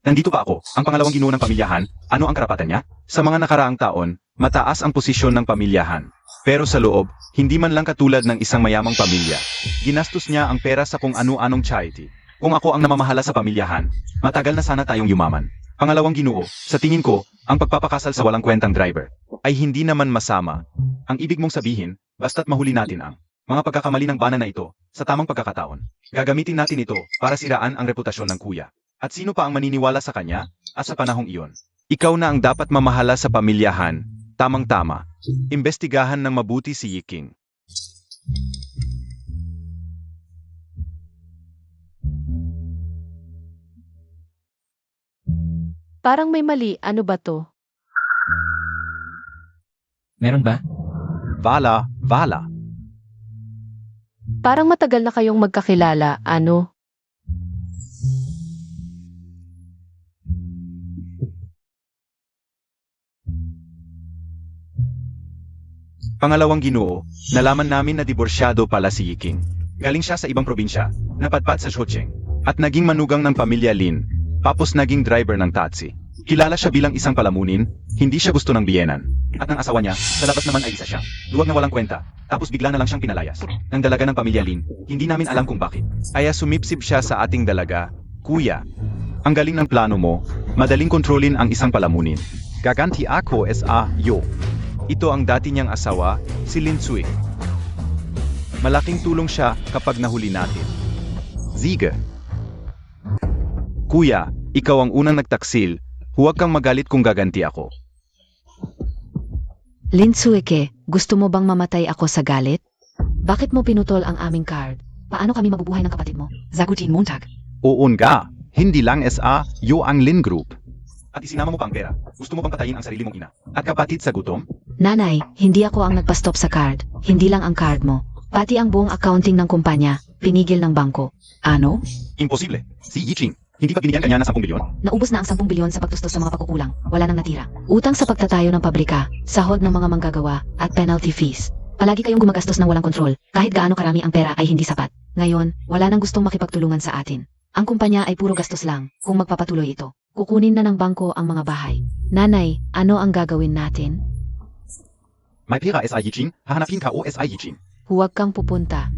Nandito pa ako, ang pangalawang ginoo ng pamilyahan, ano ang karapatan niya?
Sa mga nakaraang taon, mataas ang posisyon ng pamilyahan. Pero sa loob, hindi man lang katulad ng isang mayamang pamilya. Ginastos niya ang pera sa kung ano-anong charity.
Kung ako ang namamahala sa pamilyahan, matagal na sana tayong yumaman. Pangalawang ginoo, sa tingin ko, ang pagpapakasal sa walang kwentang driver
ay hindi naman masama.
Ang ibig mong sabihin, basta't mahuli natin ang mga pagkakamali ng bana na ito, sa tamang pagkakataon. Gagamitin natin ito para siraan ang reputasyon ng kuya. At sino pa ang maniniwala sa kanya, at sa panahong iyon?
Ikaw na ang dapat mamahala sa pamilyahan. Tamang-tama. Imbestigahan ng mabuti si Yiking.
Parang may mali, ano ba to?
Meron ba?
Vala.
Parang matagal na kayong magkakilala, ano?
Pangalawang ginoo, nalaman namin na diborsyado pala si Yiking. Galing siya sa ibang probinsya, napadpad sa Shocheng,
at naging manugang ng pamilya Lin, tapos naging driver ng taxi.
Kilala siya bilang isang palamunin, hindi siya gusto ng biyenan. At ang asawa niya, sa labas naman ay isa siya. Duwag na walang kwenta, tapos bigla na lang siyang pinalayas. Ng dalaga ng pamilya Lin, hindi namin alam kung bakit.
Aya sumipsip siya sa ating dalaga. Kuya, ang galing ng plano mo, madaling kontrolin ang isang palamunin. Gaganti ako yo. Ito ang dati niyang asawa, si Lin Tsui. Malaking tulong siya kapag nahuli natin. Ziga. Kuya, ikaw ang unang nagtaksil. Huwag kang magalit kung gaganti ako.
Lin Tsueke, gusto mo bang mamatay ako sa galit? Bakit mo pinutol ang aming card? Paano kami mabubuhay ng kapatid mo?
Sag guten Montag.
Oon ka, Hindi lang SA, yo ang Lin Group.
At isinama mo pa ang pera. Gusto mo bang patayin ang sarili mong ina? At kapatid sa gutom?
Nanay, hindi ako ang nagpastop sa card. Hindi lang ang card mo. Pati ang buong accounting ng kumpanya, pinigil ng bangko.
Ano?
Imposible. Si Yiching, hindi pa binigyan kanya ng 10 bilyon?
Naubos na ang 10 bilyon sa pagtustos sa mga pagkukulang. Wala nang natira. Utang sa pagtatayo ng pabrika, sahod ng mga manggagawa, at penalty fees. Palagi kayong gumagastos ng walang kontrol. Kahit gaano karami ang pera ay hindi sapat. Ngayon, wala nang gustong makipagtulungan sa atin. Ang kumpanya ay puro gastos lang kung magpapatuloy ito. Kukunin na ng bangko ang mga bahay. Nanay, ano ang gagawin natin?
May pera SI Yiching, hahanapin ka o SI Yiching.
Huwag kang pupunta.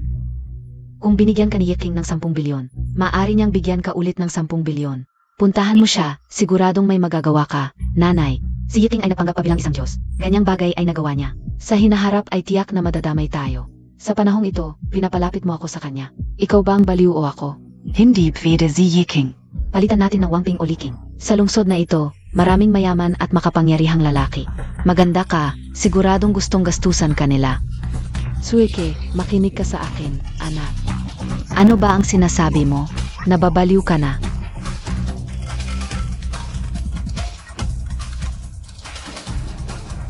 Kung binigyan ka ni Yeking ng 10 bilyon, maaari niyang bigyan ka ulit ng 10 bilyon. Puntahan mo siya, siguradong may magagawa ka. Nanay, si Yeking ay napanggap pa bilang isang Diyos. Ganyang bagay ay nagawa niya. Sa hinaharap ay tiyak na madadamay tayo. Sa panahong ito, pinapalapit mo ako sa kanya. Ikaw ba ang baliw o ako?
Hindi pwede si Yiking.
Palitan natin ng Wangping o Liking. Sa lungsod na ito, maraming mayaman at makapangyarihang lalaki. Maganda ka, siguradong gustong gastusan ka nila. Suike, makinig ka sa akin, anak. Ano ba ang sinasabi mo? Nababaliw ka na.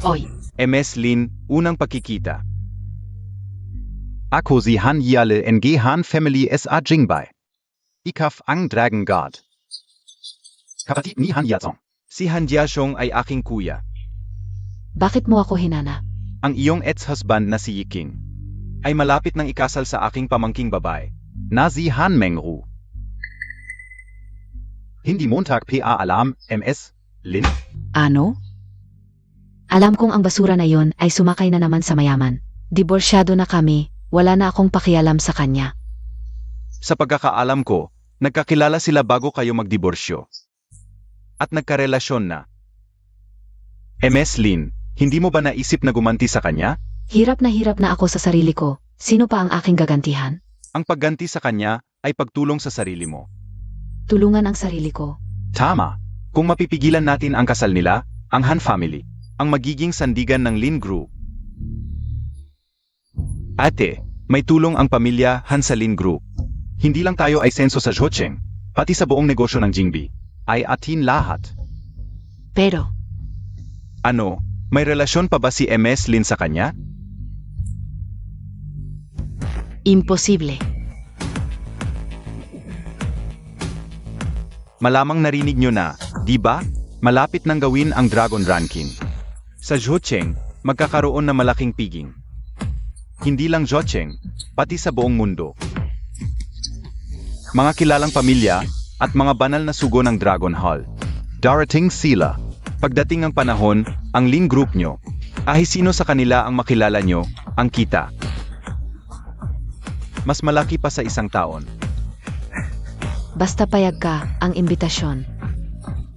Oy,
MS Lin, unang pakikita. Ako si Han Yale NG Han Family SA Jingbei. Ikaf ang Dragon God.
Kapatid ni Han Yatsong.
Si Han Jiashong ay aking kuya.
bakit mo ako hinana?
Ang iyong ex-husband na si Yiking ay malapit nang ikasal sa aking pamangking babae, na si Han Mengru.
Hindi Montag PA alam, MS, Lin.
Ano?
Alam kong ang basura na yon ay sumakay na naman sa mayaman. Diborsyado na kami, wala na akong pakialam sa kanya.
Sa pagkakaalam ko, nagkakilala sila bago kayo magdiborsyo. At nagkarelasyon na. MS Lin, hindi mo ba naisip na gumanti sa kanya?
Hirap na ako sa sarili ko. Sino pa ang aking gagantihan?
Ang pagganti sa kanya ay pagtulong sa sarili mo.
Tulungan ang sarili ko.
Tama. Kung mapipigilan natin ang kasal nila, ang Han family, ang magiging sandigan ng Lin Group. Ate, may tulong ang pamilya Han sa Lin Group.
Hindi lang tayo ay senso sa Zhocheng, pati sa buong negosyo ng Jingbi.
Ay atin lahat.
Pero,
Ano, may relasyon pa ba si MS Lin sa kanya?
imposible.
Malamang narinig nyo na, di ba? Malapit nang gawin ang Dragon Ranking. Sa Zhocheng, magkakaroon na malaking piging. Hindi lang Zhocheng, pati sa buong mundo. Mga kilalang pamilya at mga banal na sugo ng Dragon Hall. Darating sila. Pagdating ng panahon, ang Lin Group nyo, sino sa kanila ang makilala nyo, ang kita. Mas malaki pa sa isang taon.
Basta payag ka, ang imbitasyon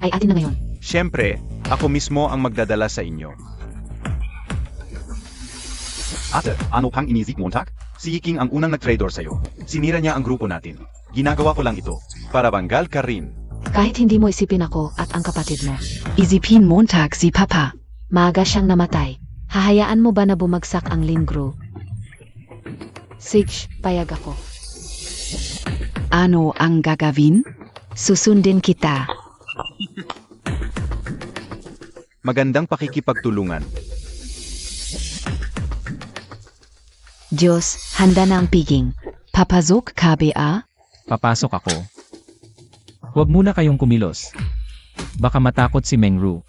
ay atin na ngayon.
Siyempre, ako mismo ang magdadala sa inyo.
Ate, ano pang inisip Montag? Si Yiking ang unang nag-traitor sa'yo. Sinira niya ang grupo natin. Ginagawa ko lang ito.
Para banggal ka rin.
Kahit hindi mo isipin ako at ang kapatid mo.
Isipin Montag si Papa.
Maaga siyang namatay. Hahayaan mo ba na bumagsak ang Lin Group? Sige, payag ako.
Ano ang gagawin?
Susundin kita.
Magandang pakikipagtulungan.
Diyos, handa na ang piging.
Papasok KBA?
Papasok ako. Huwag muna kayong kumilos. Baka matakot si Mengru.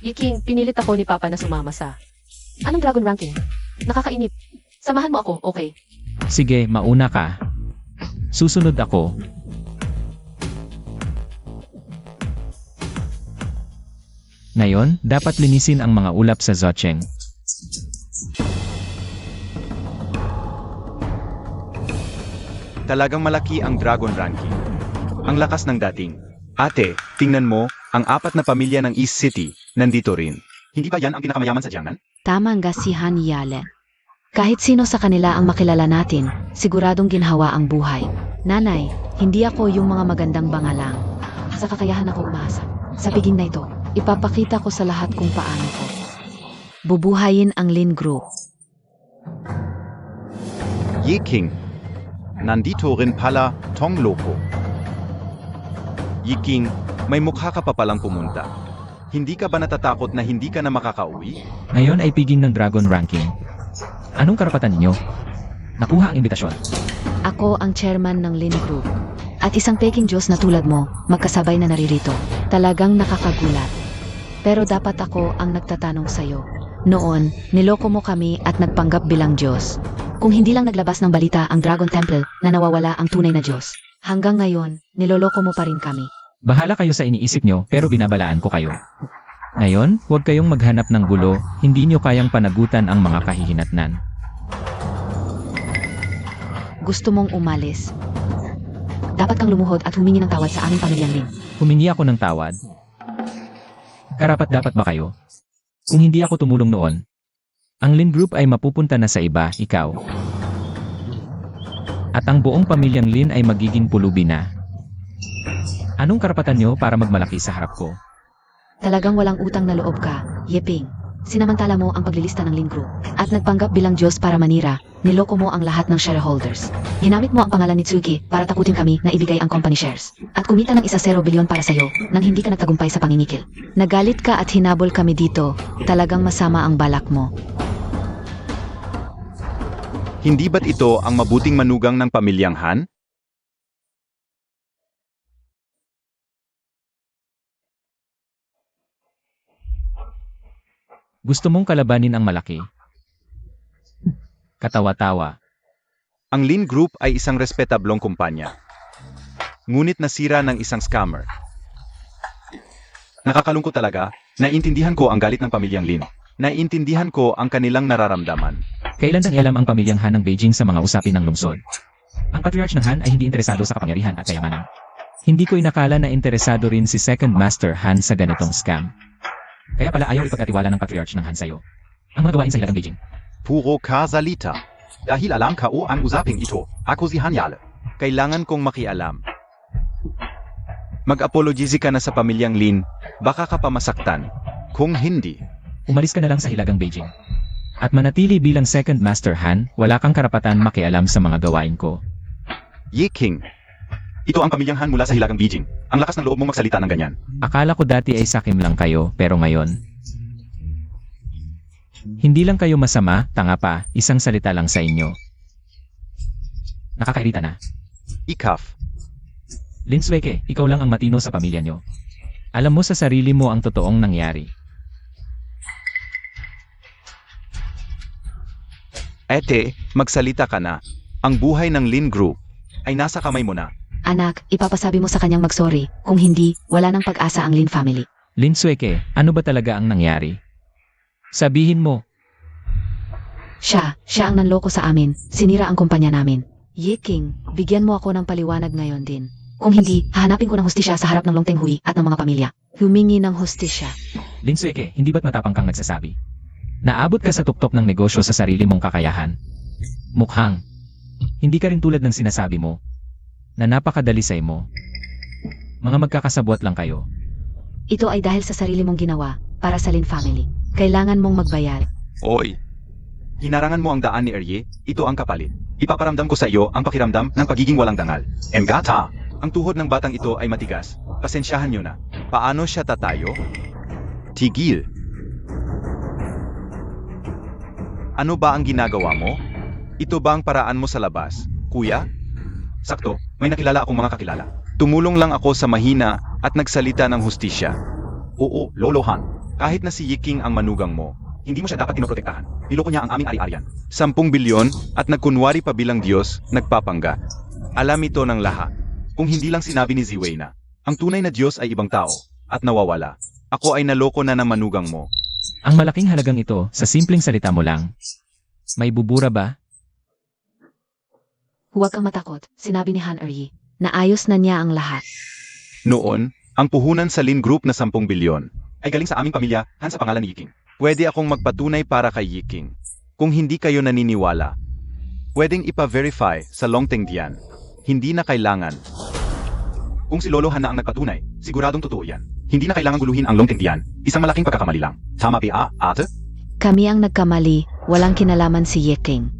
Yiking, pinilit ako ni Papa na sumama sa... Anong Dragon Ranking? Nakakainip. Samahan mo ako, okay?
Sige, mauna ka. Susunod ako. Ngayon, dapat linisin ang mga ulap sa Zhocheng.
Talagang malaki ang Dragon Ranking. Ang lakas ng dating. Ate, tingnan mo, ang 4 na pamilya ng East City, nandito rin.
Hindi ba yan ang pinakamayaman sa Jiangnan?
Tama nga si Han Yale. Kahit sino sa kanila ang makilala natin, siguradong ginhawa ang buhay. Nanay, hindi ako yung mga magandang bangalang. Sa kakayahan ako umasa. Sa piging na ito, ipapakita ko sa lahat kung paano ko. Bubuhayin ang Lin Group.
Yiking. Nandito rin pala, Tong Loko. Yiking, may mukha ka pa palang pumunta. Hindi ka ba natatakot na hindi ka na makakauwi?
Ngayon ay piging ng Dragon Ranking. Anong karapatan ninyo? Nakuha ang imbitasyon.
Ako ang chairman ng Lin Group. At isang peking Diyos na tulad mo, magkasabay na naririto. Talagang nakakagulat. Pero dapat ako ang nagtatanong sa'yo. Noon, niloko mo kami at nagpanggap bilang Diyos. Kung hindi lang naglabas ng balita ang Dragon Temple na nawawala ang tunay na Diyos. Hanggang ngayon, niloloko mo pa rin kami.
Bahala kayo sa iniisip nyo pero binabalaan ko kayo. Ngayon, huwag kayong maghanap ng gulo, hindi nyo kayang panagutan ang mga kahihinatnan.
Gusto mong umalis. Dapat kang lumuhod at humingi ng tawad sa aming pamilyang Lin.
Humingi ako ng tawad. Karapat dapat ba kayo? Kung hindi ako tumulong noon, ang Lin Group ay mapupunta na sa iba, ikaw. At ang buong pamilyang Lin ay magiging pulubi na. Anong karapatan nyo para magmalaki sa harap ko?
Talagang walang utang na loob ka, Yeping. Sinamantala mo ang paglilista ng Lin Group at nagpanggap bilang Diyos para manira, niloko mo ang lahat ng shareholders. Ginamit mo ang pangalan ni Tsuki para takutin kami na ibigay ang company shares at kumita ng 1 bilyon para sa'yo nang hindi ka nagtagumpay sa pangingikil. Nagalit ka at hinabol kami dito, talagang masama ang balak mo.
Hindi ba't ito ang mabuting manugang ng pamilyang Han?
Gusto mong kalabanin ang malaki? Katawa-tawa.
Ang Lin Group ay isang respetablong kumpanya. Ngunit nasira ng isang scammer.
Nakakalungkot talaga, naiintindihan ko ang galit ng pamilyang Lin. Naiintindihan ko ang kanilang nararamdaman.
Kailan nangialam ang pamilyang Han ng Beijing sa mga usapin ng lungsod? Ang patriarch ng Han ay hindi interesado sa kapangyarihan at kayamanan. Hindi ko inakala na interesado rin si Second Master Han sa ganitong scam. Kaya pala ayaw ipagkatiwala ng patriarch ng Han sa'yo. Ang mga gawain sa hilagang Beijing.
Puro kasalita.
Dahil alam ko ang usaping ito, ako si Han Yale.
Kailangan kong makialam. Mag-apologize ka na sa pamilyang Lin, baka ka pa masaktan. Kung hindi,
Umalis ka na lang sa hilagang Beijing. At manatili bilang Second Master Han, wala kang karapatan makialam sa mga gawain ko.
Yiking.
Ito ang pamilyang Han mula sa hilagang Beijing. Ang lakas ng loob mong magsalita ng ganyan.
Akala ko dati ay sakim lang kayo, pero ngayon... Hindi lang kayo masama, tanga pa, isang salita lang sa inyo. Nakakairita na.
Ikaf.
Lin Sweke, ikaw lang ang matino sa pamilya nyo. Alam mo sa sarili mo ang totoong nangyari.
Ete, magsalita ka na. Ang buhay ng Lin Group
Ay nasa kamay mo na.
Anak, ipapasabi mo sa kanyang mag-sorry. Kung hindi, wala nang pag-asa ang Lin family.
Lin Sweke, ano ba talaga ang nangyari? Sabihin mo.
Siya ang nanloko sa amin. Sinira ang kumpanya namin. Yiking, bigyan mo ako ng paliwanag ngayon din. Kung hindi, hahanapin ko ng hustisya sa harap ng Long Teng Hui at ng mga pamilya. Humingi ng hustisya.
Lin Sweke, hindi ba't matapang kang nagsasabi? Naabot ka sa tuktok ng negosyo sa sarili mong kakayahan. Mukhang. Hindi ka rin tulad ng sinasabi mo. Na napakadalisay mo. Mga magkakasabwat lang kayo.
Ito ay dahil sa sarili mong ginawa para sa Lin family. Kailangan mong magbayad.
Oy. Hinarangan mo ang daan ni Erye, ito ang kapalit. Ipaparamdam ko sa iyo ang pakiramdam ng pagiging walang dangal. Engata! Ang tuhod ng batang ito ay matigas. Pasensyahan niyo na.
Paano siya tatayo? Tigil. Ano ba ang ginagawa mo? Ito ba ang paraan mo sa labas, kuya?
Sakto, may nakilala akong mga kakilala.
Tumulong lang ako sa mahina at nagsalita ng hustisya.
Oo, Lolo Han.
Kahit na si Yiking ang manugang mo,
Hindi mo siya dapat pinoprotektahan. Niloko niya ang aming ari-arian.
10 bilyon at nagkunwari pa bilang Diyos, nagpapangga. Alam ito ng lahat.
Kung hindi lang sinabi ni Ziwei na, ang tunay na Diyos ay ibang tao, at nawawala.
Ako ay naloko na ng manugang mo.
Ang malaking halagang ito, sa simpleng salita mo lang. May bubura ba?
Huwag kang matakot, sinabi ni Han Eryi. Naayos na niya ang lahat.
Noon, ang puhunan sa Lin Group na 10 bilyon.
Ay galing sa aming pamilya, Han sa pangalan ni Yiking.
Pwede akong magpatunay para kay Yiking. Kung hindi kayo naniniwala, pwedeng ipa-verify sa Longteng Dian. Hindi na kailangan.
Kung si Lolo Han na ang nagpatunay, siguradong totoo yan. Hindi na kailangan guluhin ang Longteng Dian. Isang malaking pagkakamali lang. Tama ba, ate?
Kami ang nagkamali, walang kinalaman si Yeking.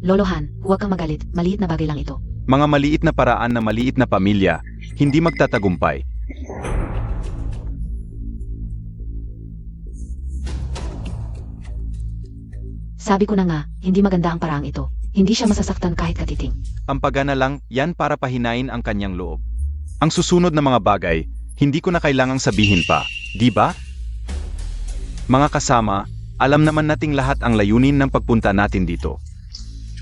Lolohan, huwag kang magalit, maliit na bagay lang ito.
Mga maliit na paraan na maliit na pamilya, hindi magtatagumpay.
Sabi ko na nga, hindi maganda ang paraang ito. Hindi siya masasaktan kahit katiting.
Ang pagana lang, yan para pahinain ang kanyang loob. Ang susunod na mga bagay, hindi ko na kailangang sabihin pa, di ba? Mga kasama, alam naman nating lahat ang layunin ng pagpunta natin dito.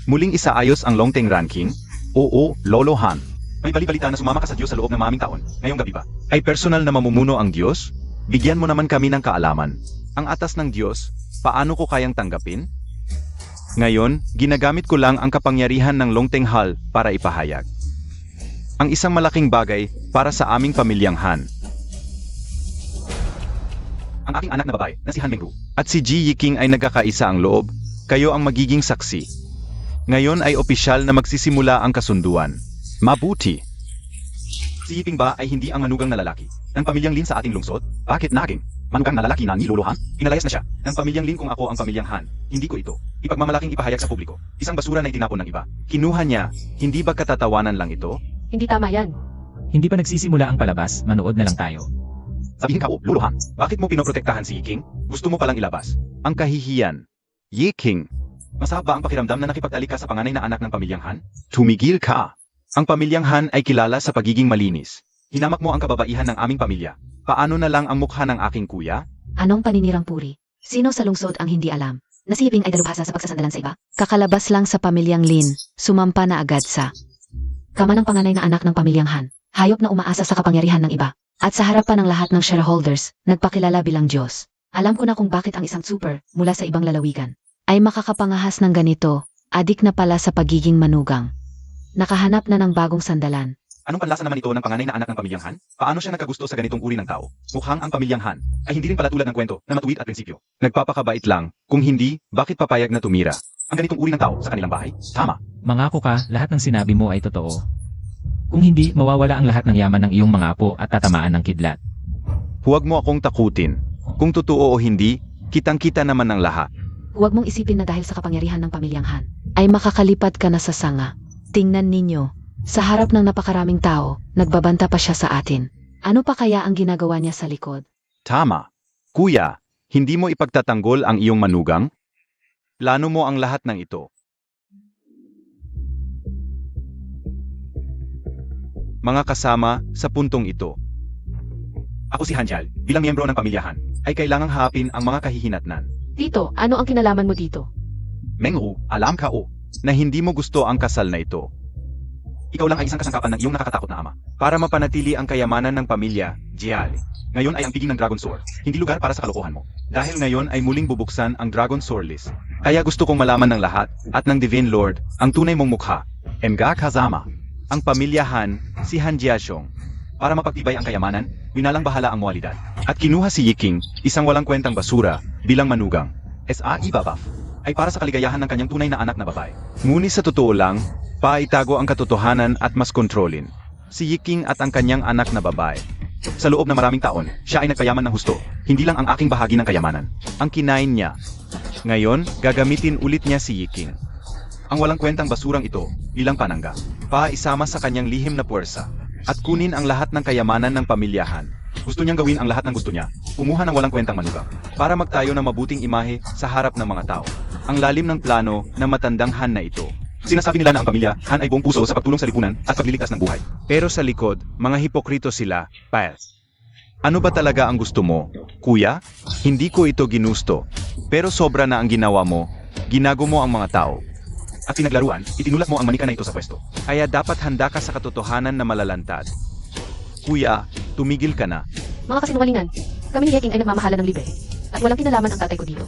Muling isaayos ang Longteng ranking? Oo, Lolo Han.
May bali-balita na sumama ka sa Diyos sa loob ng maming taon. Ngayong gabi ba?
Ay personal na mamumuno ang Diyos? Bigyan mo naman kami ng kaalaman. Ang atas ng Diyos, paano ko kayang tanggapin? Ngayon, ginagamit ko lang ang kapangyarihan ng Longteng Hall para ipahayag. Ang isang malaking bagay para sa aming pamilyang Han.
Ang aking anak na babae, na si Han Mengru.
At si Ji Yiking ay nagkakaisa ang loob, kayo ang magiging saksi. Ngayon ay opisyal na magsisimula ang kasunduan. Mabuti.
Si Yiping ba ay hindi ang manugang na lalaki ng pamilyang Lin sa ating lungsod? Bakit naging manugang na lalaki na ni Lolo Han? Inalayas na siya ng pamilyang Lin kung ako ang pamilyang Han. Hindi ko ito ipagmamalaking ipahayag sa publiko. Isang basura na itinapon ng iba.
Kinuha niya, hindi ba katatawanan lang ito?
Hindi tama yan.
Hindi pa nagsisimula ang palabas, manood na lang tayo.
Sabihin ka, Lolo Han, bakit mo pinoprotektahan si Yiking? Gusto mo palang ilabas.
Ang kahihiyan. Yiking,
Masarap ba ang pakiramdam na nakipagtalik ka sa panganay na anak ng pamilyang Han?
tumigil ka. Ang pamilyang Han ay kilala sa pagiging malinis.
Hinamak mo ang kababaihan ng aming pamilya.
Paano na lang ang mukha ng aking kuya?
Anong paninirang puri? Sino sa lungsod ang hindi alam? Na si Yiping ay dalubhasa sa pagsasandalan sa iba? Kakalabas lang sa pamilyang Lin, sumampa na agad sa kama ng panganay na anak ng pamilyang Han. Hayop na umaasa sa kapangyarihan ng iba. At sa harapan ng lahat ng shareholders, nagpakilala bilang Diyos. Alam ko na kung bakit ang isang super, mula sa ibang lalawigan, ay makakapangahas ng ganito, adik na pala sa pagiging manugang. Nakahanap na ng bagong sandalan.
Anong panlasa naman ito ng panganay na anak ng pamilyang Han? Paano siya nagkagusto sa ganitong uri ng tao? Mukhang ang pamilyang Han ay hindi rin pala tulad ng kwento na matuwid at prinsipyo.
Nagpapakabait lang. Kung hindi, bakit papayag na tumira?
Ang ganitong uri ng tao sa kanilang bahay? Tama.
Mangako ka, lahat ng sinabi mo ay totoo. Kung hindi, mawawala ang lahat ng yaman ng iyong mga apo at tatamaan ng kidlat.
Huwag mo akong takutin. Kung totoo o hindi, kitang-kita naman ng lahat.
Huwag mong isipin na dahil sa kapangyarihan ng pamilyang Han, ay makakalipat ka na sa sanga. Tingnan ninyo, sa harap ng napakaraming tao, nagbabanta pa siya sa atin. Ano pa kaya ang ginagawa niya sa likod?
Tama. Kuya, hindi mo ipagtatanggol ang iyong manugang? Plano mo ang lahat ng ito. Mga kasama, sa puntong ito,
Ako si Hanjal, bilang miyembro ng pamilya Han, ay kailangang hapin ang mga kahihinatnan.
Tito, ano ang kinalaman mo dito?
Mengru, alam ka o.
na hindi mo gusto ang kasal na ito.
Ikaw lang ay isang kasangkapan ng iyong nakakatakot na ama.
Para mapanatili ang kayamanan ng pamilya, Jial.
Ngayon ay ang piging ng Dragon Sword, hindi lugar para sa kalokohan mo.
Dahil ngayon ay muling bubuksan ang Dragon Sword list. Kaya gusto kong malaman ng lahat, at ng Divine Lord, ang tunay mong mukha.
Mga kasama,
Ang pamilya Han, si Han Jiashong.
para mapagtibay ang kayamanan, winalang bahala ang moralidad.
At kinuha si Yiking, isang walang kwentang basura, bilang manugang.
SAE Babaf, ay para sa kaligayahan ng kanyang tunay na anak na babae.
Ngunit sa totoo lang, paitago ang katotohanan at mas kontrolin. Si Yiking at ang kanyang anak na babae.
Sa loob ng maraming taon, siya ay nagpayaman ng husto, hindi lang ang aking bahagi ng kayamanan.
Ang kinain niya. Ngayon, gagamitin ulit niya si Yiking.
Ang walang kwentang basurang ito, bilang panangga.
Paisama sa kanyang lihim na puwersa. At kunin ang lahat ng kayamanan ng pamilyahan.
Gusto niyang gawin ang lahat ng gusto niya, kumuha ng walang kwentang manugang.
Para magtayo ng mabuting imahe sa harap ng mga tao. Ang lalim ng plano ng matandang Han na ito.
Sinasabi nila na ang pamilya, Han ay buong puso sa pagtulong sa lipunan at pagliligtas ng buhay.
Pero sa likod, mga hipokrito sila, Pal. Ano ba talaga ang gusto mo? Kuya, hindi ko ito ginusto. Pero sobra na ang ginawa mo. Ginago mo ang mga tao.
At pinaglaruan, itinulat mo ang manika na ito sa pwesto.
Kaya dapat handa ka sa katotohanan na malalantad. Kuya, tumigil ka na.
Mga kasinungalingan, kami ni Yeking ay nagmamahalan ng libre. At walang kinalaman ang tatay ko dito.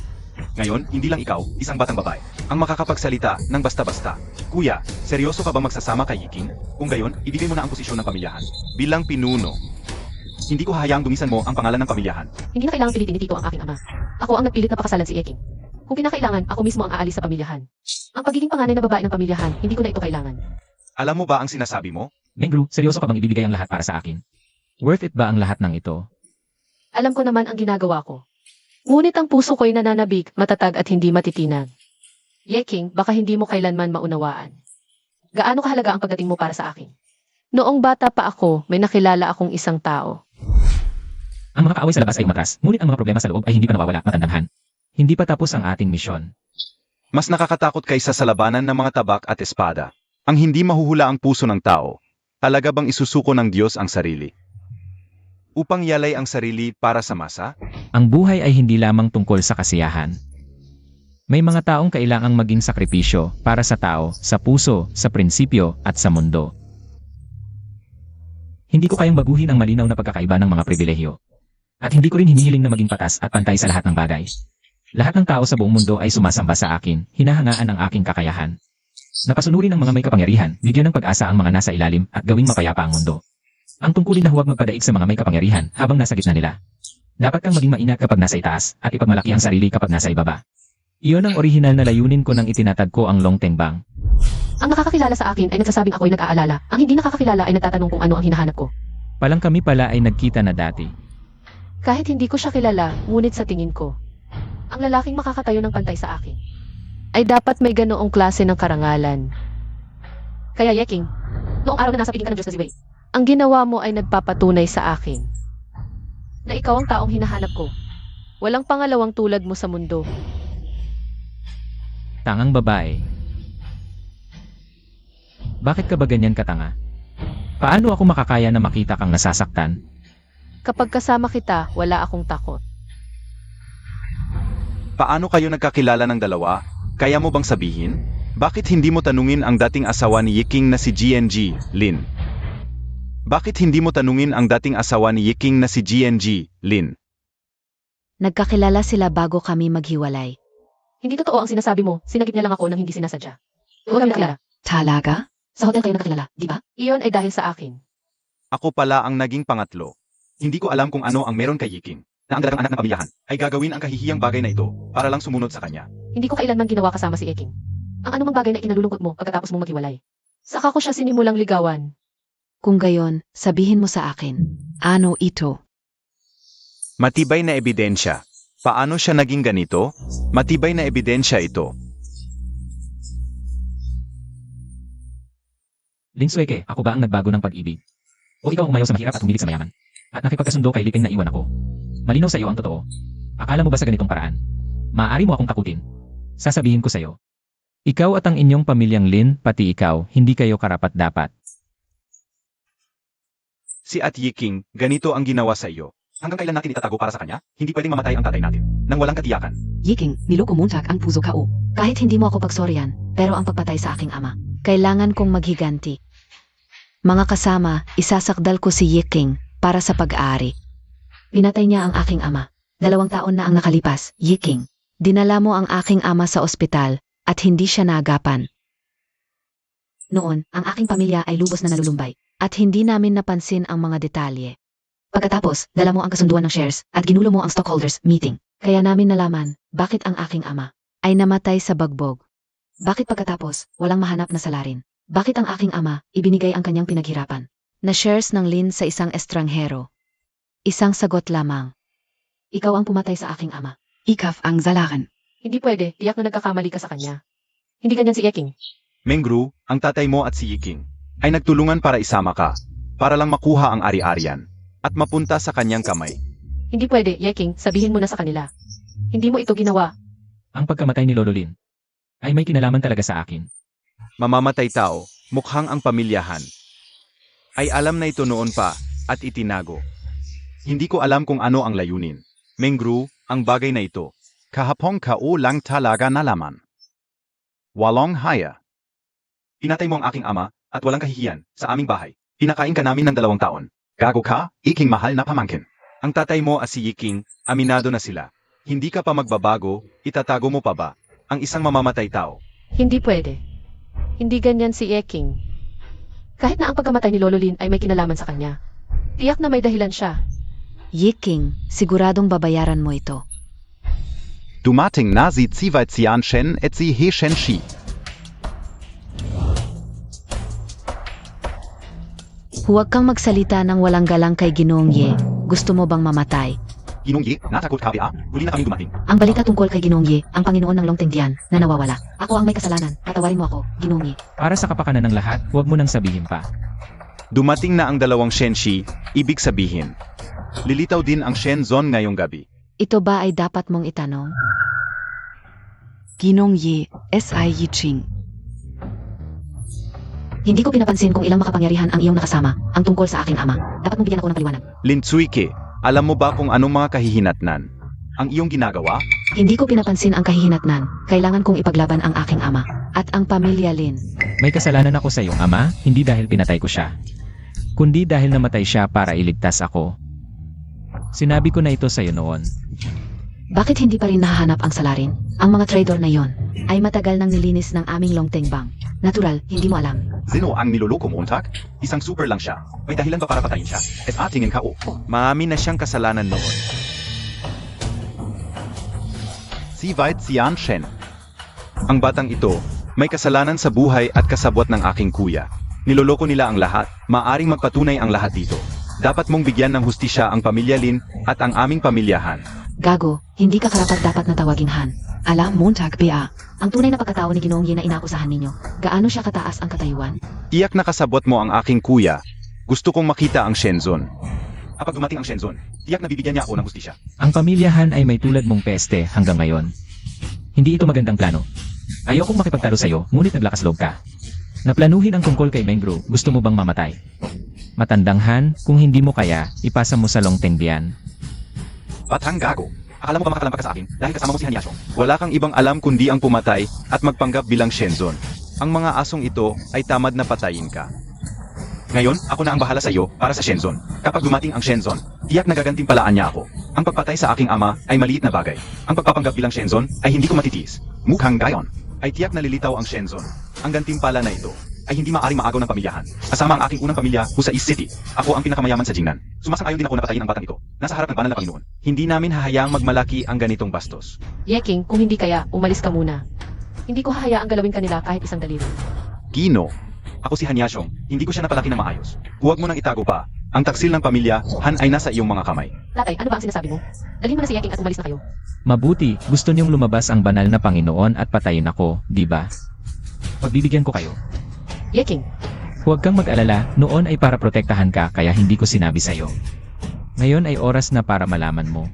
Ngayon, hindi lang ikaw, isang batang babae,
Ang makakapagsalita ng basta-basta.
Kuya, seryoso ka ba magsasama kay Yiking? Kung gayon, ibigay mo na ang posisyon ng pamilyahan.
Bilang pinuno,
Hindi ko hahayaang dumisan mo ang pangalan ng pamilyahan.
Hindi na kailangan pilitin ni Tito ang aking ama. Ako ang nagpilit na pakasalan si Yeking. Kung kinakailangan, ako mismo ang aalis sa pamilyahan. Ang pagiging panganay na babae ng pamilyahan, hindi ko na ito kailangan.
alam mo ba ang sinasabi mo?
Mengru, seryoso ka bang ibibigay ang lahat para sa akin? Worth it ba ang lahat ng ito?
Alam ko naman ang ginagawa ko. Ngunit ang puso ko'y nananabik, matatag at hindi matitinag. Yeking, baka hindi mo kailanman maunawaan. Gaano kahalaga ang pagdating mo para sa akin? Noong bata pa ako, may nakilala akong isang tao.
Ang mga kaaway sa labas ay umatras, ngunit ang mga problema sa loob ay hindi pa nawawala, matandanghan. Hindi pa tapos ang ating misyon.
Mas nakakatakot kaysa sa labanan ng mga tabak at espada. Ang hindi mahuhula ang puso ng tao. Talaga bang isusuko ng Diyos ang sarili? Upang yalay ang sarili para sa masa?
Ang buhay ay hindi lamang tungkol sa kasiyahan. May mga taong kailangang maging sakripisyo para sa tao, sa puso, sa prinsipyo, at sa mundo. Hindi ko kayang baguhin ang malinaw na pagkakaiba ng mga pribilehyo. At hindi ko rin hinihiling na maging patas at pantay sa lahat ng bagay. Lahat ng tao sa buong mundo ay sumasamba sa akin, hinahangaan ang aking kakayahan. Napasunurin ng mga may kapangyarihan, bigyan ng pag-asa ang mga nasa ilalim at gawing mapayapa ang mundo. Ang tungkulin na huwag magpadaig sa mga may kapangyarihan habang nasa gitna nila. Dapat kang maging maingat kapag nasa itaas at ipagmalaki ang sarili kapag nasa ibaba. Iyon ang orihinal na layunin ko nang itinatag ko ang Long Tengbang.
Ang nakakakilala sa akin ay nagsasabing ako'y nag-aalala. Ang hindi nakakakilala ay nagtatanong kung ano ang hinahanap ko.
Palang kami pala ay nagkita na dati.
Kahit hindi ko siya kilala, ngunit sa tingin ko, ang lalaking makakatayo ng pantay sa akin ay dapat may ganoong klase ng karangalan. Kaya Yeking, noong araw na nasa piling ka ng Diyos na si Wei, ang ginawa mo ay nagpapatunay sa akin na ikaw ang taong hinahanap ko. Walang pangalawang tulad mo sa mundo.
Tangang babae. Bakit ka ba ganyan katanga? Paano ako makakaya na makita kang nasasaktan?
Kapag kasama kita, wala akong takot.
Paano kayo nagkakilala ng dalawa? Kaya mo bang sabihin? Bakit hindi mo tanungin ang dating asawa ni Yiking na si GNG, Lin? Bakit hindi mo tanungin ang dating asawa ni Yiking na si GNG, Lin?
Nagkakilala sila bago kami maghiwalay.
Hindi totoo ang sinasabi mo, sinagip niya lang ako nang hindi sinasadya. Huwag kami nakilala.
Talaga?
Sa hotel kayo nakilala, di ba? Iyon ay dahil sa akin.
Ako pala ang naging pangatlo. Hindi ko alam kung ano ang meron kay Yiking, na ang dalagang anak ng pamilyahan ay gagawin ang kahihiyang bagay na ito para lang sumunod sa kanya.
Hindi ko kailanman ginawa kasama si Yeking. Ang anumang bagay na ikinalulungkot mo pagkatapos mong maghiwalay. Saka ko siya sinimulang ligawan.
Kung gayon, sabihin mo sa akin.
Ano ito?
Matibay na ebidensya. Paano siya naging ganito? Matibay na ebidensya ito.
Lin Sueke, ako ba ang nagbago ng pag-ibig? O ikaw ang umayaw sa mahirap at humilig sa mayaman? At nakipagkasundo kay Liping na iwan ako? Malinaw sa iyo ang totoo. Akala mo ba sa ganitong paraan? Maaari mo akong takutin. Sasabihin ko sa iyo. Ikaw at ang inyong pamilyang Lin, pati ikaw, hindi kayo karapat-dapat.
Si At Yiking, ganito ang ginawa sa iyo. Hanggang kailan natin itatago para sa kanya? Hindi pwedeng mamatay ang tatay natin, nang walang katiyakan.
Yiking, niloko montag ang puso kao.
Kahit hindi mo ako pagsoryan, pero ang pagpatay sa aking ama, kailangan kong maghiganti. Mga kasama, isasakdal ko si Yiking para sa pag-aari. Pinatay niya ang aking ama. 2 taon na ang nakalipas, Yiking. Dinala mo ang aking ama sa ospital at hindi siya naagapan. Noon, ang aking pamilya ay lubos na nalulumbay at hindi namin napansin ang mga detalye. Pagkatapos, dala mo ang kasunduan ng shares at ginulo mo ang stockholders meeting. Kaya namin nalaman bakit ang aking ama ay namatay sa bagbog. Bakit pagkatapos, walang mahanap na salarin? Bakit ang aking ama ibinigay ang kanyang pinaghirapan na shares ng Lin sa isang estranghero? Isang sagot lamang. Ikaw ang pumatay sa aking ama.
Ikaf ang salarin.
Hindi pwede, tiyak na nagkakamali ka sa kanya. Hindi ganyan si Yeking.
Mengru, ang tatay mo at si Yiking, ay nagtulungan para isama ka, para lang makuha ang ari-arian, at mapunta sa kanyang kamay.
Hindi pwede, Yeking, sabihin mo na sa kanila. Hindi mo ito ginawa.
Ang pagkamatay ni Lolo Lin ay may kinalaman talaga sa akin.
Mamamatay tao, mukhang ang pamilyahan. Ay alam na ito noon pa, at itinago. Hindi ko alam kung ano ang layunin. Mengru, ang bagay na ito. Kahapon kao lang talaga nalaman. Walong haya. Pinatay mo ang aking ama, at walang kahihiyan, sa aming bahay. Pinakain ka namin ng 2 taon. Gago ka, Yiking mahal na pamangkin. Ang tatay mo at si Yiking, aminado na sila. Hindi ka pa magbabago, itatago mo pa ba ang isang mamamatay tao?
Hindi pwede. Hindi ganyan si Yeking. Kahit na ang pagkamatay ni Lolo Lin ay may kinalaman sa kanya. Tiyak na may dahilan siya.
Yiking, siguradong babayaran mo ito.
Dumating na si Ziwai Xian Shen et si He Shen Shi.
Huwag kang magsalita ng walang galang kay Ginoong Ye. Gusto mo bang mamatay?
Ginong Yi, natakot ka ba? Huli na kaming dumating.
Ang balita tungkol kay Ginong Yi, ang Panginoon ng Longtengdian, na nawawala. Ako ang may kasalanan. Patawarin mo ako, Ginong Yi.
Para sa kapakanan ng lahat, huwag mo nang sabihin pa.
Dumating na ang dalawang Shenshi, ibig sabihin. Lilitaw din ang Shenzon ngayong gabi.
Ito ba ay dapat mong itanong?
Ginong Ye, S.I. Yiching.
Hindi ko pinapansin kung ilang makapangyarihan ang iyong nakasama, ang tungkol sa aking ama. Dapat mong bigyan ako ng paliwanag.
Lin Tsuike, alam mo ba kung anong mga kahihinatnan ang iyong ginagawa?
Hindi ko pinapansin ang kahihinatnan. Kailangan kong ipaglaban ang aking ama. At ang pamilya Lin.
May kasalanan ako sa iyong ama, hindi dahil pinatay ko siya. Kundi dahil namatay siya para iligtas ako. Sinabi ko na ito sa iyo noon.
Bakit hindi pa rin nahahanap ang salarin? Ang mga trader na yon ay matagal nang nilinis ng aming Longtengbang. Natural, hindi mo alam.
Sino ang niloloko mo, Untak? Isang super lang siya. May dahilan ba para patayin siya? Tingin ka,
Maamin na siyang kasalanan noon. Si Weit Xian Shen. Ang batang ito, may kasalanan sa buhay at kasabwat ng aking kuya. Niloloko nila ang lahat, maaring magpatunay ang lahat dito. Dapat mong bigyan ng hustisya ang pamilya Lin at ang aming pamilyahan.
Gago, hindi ka karapat dapat na tawaging Han.
Alam Montag B.A.
Ang tunay na pagkatao ni Ginoong Yi na inakusahan ninyo, gaano siya kataas ang katayuan?
Tiyak na kasabwat mo ang aking kuya. Gusto kong makita ang Shenzon.
Kapag dumating ang Shenzon, tiyak na bibigyan niya ako ng hustisya.
Ang pamilyahan ay may tulad mong peste hanggang ngayon. Hindi ito magandang plano. Ayokong makipagtalo sa iyo, ngunit naglakas loob ka. Naplanuhin ang tungkol kay Mengru, gusto mo bang mamatay? Matandang Han, kung hindi mo kaya, ipasa mo sa Longtengdian.
Batang gago. Akala mo ba makakalampas ka sa akin dahil kasama mo si Han Yashong?
Wala kang ibang alam kundi ang pumatay at magpanggap bilang Shenzon. Ang mga asong ito ay tamad na patayin ka.
Ngayon, ako na ang bahala sa iyo para sa Shenzon. Kapag dumating ang Shenzon, tiyak na gagantimpalaan niya ako. Ang pagpatay sa aking ama ay maliit na bagay. Ang pagpapanggap bilang Shenzon ay hindi ko matitiis. Mukhang gayon. Ay tiyak na lilitaw ang Shenzon. Ang gantimpala na ito ay hindi maaaring maagaw ng pamilyahan. Kasama ang aking unang pamilya sa East City. Ako ang pinakamayaman sa Jingnan. Sumasang-ayon din ako na patayin ang batang ito. Nasa harap ng banal na Panginoon.
Hindi namin hahayaang magmalaki ang ganitong bastos.
Yeking, kung hindi kaya, umalis ka muna. Hindi ko hahayaang galawin kanila kahit isang daliri.
Gino,
Ako si Han Yashong, hindi ko siya napalaki na maayos. Huwag mo nang itago pa. Ang taksil ng pamilya, Han ay nasa iyong mga kamay.
Tatay, ano ba ang sinasabi mo? Dalhin mo na si Yeking at umalis na kayo.
Mabuti, gusto niyong lumabas ang banal na Panginoon at patayin ako, di ba? Pagbibigyan ko kayo.
Yeking,
Huwag kang mag-alala, noon ay para protektahan ka kaya hindi ko sinabi sa'yo. Ngayon ay oras na para malaman mo.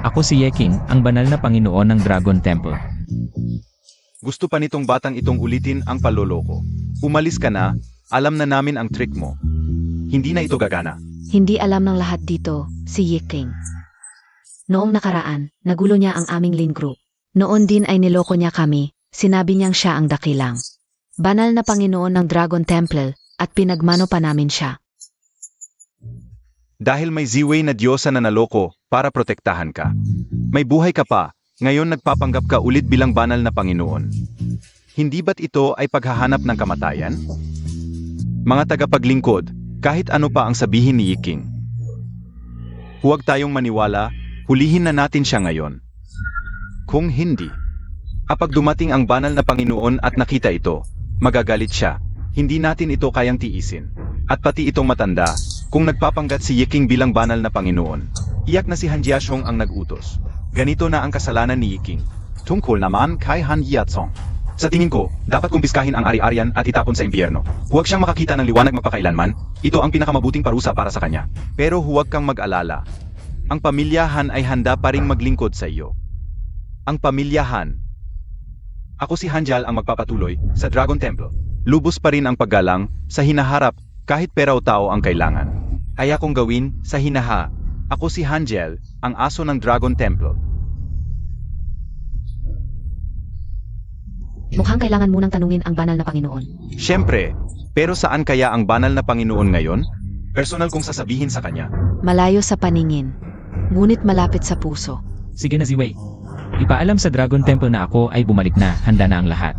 Ako si Yeking, ang banal na Panginoon ng Dragon Temple.
gusto pa nitong batang itong ulitin ang paloloko. Umalis ka na, alam na namin ang trick mo.
Hindi na ito gagana.
Hindi alam ng lahat dito, si Yiking. Noong nakaraan, nagulo niya ang aming Lin Group. Noon din ay niloko niya kami, sinabi niyang siya ang dakilang. Banal na Panginoon ng Dragon Temple, at pinagmano pa namin siya.
Dahil may Ziwei na diyosa na naloko para protektahan ka. May buhay ka pa, ngayon nagpapanggap ka ulit bilang banal na Panginoon. Hindi ba't ito ay paghahanap ng kamatayan? Mga tagapaglingkod, kahit ano pa ang sabihin ni Yiking. Huwag tayong maniwala, hulihin na natin siya ngayon. Kung hindi, kapag dumating ang banal na Panginoon at nakita ito, magagalit siya. Hindi natin ito kayang tiisin. At pati itong matanda, kung nagpapanggat si Yiking bilang banal na Panginoon. Iyak na si Han Jiashong ang nag-utos. Ganito na ang kasalanan ni Yiking.
Tungkol naman kay Han Yatsong. Sa tingin ko, dapat kumpiskahin ang ari-arian at itapon sa impyerno. Huwag siyang makakita ng liwanag magpakailanman. Ito ang pinakamabuting parusa para sa kanya.
Pero huwag kang mag-alala. Ang pamilyahan ay handa pa ring maglingkod sa iyo. Ang pamilyahan.
Ako si Hanjal ang magpapatuloy sa Dragon Temple.
Lubos pa rin ang paggalang sa hinaharap kahit pera o tao ang kailangan. Kaya kong gawin sa hinaha. Ako si Hanjel, ang aso ng Dragon Temple.
Mukhang kailangan munang tanungin ang banal na Panginoon.
Siyempre, pero saan kaya ang banal na Panginoon ngayon?
Personal kong sasabihin sa kanya.
Malayo sa paningin, ngunit malapit sa puso.
Sige na Ziwei. Ipaalam sa Dragon Temple na ako ay bumalik na, handa na ang lahat.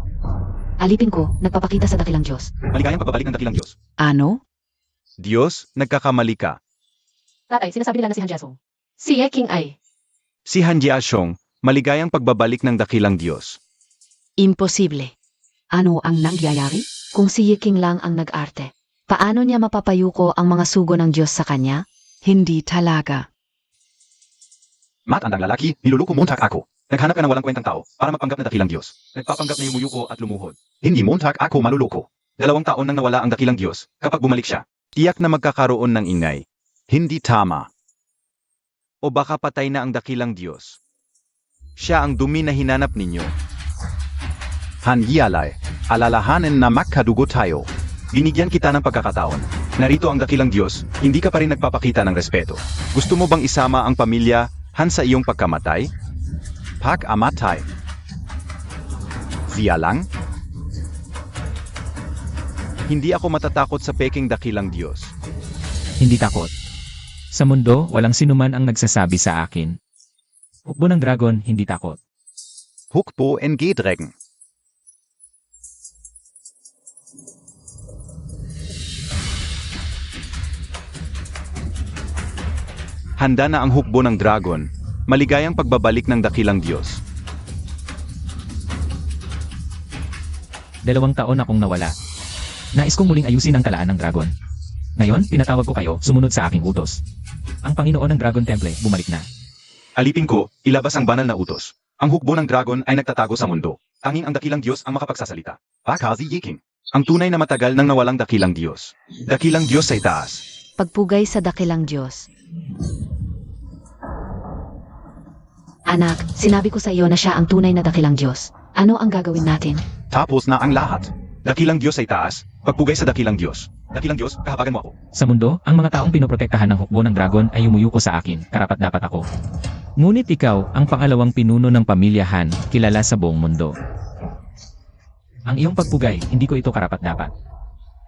Alipin ko, nagpapakita sa dakilang Diyos.
Maligayang pagbabalik ng dakilang Diyos.
Ano?
Diyos, nagkakamali ka.
Tatay, sinasabi nila na si Han Jiasong. Si Yeking ay.
Si Han Jiashong, maligayang pagbabalik ng dakilang Diyos.
Imposible.
Ano ang nangyayari?
Kung si Yiking lang ang nag-arte. Paano niya mapapayuko ang mga sugo ng Diyos sa kanya?
Hindi talaga.
Matandang lalaki, niluluko Montag ako. Naghanap ka ng walang kwentang tao para magpanggap na dakilang Diyos. Nagpapanggap na yumuyuko at lumuhod. Hindi Montag ako maluloko. 2 taon nang nawala ang dakilang Diyos kapag bumalik siya.
Tiyak na magkakaroon ng ingay. Hindi tama. O baka patay na ang dakilang Diyos. Siya ang dumi na hinanap ninyo.
Hanyalay, alalahanin na magkadugo tayo. Binigyan kita ng pagkakataon. Narito ang dakilang Diyos, hindi ka pa rin nagpapakita ng respeto.
Gusto mo bang isama ang pamilya sa iyong pagkamatay?
Pag-amatay. Siya lang?
Hindi ako matatakot sa peking dakilang Diyos.
Hindi takot. Sa mundo, walang sinuman ang nagsasabi sa akin. Hukbo ng dragon, hindi takot.
Hukbo en Gedregen.
Handa na ang hukbo ng dragon. Maligayang pagbabalik ng dakilang Diyos.
2 taon akong nawala. Nais kong muling ayusin ang talaan ng dragon. Ngayon, tinatawag ko kayo, sumunod sa aking utos. Ang Panginoon ng Dragon Temple, bumalik na.
Alipin ko, ilabas ang banal na utos. Ang hukbo ng dragon ay nagtatago sa mundo. Tanging ang dakilang Diyos ang makapagsasalita. Pakazi Yiking. Ang tunay na matagal nang nawalang dakilang Diyos. Dakilang Diyos sa itaas.
Pagpugay sa dakilang Diyos. Anak, sinabi ko sa iyo na siya ang tunay na dakilang Diyos. Ano ang gagawin natin?
Tapos na ang lahat. Dakilang Diyos sa itaas. Pagpugay sa dakilang Diyos. Dakilang Diyos, kahabagan mo ako.
Sa mundo, ang mga taong pinoprotektahan ng hukbo ng dragon ay umuyuko sa akin, karapat-dapat ako. Ngunit ikaw, ang pangalawang pinuno ng pamilya Han, kilala sa buong mundo. Ang iyong pagpugay, hindi ko ito karapat-dapat.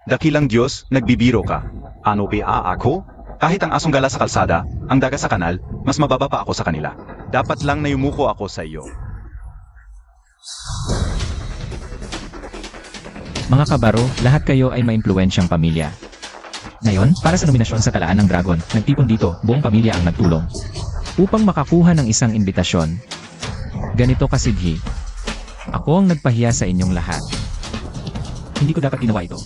Dakilang Diyos, nagbibiro ka. Ano ba ako? Kahit ang asong gala sa kalsada, ang daga sa kanal, mas mababa pa ako sa kanila.
Dapat lang na yumuko ako sa iyo.
Mga kabaro, lahat kayo ay maimpluwensyang pamilya. Ngayon, para sa nominasyon sa talaan ng dragon, nagtipon dito, buong pamilya ang nagtulong. Upang makakuha ng isang imbitasyon. Ganito kasidhi. Ako ang nagpahiya sa inyong lahat. Hindi ko dapat ginawa ito.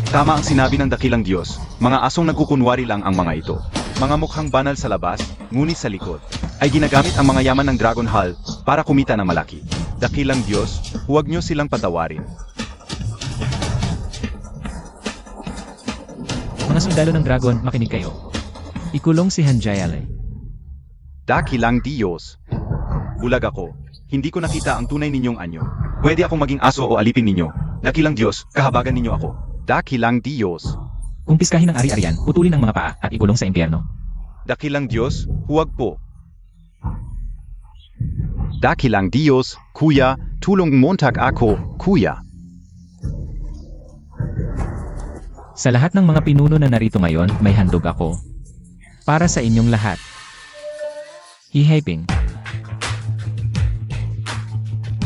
Tama ang sinabi ng dakilang Diyos, mga asong nagkukunwari lang ang mga ito. Mga mukhang banal sa labas, ngunit sa likod, ay ginagamit ang mga yaman ng Dragon Hall para kumita ng malaki.
Dakilang Diyos, huwag niyo silang patawarin.
Mga sundalo ng dragon, makinig kayo. Ikulong si Hanjayale.
Dakilang Diyos. Bulag ako. Hindi ko nakita ang tunay ninyong anyo.
Pwede akong maging aso o alipin ninyo. Dakilang Diyos, kahabagan ninyo ako.
Dakilang Diyos.
Kumpiskahin ang ari-arian, putulin ang mga paa at ikulong sa impyerno.
Dakilang Diyos, huwag po.
Dakilang Diyos, kuya, tulong Montag ako, kuya.
Sa lahat ng mga pinuno na narito ngayon, may handog ako. Para sa inyong lahat. Hihiping.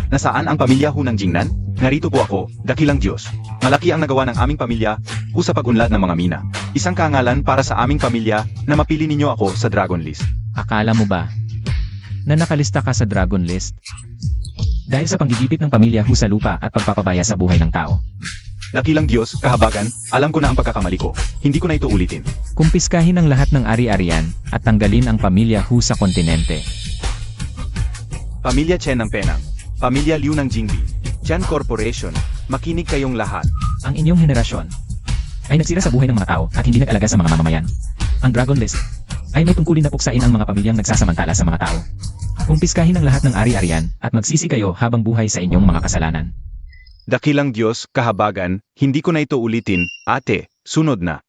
Nasaan ang pamilya Hunang Jingnan? Narito po ako, dakilang Diyos. Malaki ang nagawa ng aming pamilya sa pag-unlad ng mga mina. Isang karangalan para sa aming pamilya na mapili ninyo ako sa Dragon List.
Akala mo ba na nakalista ka sa Dragon List? Dahil sa panggigipit ng pamilya sa lupa at pagpapabaya sa buhay ng tao.
Dakilang Diyos, kahabagan, alam ko na ang pagkakamali ko. Hindi ko na ito ulitin.
Kumpiskahin ang lahat ng ari-arian at tanggalin ang pamilya sa kontinente.
Pamilya Chen ng Penang. Pamilya Liu ng Jingbi. Chen Corporation. Makinig kayong lahat.
Ang inyong henerasyon ay nagsira sa buhay ng mga tao at hindi nag-alaga sa mga mamamayan. Ang Dragon List ay may tungkulin na puksain ang mga pamilyang nagsasamantala sa mga tao. Kumpiskahin ang lahat ng ari-arian at magsisi kayo habang buhay sa inyong mga kasalanan.
Dakilang Diyos, kahabagan, hindi ko na ito ulitin. Ate, sunod na.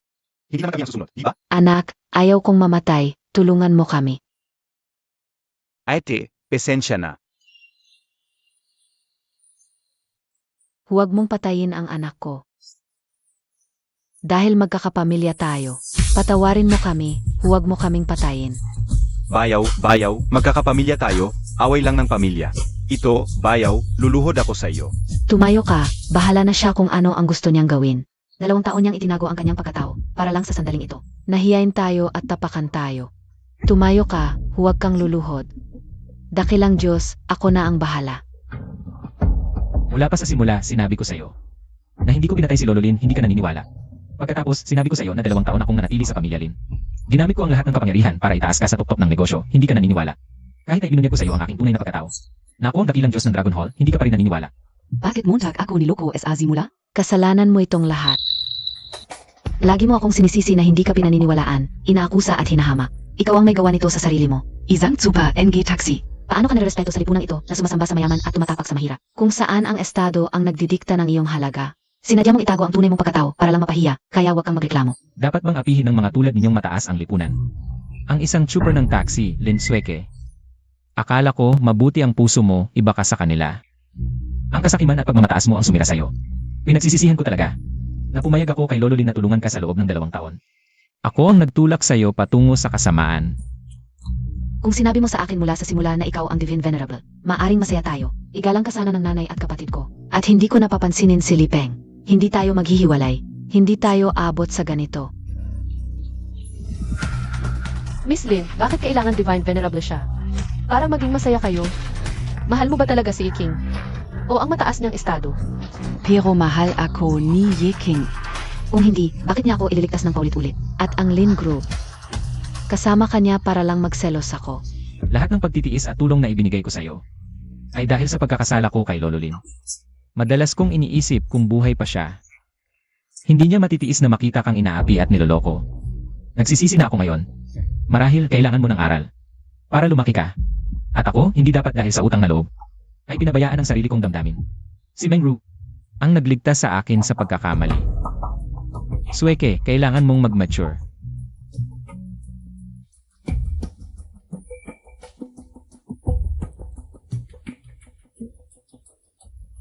Hindi naman kami ang susunod, di ba?
Anak, ayaw kong mamatay. Tulungan mo kami.
Ate, pesensya na.
Huwag mong patayin ang anak ko. Dahil magkakapamilya tayo, patawarin mo kami, huwag mo kaming patayin.
Bayaw, magkakapamilya tayo, away lang ng pamilya. Ito, bayaw, luluhod ako sa iyo.
Tumayo ka, bahala na siya kung ano ang gusto niyang gawin. 2 taon niyang itinago ang kanyang pagkatao, para lang sa sandaling ito. Nahiyain tayo at tapakan tayo. Tumayo ka, huwag kang luluhod. Dakilang Diyos, ako na ang bahala.
Mula pa sa simula, sinabi ko sa iyo na hindi ko pinatay si Lolo Lin, hindi ka naniniwala. Pagkatapos, sinabi ko sa iyo na 2 taon akong nanatili sa pamilya Lin. Ginamit ko ang lahat ng kapangyarihan para itaas ka sa tuktok ng negosyo, hindi ka naniniwala. Kahit ay binunyag ko sa iyo ang aking tunay na pagkatao. Na ako ang dakilang Diyos ng Dragon Hall, hindi ka pa rin naniniwala.
Bakit Montag ako niloko sa simula?
Kasalanan mo itong lahat. Lagi mo akong sinisisi na hindi ka pinaniniwalaan, inaakusa at hinahamak. Ikaw ang may gawa nito sa sarili mo.
Isang super NG taxi.
Paano ka nirerespeto sa lipunang ito na sumasamba sa mayaman at tumatapak sa mahirap? Kung saan ang estado ang nagdidikta ng iyong halaga. Sinadya mong itago ang tunay mong pagkatao para lang mapahiya, kaya huwag kang magreklamo.
Dapat bang apihin ng mga tulad ninyong mataas ang lipunan? Ang isang trooper ng taxi, Lin Sueke. Akala ko mabuti ang puso mo, iba ka sa kanila. Ang kasakiman at pagmamataas mo ang sumira sa'yo. Pinagsisisihan ko talaga na pumayag ako kay Lolo Lin na tulungan ka sa loob ng 2 taon. Ako ang nagtulak sa'yo patungo sa kasamaan.
Kung sinabi mo sa akin mula sa simula na ikaw ang Divine Venerable, maaring masaya tayo. Igalang ka sana ng nanay at kapatid ko. At hindi ko napapansinin si Li Peng. Hindi tayo maghihiwalay. Hindi tayo abot sa ganito. Miss Lin, bakit kailangan Divine Venerable siya? Para maging masaya kayo? Mahal mo ba talaga si Iking? O ang mataas niyang estado?
Pero mahal ako ni Yeking.
Kung hindi, bakit niya ako ililigtas ng paulit-ulit? At ang Lin Group. Kasama kanya para lang magselos ako.
Lahat ng pagtitiis at tulong na ibinigay ko sa'yo ay dahil sa pagkakasala ko kay Lolo Lin. Madalas kong iniisip kung buhay pa siya. Hindi niya matitiis na makita kang inaapi at niloloko. Nagsisisi na ako ngayon. Marahil kailangan mo ng aral. Para lumaki ka. At ako, hindi dapat dahil sa utang na loob, ay pinabayaan ang sarili kong damdamin. Si Meng Ru, ang nagligtas sa akin sa pagkakamali. Sueke, kailangan mong mag-mature.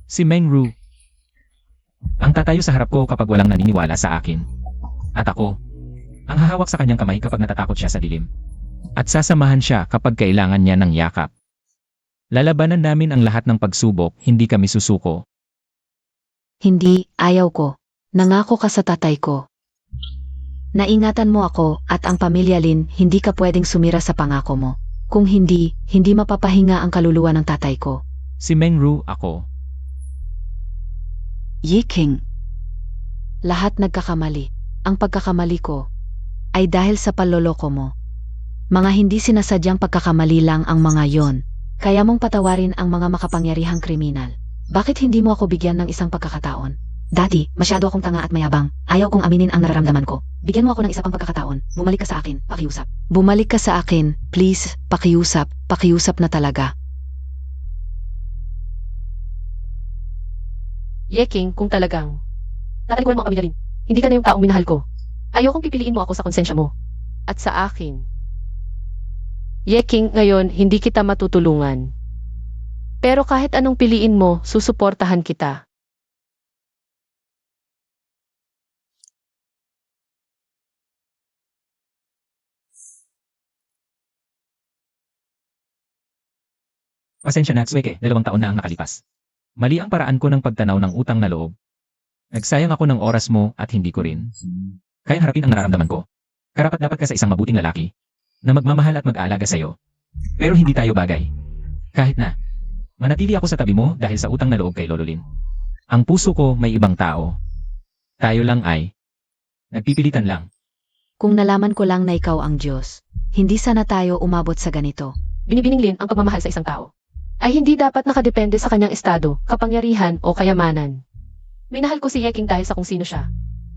Si Meng Ru, ang tatayo sa harap ko kapag walang naniniwala sa akin. At ako, ang hahawak sa kanyang kamay kapag natatakot siya sa dilim. At sasamahan siya kapag kailangan niya ng yakap. Lalabanan namin ang lahat ng pagsubok, hindi kami susuko.
Hindi, ayaw ko. Nangako ka sa tatay ko. Naingatan mo ako at ang pamilya Lin, hindi ka pwedeng sumira sa pangako mo. Kung hindi, hindi mapapahinga ang kaluluwa ng tatay ko.
Si Meng Ru, ako.
Yeking.
Lahat nagkakamali. Ang pagkakamali ko ay dahil sa panloloko mo. Mga hindi sinasadyang pagkakamali lang ang mga yon. Kaya mong patawarin ang mga makapangyarihang kriminal. Bakit hindi mo ako bigyan ng isang pagkakataon? Dati, masyado akong tanga at mayabang. Ayaw kong aminin ang nararamdaman ko. Bigyan mo ako ng isa pang pagkakataon. Bumalik ka sa akin, pakiusap. Bumalik ka sa akin, please, pakiusap, pakiusap na talaga. Yeking, kung talagang tatalikuran mo ang pamilya Lin, hindi ka na yung taong minahal ko. Ayokong pipiliin mo ako sa konsensya mo. At sa akin. Yeking, ngayon, hindi kita matutulungan. Pero kahit anong piliin mo, susuportahan kita.
Pasensya na, Sueke, 2 taon na ang nakalipas. Mali ang paraan ko ng pagtanaw ng utang na loob. Nagsayang ako ng oras mo at hindi ko rin. Kaya harapin ang nararamdaman ko. Karapat-dapat ka sa isang mabuting lalaki na magmamahal at mag-aalaga sa'yo. Pero hindi tayo bagay. Kahit na, manatili ako sa tabi mo dahil sa utang na loob kay Lolo Lin. Ang puso ko may ibang tao. Tayo lang ay nagpipilitan lang.
Kung nalaman ko lang na ikaw ang Diyos, hindi sana tayo umabot sa ganito. Binibining Lin ang pagmamahal sa isang tao ay hindi dapat nakadepende sa kanyang estado, kapangyarihan o kayamanan. Minahal ko si Yeking dahil sa kung sino siya.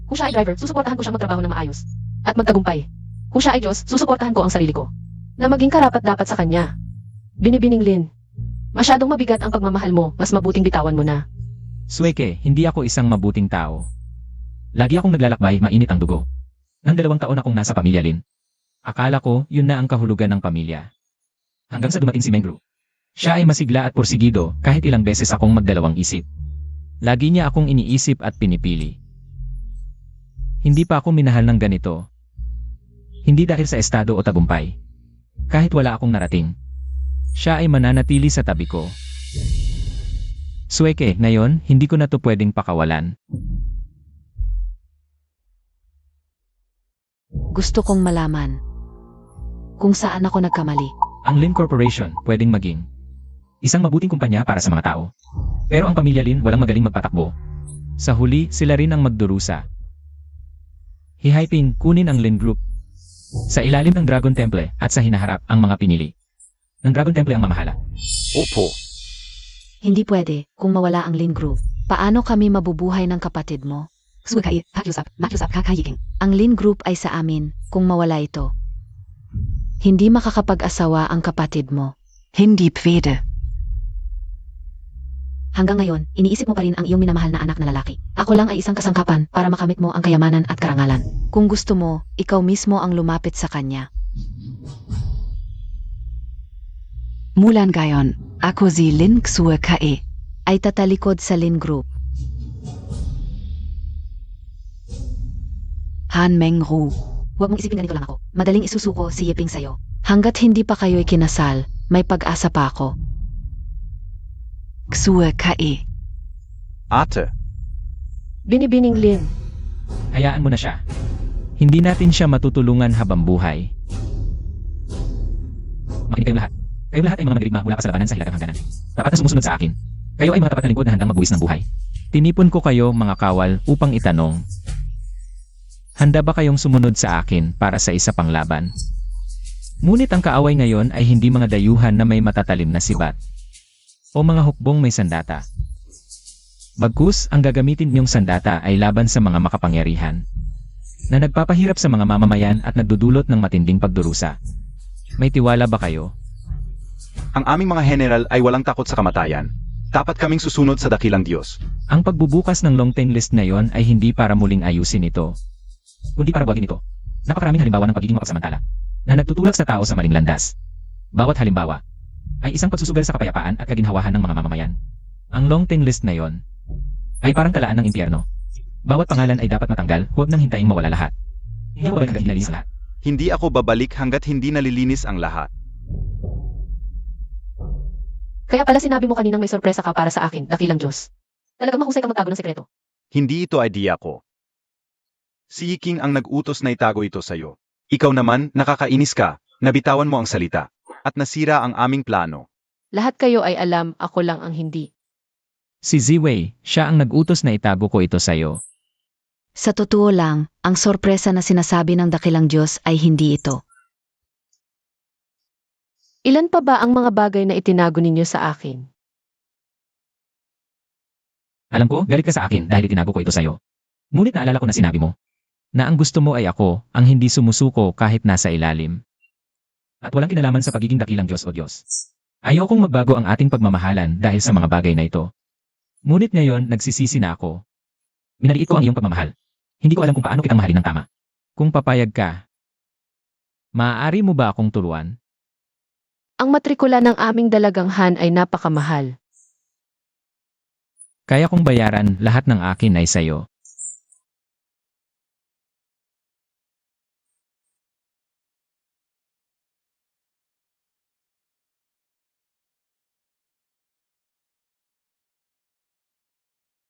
Kung siya ay driver, susuportahan ko siya magtrabaho ng maayos at magtagumpay. Kung siya ay Diyos, susuportahan ko ang sarili ko na maging karapat-dapat sa kanya. Binibining Lin, masyadong mabigat ang pagmamahal mo, mas mabuting bitawan mo na.
Sueke, hindi ako isang mabuting tao. Lagi akong naglalakbay, mainit ang dugo. Nang 2 taon akong nasa pamilya Lin. Akala ko, yun na ang kahulugan ng pamilya. Hanggang sa dumating si Meng Ru. Siya ay masigla at porsigido kahit ilang beses akong magdalawang isip. Lagi niya akong iniisip at pinipili. Hindi pa ako minahal ng ganito. Hindi dahil sa estado o tagumpay. Kahit wala akong narating. Siya ay mananatili sa tabi ko. Sueke, ngayon, hindi ko na to pwedeng pakawalan.
Gusto kong malaman kung saan ako nagkamali.
Ang Lin Corporation pwedeng maging isang mabuting kumpanya para sa mga tao. Pero ang pamilya Lin walang magaling magpatakbo. Sa huli, sila rin ang magdurusa. Hihaiping kunin ang Lin Group. Sa ilalim ng Dragon Temple at sa hinaharap ang mga pinili. Ng Dragon Temple ang mamahala.
Opo.
Hindi pwede kung mawala ang Lin Group. Paano kami mabubuhay ng kapatid mo?
Sukai, Makiusap, Kakayiking.
Ang Lin Group ay sa amin kung mawala ito. Hindi makakapag-asawa ang kapatid mo.
Hindi pwede.
Hanggang ngayon, iniisip mo pa rin ang iyong minamahal na anak na lalaki. Ako lang ay isang kasangkapan para makamit mo ang kayamanan at karangalan. Kung gusto mo, ikaw mismo ang lumapit sa kanya.
Mulan gayon, ako si Lin Xue Kae.
Ay tatalikod sa Lin Group.
Han Meng Ru.
Huwag mong isipin ganito lang ako. Madaling isusuko si Yeping sa'yo. Hanggat hindi pa kayo'y kinasal, may pag-asa pa ako.
Xue Kae.
Ate.
Binibining Lin.
Hayaan mo na siya. Hindi natin siya matutulungan habang buhay. Makinig kayong lahat. Kayong lahat ay mga mandirigma mula pa sa labanan sa hilagang hangganan. Tapat na sumusunod sa akin. Kayo ay mga tapat na lingkod na handang magbuwis ng buhay. Tinipon ko kayo mga kawal upang itanong. Handa ba kayong sumunod sa akin para sa isa pang laban? Ngunit ang kaaway ngayon ay hindi mga dayuhan na may matatalim na sibat. O mga hukbong may sandata. Bagkus, ang gagamitin niyong sandata ay laban sa mga makapangyarihan na nagpapahirap sa mga mamamayan at nagdudulot ng matinding pagdurusa. May tiwala ba kayo?
Ang aming mga general ay walang takot sa kamatayan. Dapat kaming susunod sa dakilang Diyos.
Ang pagbubukas ng long ten list na yon ay hindi para muling ayusin ito, kundi para buwagin ito. Napakaraming halimbawa ng pagiging mapagsamantala na nagtutulak sa tao sa maling landas. Bawat halimbawa ay isang pagsusugal sa kapayapaan at kaginhawahan ng mga mamamayan. Ang long ten list na yon ay parang talaan ng impyerno. Bawat pangalan ay dapat matanggal, huwag nang hintayin mawala lahat. Hindi ako babalik hanggat hinalinis lahat.
Hindi ako babalik hanggat hindi nalilinis ang lahat.
Kaya pala sinabi mo kaninang may sorpresa ka para sa akin, dakilang Diyos. Talagang mahusay kang magtago ng sekreto.
Hindi ito idea ko. Si Yiking ang nag-utos na itago ito sa'yo. Ikaw naman, nakakainis ka, nabitawan mo ang salita, at nasira ang aming plano.
Lahat kayo ay alam, ako lang ang hindi.
Si Ziwei, siya ang nag-utos na itago ko ito sa'yo.
Sa totoo lang, ang sorpresa na sinasabi ng dakilang Diyos ay hindi ito.
Ilan pa ba ang mga bagay na itinago ninyo sa akin?
Alam ko, galit ka sa akin dahil itinago ko ito sa'yo. Ngunit naalala ko na sinabi mo na ang gusto mo ay ako, ang hindi sumusuko kahit nasa ilalim. At walang kinalaman sa pagiging dakilang Diyos o Diyos. Ayokong magbago ang ating pagmamahalan dahil sa mga bagay na ito. Ngunit ngayon, nagsisisi na ako. Minaliit ko ang iyong pagmamahal. Hindi ko alam kung paano kitang mahalin ng tama. Kung papayag ka, maaari mo ba akong turuan?
Ang matrikula ng aming dalagang Han ay napakamahal.
Kaya kong bayaran, lahat ng akin ay sa'yo.